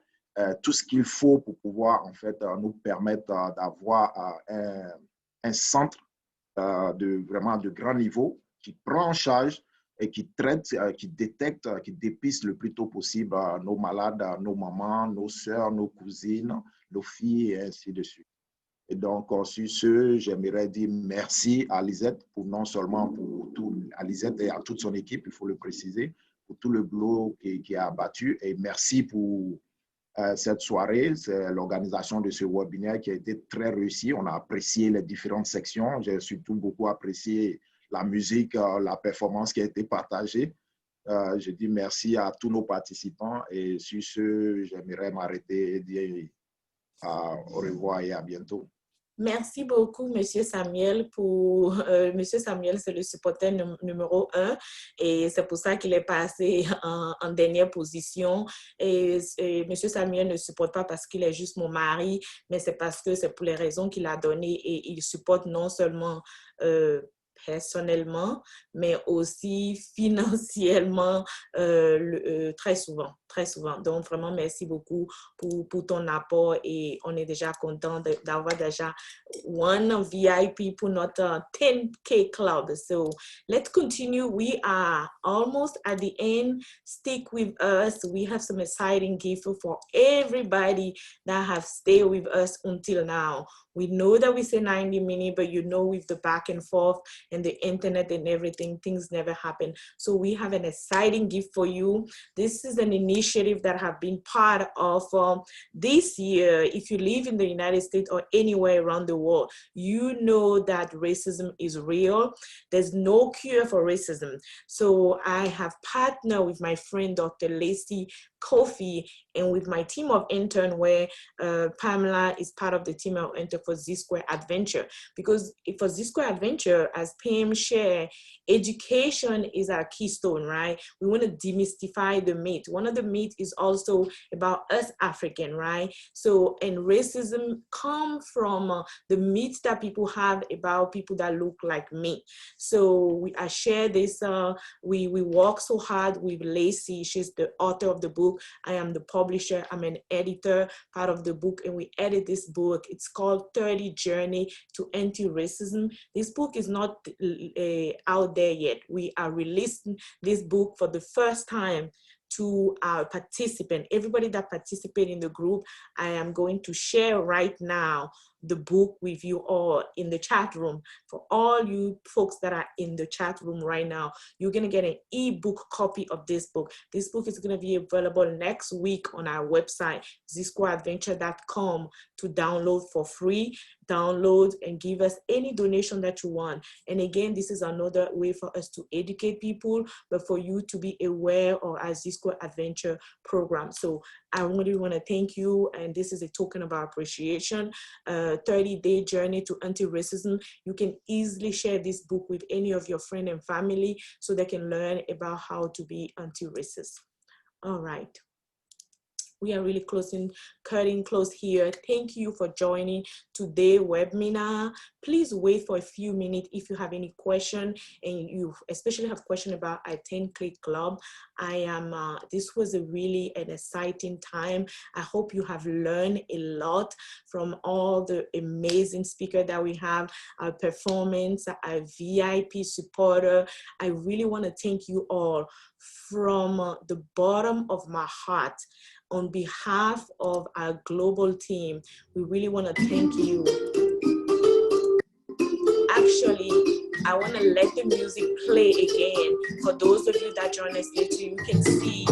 tout ce qu'il faut pour pouvoir en fait nous permettre d'avoir un centre vraiment de grand niveau qui prend en charge et qui traite, qui détecte, qui dépiste le plus tôt possible nos malades, nos mamans, nos sœurs, nos cousines, nos filles et ainsi de suite. Et donc, sur ce, j'aimerais dire merci à Lisette, pour non seulement pour tout, à Lisette et à toute son équipe, il faut le préciser, pour tout le boulot qui a abattu. Et merci pour cette soirée, c'est l'organisation de ce webinaire qui a été très réussi. On a apprécié les différentes sections. J'ai surtout beaucoup apprécié la musique, la performance qui a été partagée. Je dis merci à tous nos participants et sur ce, j'aimerais m'arrêter et dire au revoir et à bientôt. Merci beaucoup, Monsieur Samuel. Monsieur Samuel, c'est le supporter numéro 1 et c'est pour ça qu'il est passé en dernière position. Et Monsieur Samuel ne supporte pas parce qu'il est juste mon mari, mais c'est parce que c'est pour les raisons qu'il a données et il supporte non seulement personnellement, mais aussi financièrement très souvent. Donc, vraiment, merci beaucoup pour ton apport et on est déjà content d'avoir déjà one VIP pour notre 10K club. So, let's continue. We are almost at the end. Stick with us. We have some exciting gifts for everybody that have stayed with us until now. We know that we say 90 minutes, but you know, with the back and forth and the internet and everything, things never happen. So we have an exciting gift for you. This is an initiative that have been part of this year. If you live in the United States or anywhere around the world, you know that racism is real. There's no cure for racism. So I have partnered with my friend, Dr. Lacey Kofi, and with my team of intern, where Pamela is part of the team of intern for Zsquare Adventure. Because for Zsquare Adventure, as Pam shared, education is our keystone, right? We want to demystify the myth. One of the myths is also about us African, right? So, and racism come from the myths that people have about people that look like me. So I share this, we work so hard with Lacey. She's the author of the book. I am the publisher. I'm an editor, part of the book, and we edit this book. It's called 30 Journey to Anti-Racism. This book is not out there yet. We are releasing this book for the first time to our participant, everybody that participate in the group. I am going to share right now the book with you all in the chat room. For all you folks that are in the chat room right now, you're gonna get an ebook copy of this book. This book is gonna be available next week on our website, zsquareadventure.com, to download for free. Download and give us any donation that you want. And again, this is another way for us to educate people, but for you to be aware of our Zsquare Adventure program. So I really want to thank you, and this is a token of our appreciation. 30-day journey to anti-racism. You can easily share this book with any of your friends and family so they can learn about how to be anti-racist. All right. We are really cutting close here. Thank you for joining today's webinar. Please wait for a few minutes if you have any question, and you especially have question about our 10-click club. This was really an exciting time. I hope you have learned a lot from all the amazing speakers that we have, our performance, our VIP supporter. I really want to thank you all from the bottom of my heart. On behalf of our global team, we really want to thank you. Actually, I want to let the music play again. For those of you that join us later, you can see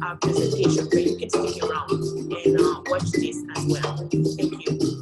our presentation, but you can stick around and watch this as well. Thank you.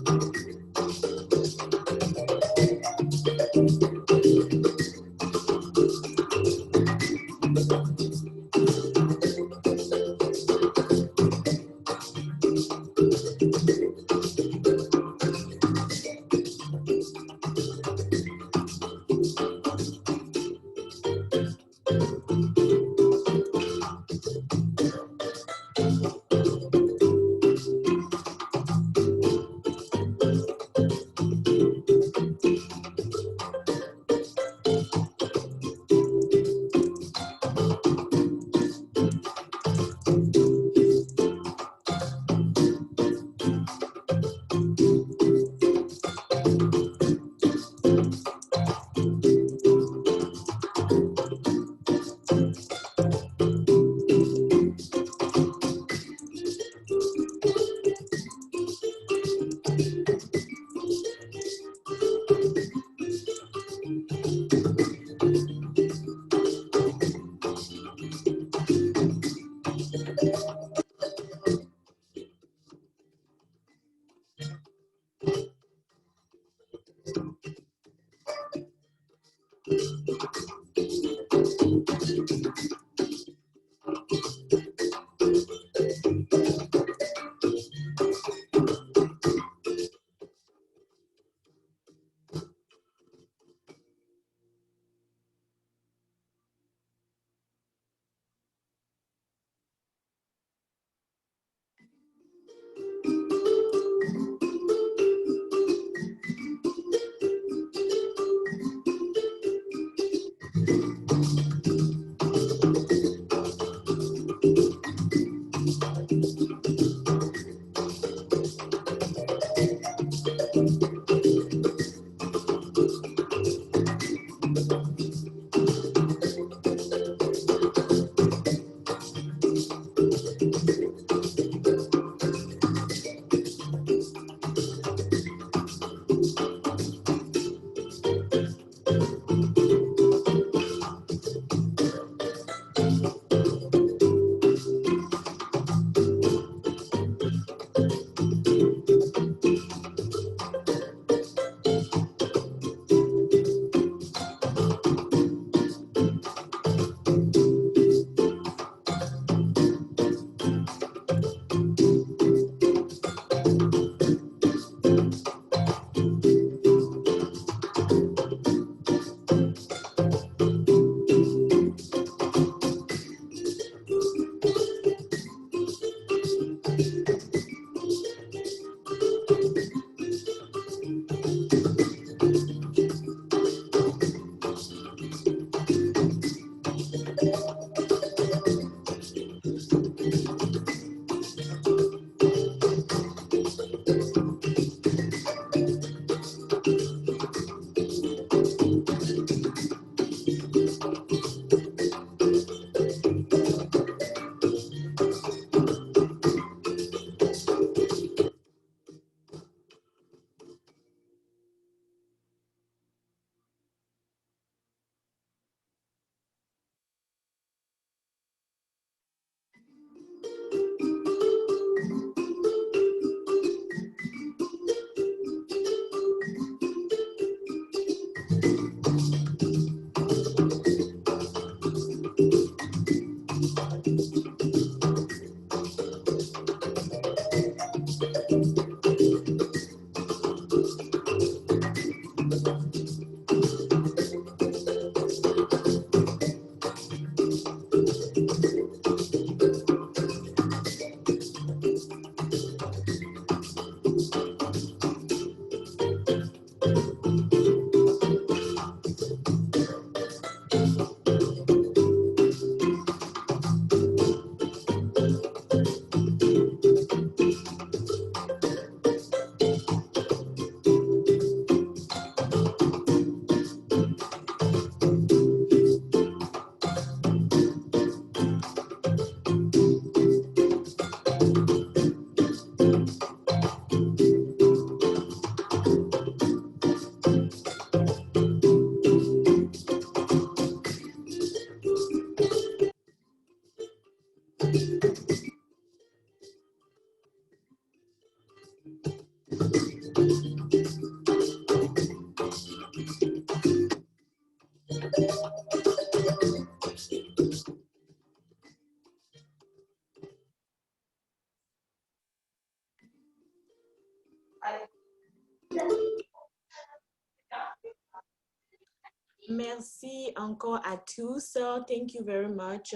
Merci encore à tous. Thank you very much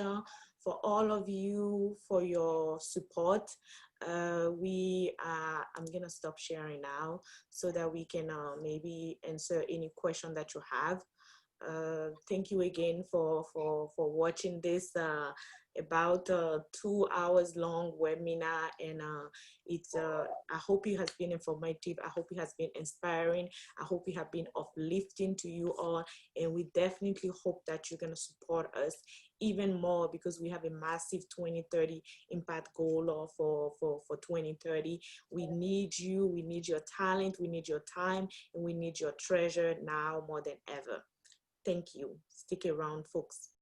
for all of you for your support. I'm gonna stop sharing now so that we can maybe answer any question that you have. Thank you again for watching this about 2 hours long webinar, and I hope it has been informative. I hope it has been inspiring. I hope it has been uplifting to you all, and we definitely hope that you're going to support us even more, because we have a massive 2030 impact goal for 2030. We need you, we need your talent, we need your time, and we need your treasure now more than ever. Thank you. Stick around, folks.